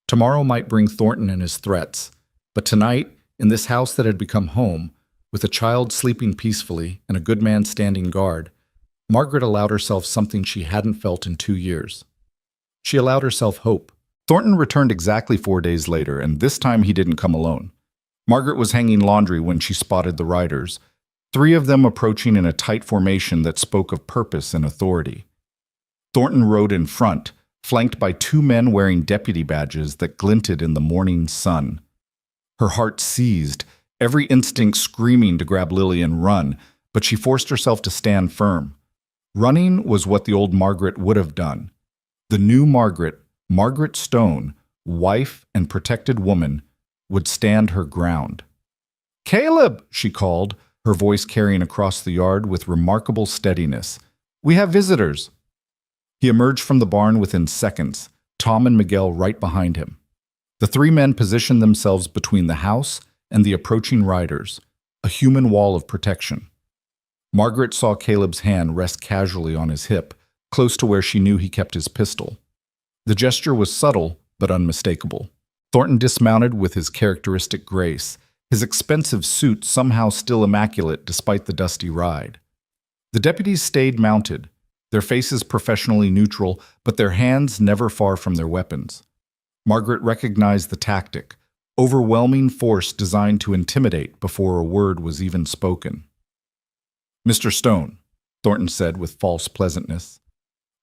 Speaker 1: Tomorrow might bring Thornton and his threats, but tonight, in this house that had become home, with a child sleeping peacefully and a good man standing guard, Margaret allowed herself something she hadn't felt in 2 years. She allowed herself hope. Thornton returned exactly 4 days later, and this time he didn't come alone. Margaret was hanging laundry when she spotted the riders, 3 of them approaching in a tight formation that spoke of purpose and authority. Thornton rode in front, flanked by 2 men wearing deputy badges that glinted in the morning sun. Her heart seized, every instinct screaming to grab Lily and run, but she forced herself to stand firm. Running was what the old Margaret would have done. The new Margaret, Margaret Stone, wife and protected woman, would stand her ground. "Caleb!" she called, her voice carrying across the yard with remarkable steadiness. "We have visitors." He emerged from the barn within seconds, Tom and Miguel right behind him. The 3 men positioned themselves between the house and the approaching riders, a human wall of protection. Margaret saw Caleb's hand rest casually on his hip, close to where she knew he kept his pistol. The gesture was subtle, but unmistakable. Thornton dismounted with his characteristic grace, his expensive suit somehow still immaculate despite the dusty ride. The deputies stayed mounted, their faces professionally neutral, but their hands never far from their weapons. Margaret recognized the tactic, overwhelming force designed to intimidate before a word was even spoken. "Mr. Stone," Thornton said with false pleasantness.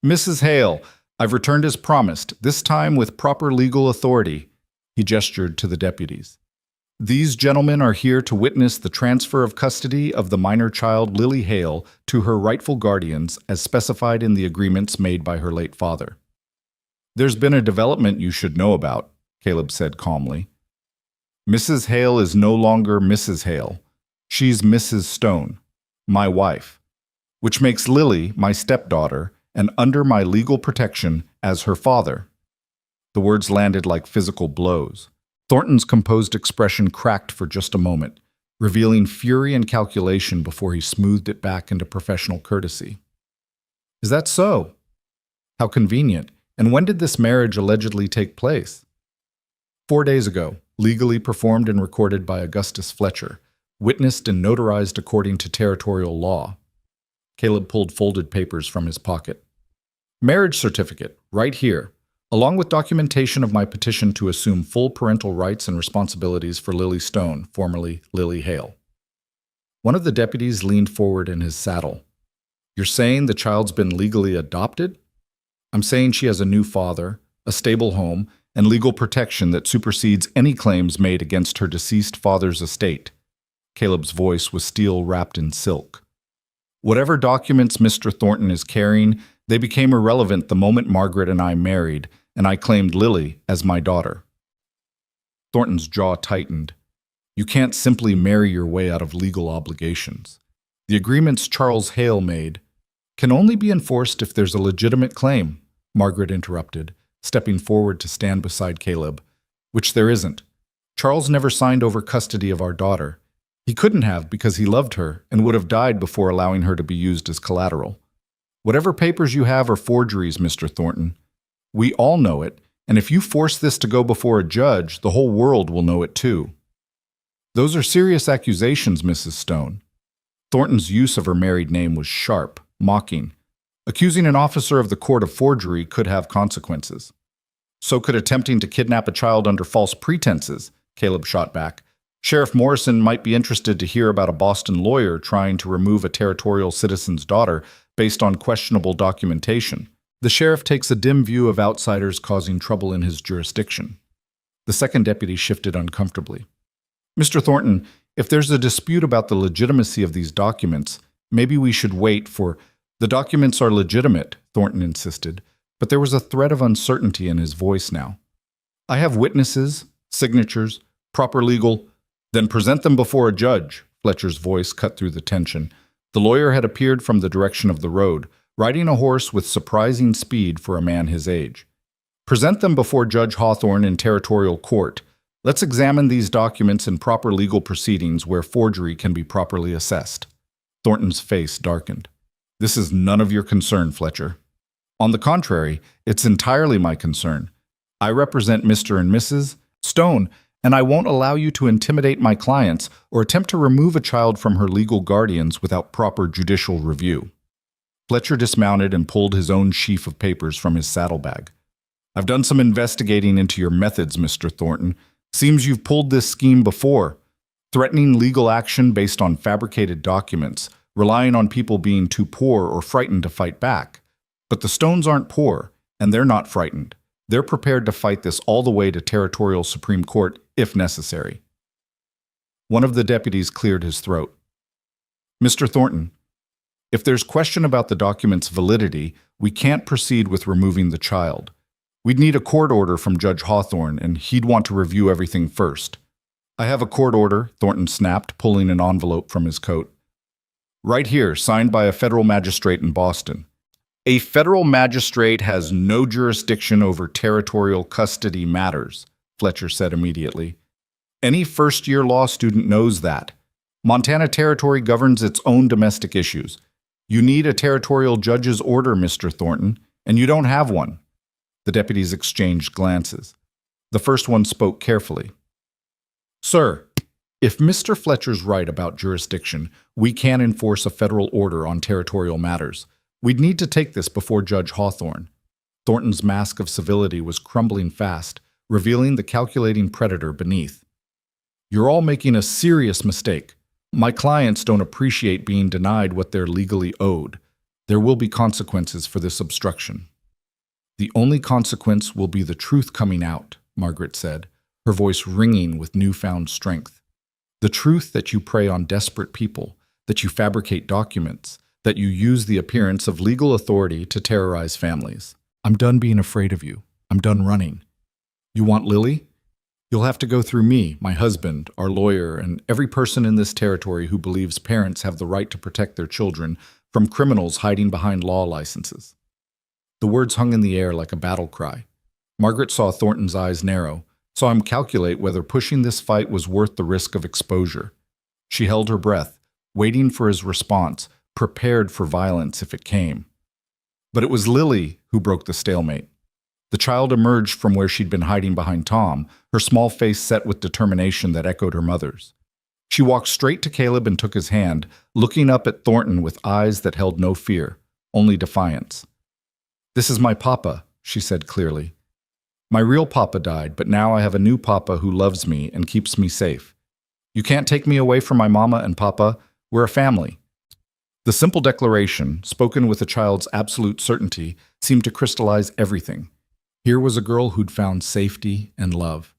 Speaker 1: "Mrs. Hale, I've returned as promised, this time with proper legal authority." He gestured to the deputies. "These gentlemen are here to witness the transfer of custody of the minor child Lily Hale to her rightful guardians as specified in the agreements made by her late father." "There's been a development you should know about," Caleb said calmly. "Mrs. Hale is no longer Mrs. Hale. She's Mrs. Stone, my wife, which makes Lily my stepdaughter and under my legal protection as her father." The words landed like physical blows. Thornton's composed expression cracked for just a moment, revealing fury and calculation before he smoothed it back into professional courtesy. "Is that so? How convenient. And when did this marriage allegedly take place?" 4 days ago, legally performed and recorded by Augustus Fletcher, witnessed and notarized according to territorial law. Caleb pulled folded papers from his pocket. "Marriage certificate, right here, along with documentation of my petition to assume full parental rights and responsibilities for Lily Stone, formerly Lily Hale." One of the deputies leaned forward in his saddle. "You're saying the child's been legally adopted?" "I'm saying she has a new father, a stable home, and legal protection that supersedes any claims made against her deceased father's estate." Caleb's voice was steel wrapped in silk. "Whatever documents Mr. Thornton is carrying, they became irrelevant the moment Margaret and I married, and I claimed Lily as my daughter." Thornton's jaw tightened. "You can't simply marry your way out of legal obligations. The agreements Charles Hale made can only be enforced if there's a legitimate claim," Margaret interrupted, stepping forward to stand beside Caleb, "which there isn't. Charles never signed over custody of our daughter. He couldn't have because he loved her and would have died before allowing her to be used as collateral. Whatever papers you have are forgeries, Mr. Thornton. We all know it, and if you force this to go before a judge, the whole world will know it too." "Those are serious accusations, Mrs. Stone." Thornton's use of her married name was sharp, mocking. Accusing an officer of the court of forgery could have consequences. "So could attempting to kidnap a child under false pretenses," Caleb shot back. "Sheriff Morrison might be interested to hear about a Boston lawyer trying to remove a territorial citizen's daughter based on questionable documentation. The sheriff takes a dim view of outsiders causing trouble in his jurisdiction." The second deputy shifted uncomfortably. "Mr. Thornton, if there's a dispute about the legitimacy of these documents, maybe we should wait for—" "The documents are legitimate," Thornton insisted, but there was a thread of uncertainty in his voice now. "I have witnesses, signatures, proper legal—" "Then present them before a judge," Fletcher's voice cut through the tension. The lawyer had appeared from the direction of the road, riding a horse with surprising speed for a man his age. "Present them before Judge Hawthorne in territorial court. Let's examine these documents in proper legal proceedings where forgery can be properly assessed." Thornton's face darkened. "This is none of your concern, Fletcher. On the contrary, it's entirely my concern. I represent Mr. and Mrs. Stone, and I won't allow you to intimidate my clients or attempt to remove a child from her legal guardians without proper judicial review." Fletcher dismounted and pulled his own sheaf of papers from his saddlebag. "I've done some investigating into your methods, Mr. Thornton. Seems you've pulled this scheme before, threatening legal action based on fabricated documents, relying on people being too poor or frightened to fight back. But the Stones aren't poor, and they're not frightened. They're prepared to fight this all the way to territorial Supreme Court if necessary." One of the deputies cleared his throat. "Mr. Thornton, if there's question about the document's validity, we can't proceed with removing the child. We'd need a court order from Judge Hawthorne, and he'd want to review everything first." "I have a court order," Thornton snapped, pulling an envelope from his coat. "Right here, signed by a federal magistrate in Boston." "A federal magistrate has no jurisdiction over territorial custody matters," Fletcher said immediately. "Any first-year law student knows that. Montana Territory governs its own domestic issues. You need a territorial judge's order, Mr. Thornton, and you don't have one." The deputies exchanged glances. The first one spoke carefully. "Sir, if Mr. Fletcher's right about jurisdiction, we can enforce a federal order on territorial matters. We'd need to take this before Judge Hawthorne." Thornton's mask of civility was crumbling fast, revealing the calculating predator beneath. "You're all making a serious mistake. My clients don't appreciate being denied what they're legally owed. There will be consequences for this obstruction." "The only consequence will be the truth coming out," Margaret said, her voice ringing with newfound strength. "The truth that you prey on desperate people, that you fabricate documents, that you use the appearance of legal authority to terrorize families. I'm done being afraid of you. I'm done running. You want Lily? You'll have to go through me, my husband, our lawyer, and every person in this territory who believes parents have the right to protect their children from criminals hiding behind law licenses." The words hung in the air like a battle cry. Margaret saw Thornton's eyes narrow, saw him calculate whether pushing this fight was worth the risk of exposure. She held her breath, waiting for his response, prepared for violence if it came. But it was Lily who broke the stalemate. The child emerged from where she'd been hiding behind Tom, her small face set with determination that echoed her mother's. She walked straight to Caleb and took his hand, looking up at Thornton with eyes that held no fear, only defiance. "This is my papa," she said clearly. "My real papa died, but now I have a new papa who loves me and keeps me safe. You can't take me away from my mama and papa. We're a family." The simple declaration, spoken with a child's absolute certainty, seemed to crystallize everything. Here was a girl who'd found safety and love.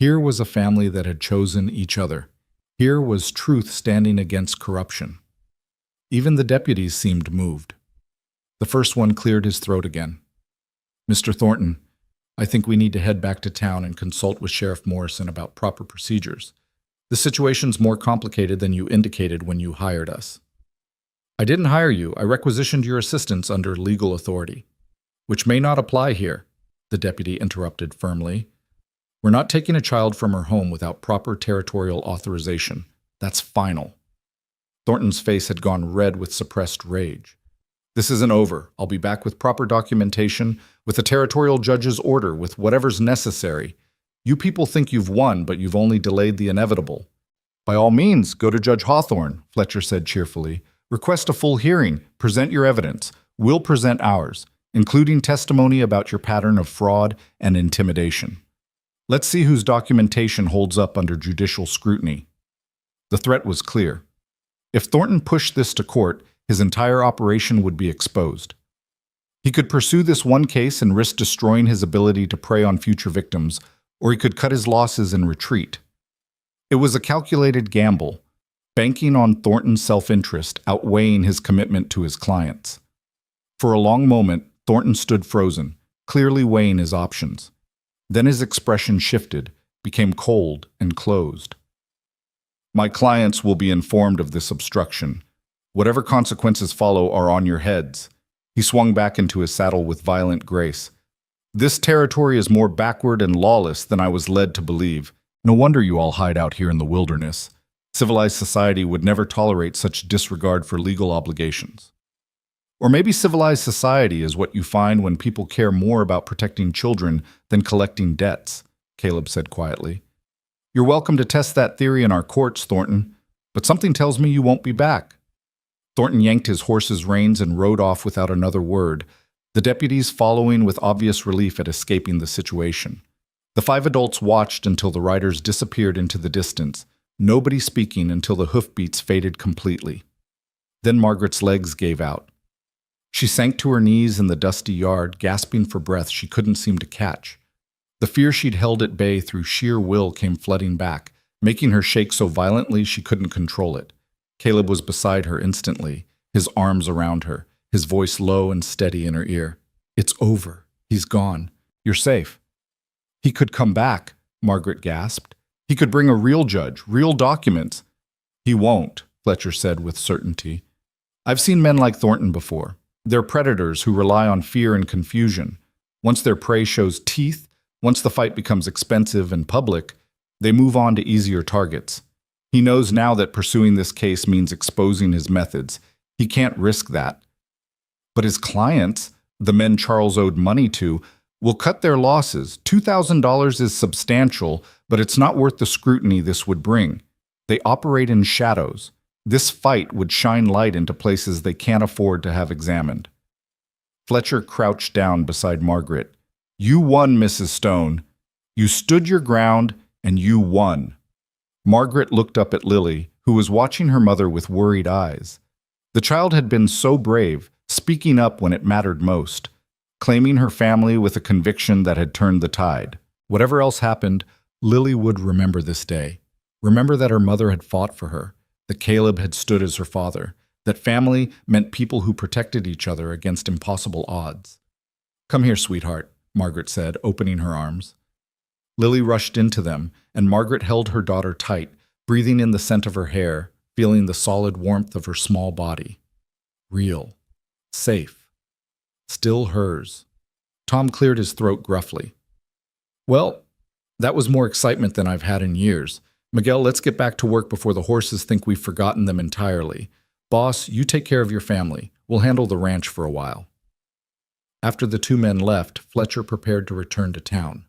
Speaker 1: Here was a family that had chosen each other. Here was truth standing against corruption. Even the deputies seemed moved. The first one cleared his throat again. "Mr. Thornton, I think we need to head back to town and consult with Sheriff Morrison about proper procedures. The situation's more complicated than you indicated when you hired us." "I didn't hire you. I requisitioned your assistance under legal authority." "Which may not apply here," the deputy interrupted firmly. "We're not taking a child from her home without proper territorial authorization. That's final." Thornton's face had gone red with suppressed rage. "This isn't over. I'll be back with proper documentation, with a territorial judge's order, with whatever's necessary. You people think you've won, but you've only delayed the inevitable." "By all means, go to Judge Hawthorne," Fletcher said cheerfully. "Request a full hearing. Present your evidence. We'll present ours, including testimony about your pattern of fraud and intimidation. Let's see whose documentation holds up under judicial scrutiny." The threat was clear. If Thornton pushed this to court, his entire operation would be exposed. He could pursue this one case and risk destroying his ability to prey on future victims, or he could cut his losses and retreat. It was a calculated gamble, banking on Thornton's self-interest outweighing his commitment to his clients. For a long moment, Thornton stood frozen, clearly weighing his options. Then his expression shifted, became cold and closed. "My clients will be informed of this obstruction. Whatever consequences follow are on your heads." He swung back into his saddle with violent grace. "This territory is more backward and lawless than I was led to believe. No wonder you all hide out here in the wilderness. Civilized society would never tolerate such disregard for legal obligations." Or maybe civilized society is what you find when people care more about protecting children than collecting debts, Caleb said quietly. "You're welcome to test that theory in our courts, Thornton, but something tells me you won't be back." Thornton yanked his horse's reins and rode off without another word, the deputies following with obvious relief at escaping the situation. The 5 adults watched until the riders disappeared into the distance, nobody speaking until the hoofbeats faded completely. Then Margaret's legs gave out. She sank to her knees in the dusty yard, gasping for breath she couldn't seem to catch. The fear she'd held at bay through sheer will came flooding back, making her shake so violently she couldn't control it. Caleb was beside her instantly, his arms around her, his voice low and steady in her ear. "It's over. He's gone. You're safe." "He could come back," Margaret gasped. "He could bring a real judge, real documents." "He won't," Fletcher said with certainty. "I've seen men like Thornton before. They're predators who rely on fear and confusion. Once their prey shows teeth, once the fight becomes expensive and public, they move on to easier targets. He knows now that pursuing this case means exposing his methods. He can't risk that. But his clients, the men Charles owed money to, will cut their losses. $2,000 is substantial, but it's not worth the scrutiny this would bring. They operate in shadows. This fight would shine light into places they can't afford to have examined. Fletcher crouched down beside Margaret. You won, Mrs. Stone. You stood your ground, and you won. Margaret looked up at Lily, who was watching her mother with worried eyes. The child had been so brave, speaking up when it mattered most, claiming her family with a conviction that had turned the tide. Whatever else happened, Lily would remember this day. Remember that her mother had fought for her, that Caleb had stood as her father, that family meant people who protected each other against impossible odds. Come here, sweetheart, Margaret said, opening her arms. Lily rushed into them, and Margaret held her daughter tight, breathing in the scent of her hair, feeling the solid warmth of her small body. Real. Safe. Still hers. Tom cleared his throat gruffly. Well, that was more excitement than I've had in years. Miguel, let's get back to work before the horses think we've forgotten them entirely. Boss, you take care of your family. We'll handle the ranch for a while. After the two men left, Fletcher prepared to return to town.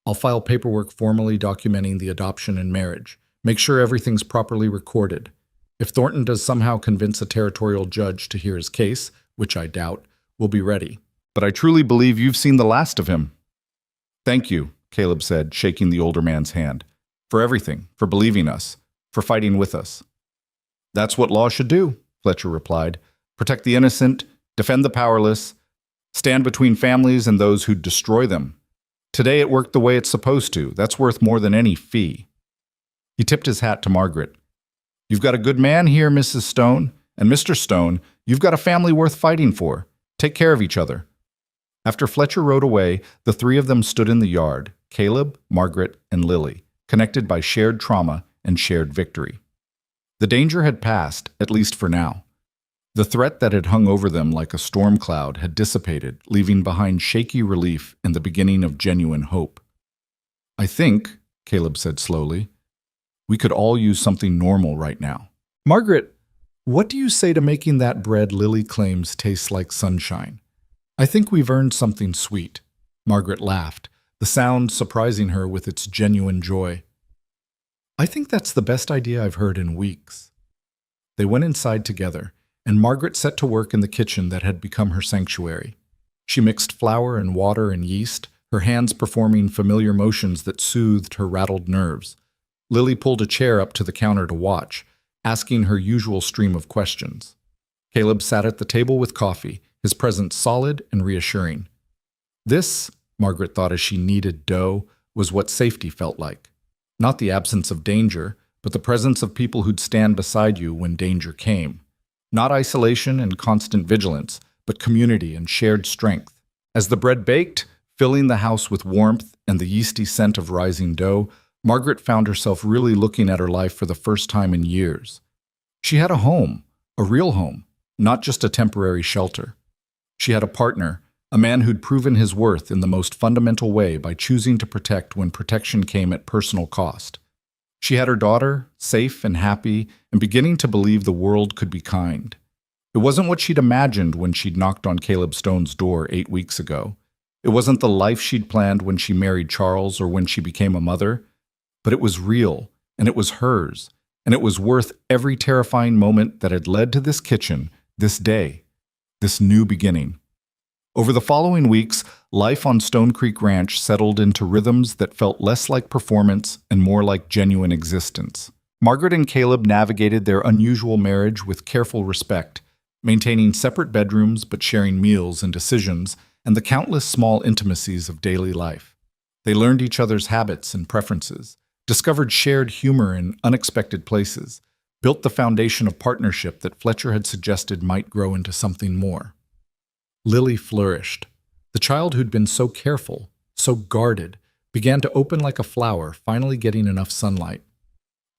Speaker 1: I'll file paperwork formally documenting the adoption and marriage. Make sure everything's properly recorded. If Thornton does somehow convince a territorial judge to hear his case, which I doubt, we'll be ready. But I truly believe you've seen the last of him. Thank you, Caleb said, shaking the older man's hand. For everything, for believing us, for fighting with us. That's what law should do, Fletcher replied. Protect the innocent, defend the powerless, stand between families and those who destroy them. Today it worked the way it's supposed to. That's worth more than any fee. He tipped his hat to Margaret. You've got a good man here, Mrs. Stone. And Mr. Stone, you've got a family worth fighting for. Take care of each other. After Fletcher rode away, the three of them stood in the yard, Caleb, Margaret, and Lily, connected by shared trauma and shared victory. The danger had passed, at least for now. The threat that had hung over them like a storm cloud had dissipated, leaving behind shaky relief and the beginning of genuine hope. I think, Caleb said slowly, we could all use something normal right now. Margaret, what do you say to making that bread Lily claims tastes like sunshine? I think we've earned something sweet. Margaret laughed, the sound surprising her with its genuine joy. I think that's the best idea I've heard in weeks. They went inside together, and Margaret set to work in the kitchen that had become her sanctuary. She mixed flour and water and yeast, her hands performing familiar motions that soothed her rattled nerves. Lily pulled a chair up to the counter to watch, asking her usual stream of questions. Caleb sat at the table with coffee, his presence solid and reassuring. This, Margaret thought as she kneaded dough, was what safety felt like. Not the absence of danger, but the presence of people who'd stand beside you when danger came. Not isolation and constant vigilance, but community and shared strength. As the bread baked, filling the house with warmth and the yeasty scent of rising dough, Margaret found herself really looking at her life for the first time in years. She had a home, a real home, not just a temporary shelter. She had a partner, a man who'd proven his worth in the most fundamental way by choosing to protect when protection came at personal cost. She had her daughter, safe and happy, and beginning to believe the world could be kind. It wasn't what she'd imagined when she'd knocked on Caleb Stone's door 8 weeks ago. It wasn't the life she'd planned when she married Charles or when she became a mother. But it was real, and it was hers, and it was worth every terrifying moment that had led to this kitchen, this day, this new beginning. Over the following weeks, life on Stone Creek Ranch settled into rhythms that felt less like performance and more like genuine existence. Margaret and Caleb navigated their unusual marriage with careful respect, maintaining separate bedrooms but sharing meals and decisions and the countless small intimacies of daily life. They learned each other's habits and preferences, discovered shared humor in unexpected places, built the foundation of partnership that Fletcher had suggested might grow into something more. Lily flourished. The child who'd been so careful, so guarded, began to open like a flower, finally getting enough sunlight.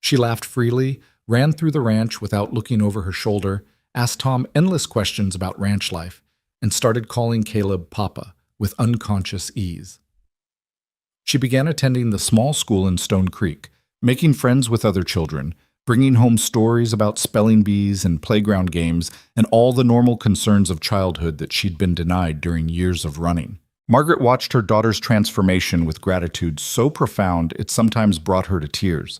Speaker 1: She laughed freely, ran through the ranch without looking over her shoulder, asked Tom endless questions about ranch life, and started calling Caleb Papa with unconscious ease. She began attending the small school in Stone Creek, making friends with other children, bringing home stories about spelling bees and playground games and all the normal concerns of childhood that she'd been denied during years of running. Margaret watched her daughter's transformation with gratitude so profound it sometimes brought her to tears.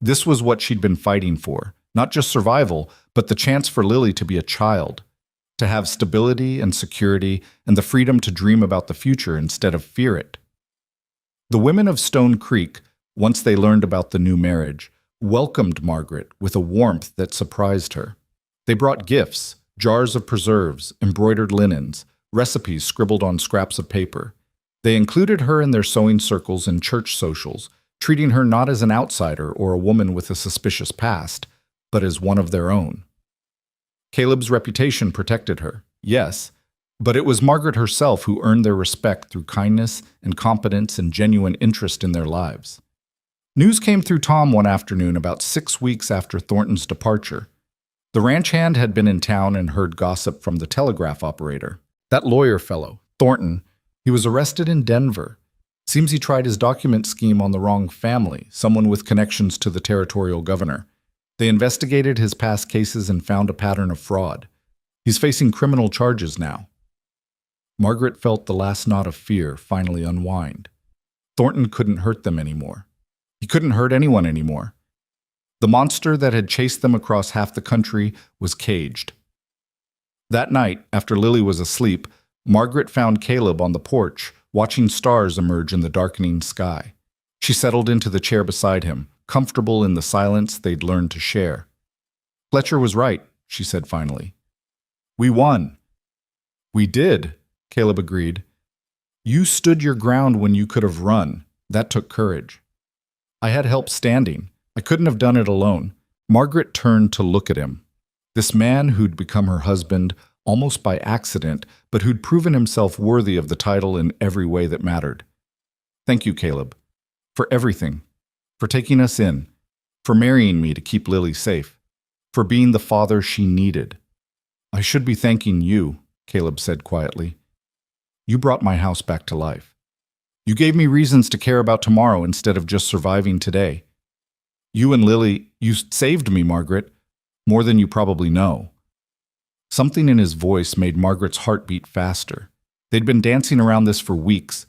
Speaker 1: This was what she'd been fighting for, not just survival, but the chance for Lily to be a child, to have stability and security and the freedom to dream about the future instead of fear it. The women of Stone Creek, once they learned about the new marriage, welcomed Margaret with a warmth that surprised her. They brought gifts, jars of preserves, embroidered linens, recipes scribbled on scraps of paper. They included her in their sewing circles and church socials, treating her not as an outsider or a woman with a suspicious past, but as one of their own. Caleb's reputation protected her, yes, but it was Margaret herself who earned their respect through kindness and competence and genuine interest in their lives. News came through Tom one afternoon about 6 weeks after Thornton's departure. The ranch hand had been in town and heard gossip from the telegraph operator. That lawyer fellow, Thornton, he was arrested in Denver. Seems he tried his document scheme on the wrong family, someone with connections to the territorial governor. They investigated his past cases and found a pattern of fraud. He's facing criminal charges now. Margaret felt the last knot of fear finally unwind. Thornton couldn't hurt them anymore. He couldn't hurt anyone anymore. The monster that had chased them across half the country was caged. That night, after Lily was asleep, Margaret found Caleb on the porch, watching stars emerge in the darkening sky. She settled into the chair beside him, comfortable in the silence they'd learned to share. "Fletcher was right," she said finally. "We won." "We did," Caleb agreed. "You stood your ground when you could have run. That took courage. I had help standing. I couldn't have done it alone." Margaret turned to look at him. This man who'd become her husband almost by accident, but who'd proven himself worthy of the title in every way that mattered. "Thank you, Caleb, for everything, for taking us in, for marrying me to keep Lily safe, for being the father she needed." "I should be thanking you," Caleb said quietly. "You brought my house back to life. You gave me reasons to care about tomorrow instead of just surviving today. You and Lily, you saved me, Margaret, more than you probably know." Something in his voice made Margaret's heart beat faster. They'd been dancing around this for weeks,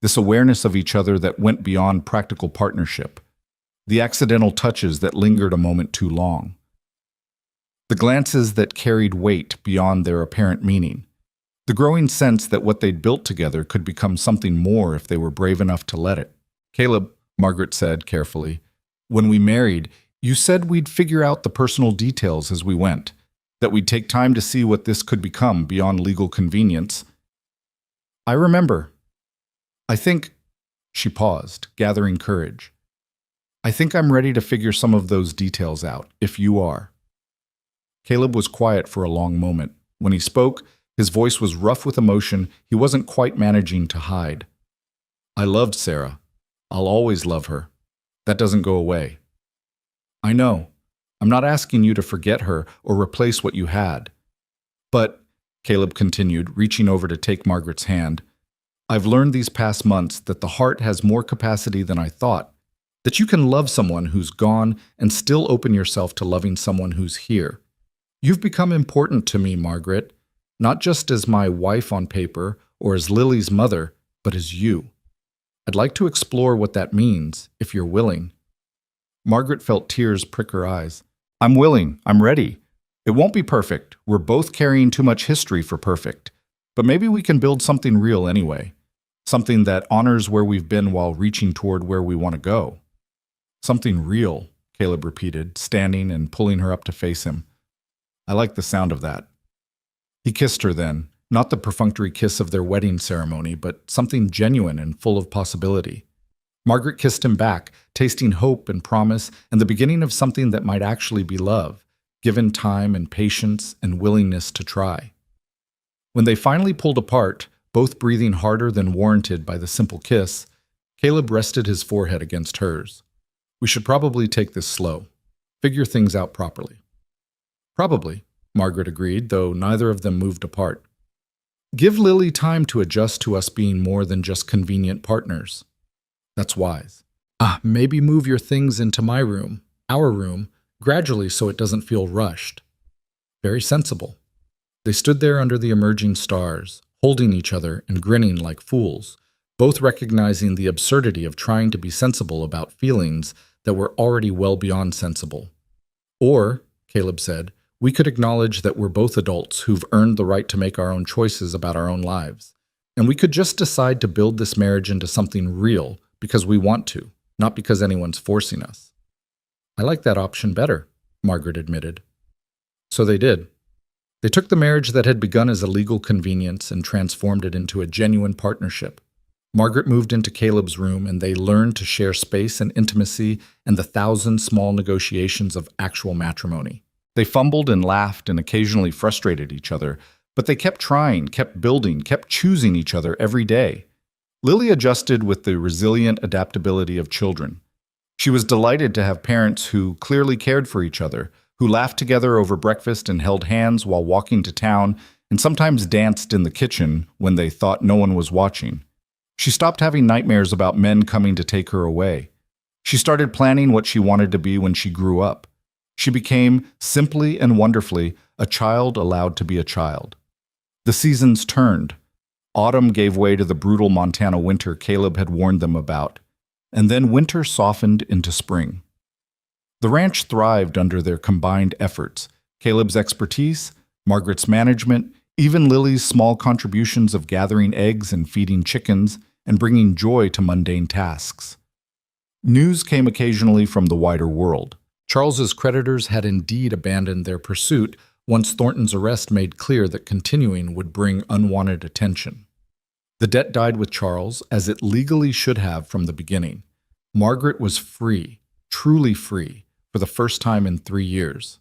Speaker 1: this awareness of each other that went beyond practical partnership, the accidental touches that lingered a moment too long, the glances that carried weight beyond their apparent meaning, the growing sense that what they'd built together could become something more if they were brave enough to let it. "Caleb," Margaret said carefully, "when we married, you said we'd figure out the personal details as we went, that we'd take time to see what this could become beyond legal convenience." "I remember. I think," she paused, gathering courage, "I think I'm ready to figure some of those details out, if you are." Caleb was quiet for a long moment. When he spoke, his voice was rough with emotion he wasn't quite managing to hide. "I loved Sarah. I'll always love her. That doesn't go away." "I know. I'm not asking you to forget her or replace what you had. But," Caleb continued, reaching over to take Margaret's hand, "I've learned these past months that the heart has more capacity than I thought, that you can love someone who's gone and still open yourself to loving someone who's here. You've become important to me, Margaret, not just as my wife on paper or as Lily's mother, but as you. I'd like to explore what that means, if you're willing." Margaret felt tears prick her eyes. "I'm willing. I'm ready. It won't be perfect. We're both carrying too much history for perfect. But maybe we can build something real anyway. Something that honors where we've been while reaching toward where we want to go." "Something real," Caleb repeated, standing and pulling her up to face him. "I like the sound of that." He kissed her then, not the perfunctory kiss of their wedding ceremony, but something genuine and full of possibility. Margaret kissed him back, tasting hope and promise and the beginning of something that might actually be love, given time and patience and willingness to try. When they finally pulled apart, both breathing harder than warranted by the simple kiss, Caleb rested his forehead against hers. "We should probably take this slow. Figure things out properly." "Probably," Margaret agreed, though neither of them moved apart. "Give Lily time to adjust to us being more than just convenient partners." "That's wise." Maybe move your things into my room, our room, gradually so it doesn't feel rushed. Very sensible. They stood there under the emerging stars, holding each other and grinning like fools, both recognizing the absurdity of trying to be sensible about feelings that were already well beyond sensible. Or, Caleb said, we could acknowledge that we're both adults who've earned the right to make our own choices about our own lives. And we could just decide to build this marriage into something real because we want to, not because anyone's forcing us. I like that option better, Margaret admitted. So they did. They took the marriage that had begun as a legal convenience and transformed it into a genuine partnership. Margaret moved into Caleb's room and they learned to share space and intimacy and the 1,000 small negotiations of actual matrimony. They fumbled and laughed and occasionally frustrated each other, but they kept trying, kept building, kept choosing each other every day. Lily adjusted with the resilient adaptability of children. She was delighted to have parents who clearly cared for each other, who laughed together over breakfast and held hands while walking to town, and sometimes danced in the kitchen when they thought no one was watching. She stopped having nightmares about men coming to take her away. She started planning what she wanted to be when she grew up. She became, simply and wonderfully, a child allowed to be a child. The seasons turned. Autumn gave way to the brutal Montana winter Caleb had warned them about, and then winter softened into spring. The ranch thrived under their combined efforts, Caleb's expertise, Margaret's management, even Lily's small contributions of gathering eggs and feeding chickens and bringing joy to mundane tasks. News came occasionally from the wider world. Charles's creditors had indeed abandoned their pursuit once Thornton's arrest made clear that continuing would bring unwanted attention. The debt died with Charles, as it legally should have from the beginning. Margaret was free, truly free, for the first time in 3 years.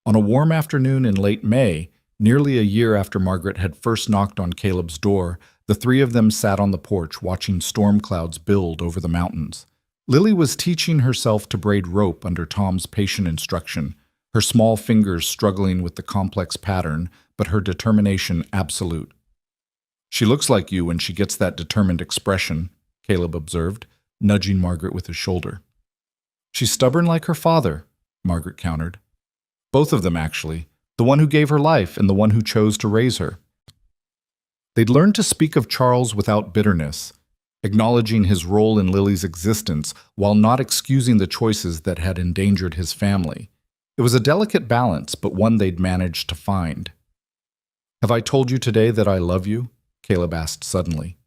Speaker 1: On a warm afternoon in late May, nearly a year after Margaret had first knocked on Caleb's door, the three of them sat on the porch watching storm clouds build over the mountains. Lily was teaching herself to braid rope under Tom's patient instruction, her small fingers struggling with the complex pattern, but her determination absolute. "She looks like you when she gets that determined expression," Caleb observed, nudging Margaret with his shoulder. "She's stubborn like her father," Margaret countered. "Both of them, actually, the one who gave her life and the one who chose to raise her." They'd learned to speak of Charles without bitterness, acknowledging his role in Lily's existence while not excusing the choices that had endangered his family. It was a delicate balance, but one they'd managed to find. "Have I told you today that I love you?" Caleb asked suddenly.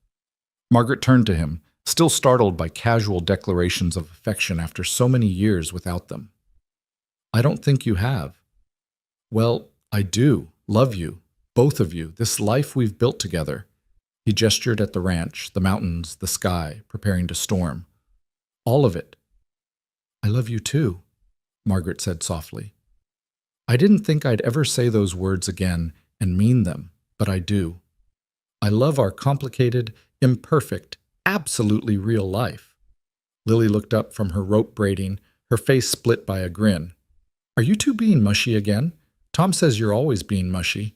Speaker 1: Margaret turned to him, still startled by casual declarations of affection after so many years without them. "I don't think you have." "Well, I do love you, both of you, this life we've built together." He gestured at the ranch, the mountains, the sky, preparing to storm. "All of it." "I love you too," Margaret said softly. "I didn't think I'd ever say those words again and mean them, but I do. I love our complicated, imperfect, absolutely real life." Lily looked up from her rope braiding, her face split by a grin. "Are you two being mushy again? Tom says you're always being mushy."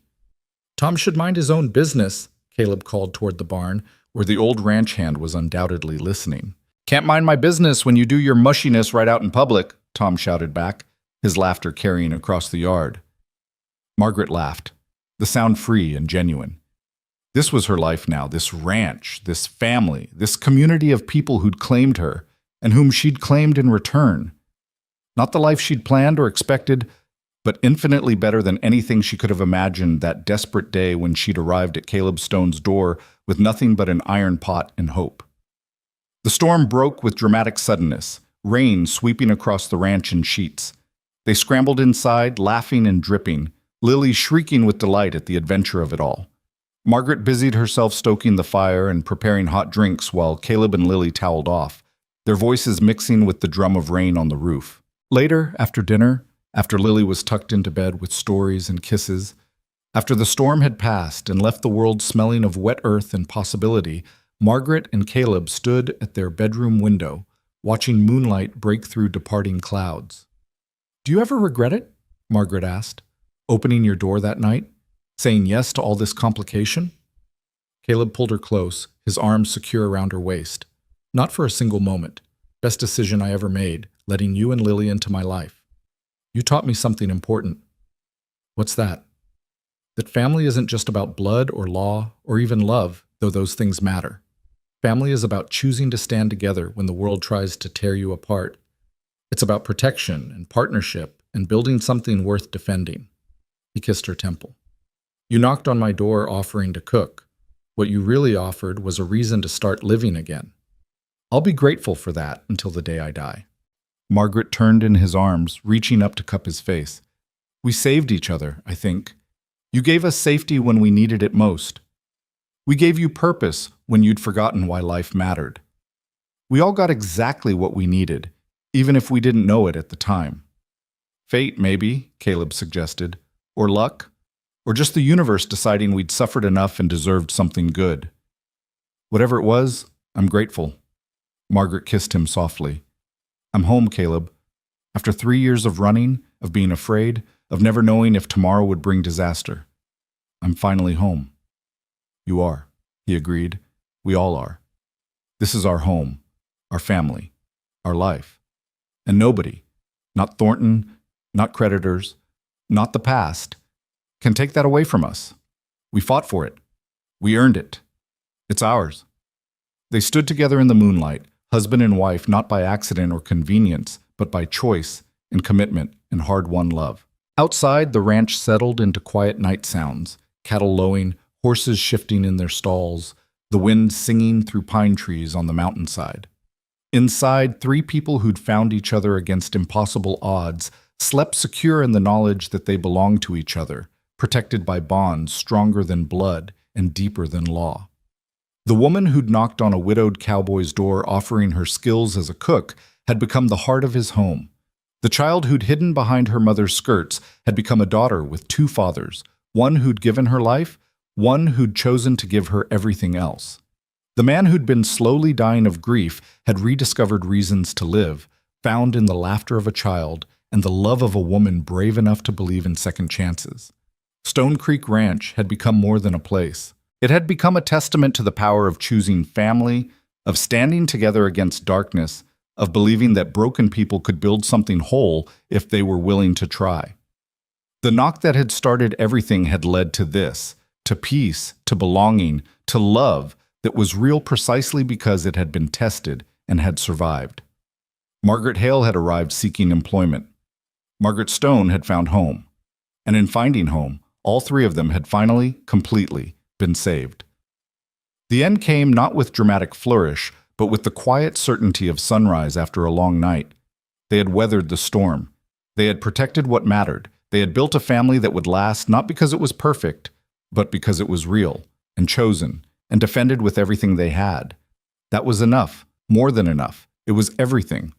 Speaker 1: "Tom should mind his own business," Caleb called toward the barn, where the old ranch hand was undoubtedly listening. "Can't mind my business when you do your mushiness right out in public," Tom shouted back, his laughter carrying across the yard. Margaret laughed, the sound free and genuine. This was her life now, this ranch, this family, this community of people who'd claimed her, and whom she'd claimed in return. Not the life she'd planned or expected, but infinitely better than anything she could have imagined that desperate day when she'd arrived at Caleb Stone's door with nothing but an iron pot and hope. The storm broke with dramatic suddenness, rain sweeping across the ranch in sheets. They scrambled inside, laughing and dripping, Lily shrieking with delight at the adventure of it all. Margaret busied herself stoking the fire and preparing hot drinks while Caleb and Lily toweled off, their voices mixing with the drum of rain on the roof. Later, after dinner, after Lily was tucked into bed with stories and kisses, after the storm had passed and left the world smelling of wet earth and possibility, Margaret and Caleb stood at their bedroom window, watching moonlight break through departing clouds. "Do you ever regret it?" Margaret asked, "opening your door that night, saying yes to all this complication?" Caleb pulled her close, his arms secure around her waist. "Not for a single moment. Best decision I ever made, letting you and Lily into my life." You taught me something important. What's that? That family isn't just about blood or law or even love, though those things matter. Family is about choosing to stand together when the world tries to tear you apart. It's about protection and partnership and building something worth defending. He kissed her temple. You knocked on my door offering to cook. What you really offered was a reason to start living again. I'll be grateful for that until the day I die. Margaret turned in his arms, reaching up to cup his face. We saved each other, I think. You gave us safety when we needed it most. We gave you purpose when you'd forgotten why life mattered. We all got exactly what we needed, even if we didn't know it at the time. Fate, maybe, Caleb suggested, or luck, or just the universe deciding we'd suffered enough and deserved something good. Whatever it was, I'm grateful. Margaret kissed him softly. I'm home, Caleb. After 3 years of running, of being afraid, of never knowing if tomorrow would bring disaster. I'm finally home. You are, he agreed. We all are. This is our home, our family, our life. And nobody, not Thornton, not creditors, not the past, can take that away from us. We fought for it. We earned it. It's ours. They stood together in the moonlight, husband and wife, not by accident or convenience, but by choice and commitment and hard-won love. Outside, the ranch settled into quiet night sounds, cattle lowing, horses shifting in their stalls, the wind singing through pine trees on the mountainside. Inside, 3 people who'd found each other against impossible odds slept secure in the knowledge that they belonged to each other, protected by bonds stronger than blood and deeper than law. The woman who'd knocked on a widowed cowboy's door offering her skills as a cook had become the heart of his home. The child who'd hidden behind her mother's skirts had become a daughter with 2 fathers, one who'd given her life, one who'd chosen to give her everything else. The man who'd been slowly dying of grief had rediscovered reasons to live, found in the laughter of a child and the love of a woman brave enough to believe in second chances. Stone Creek Ranch had become more than a place. It had become a testament to the power of choosing family, of standing together against darkness, of believing that broken people could build something whole if they were willing to try. The knock that had started everything had led to this, to peace, to belonging, to love that was real precisely because it had been tested and had survived. Margaret Hale had arrived seeking employment. Margaret Stone had found home. And in finding home, all 3 of them had finally, completely, been saved. The end came not with dramatic flourish, but with the quiet certainty of sunrise after a long night. They had weathered the storm. They had protected what mattered. They had built a family that would last not because it was perfect, but because it was real and chosen and defended with everything they had. That was enough, more than enough. It was everything.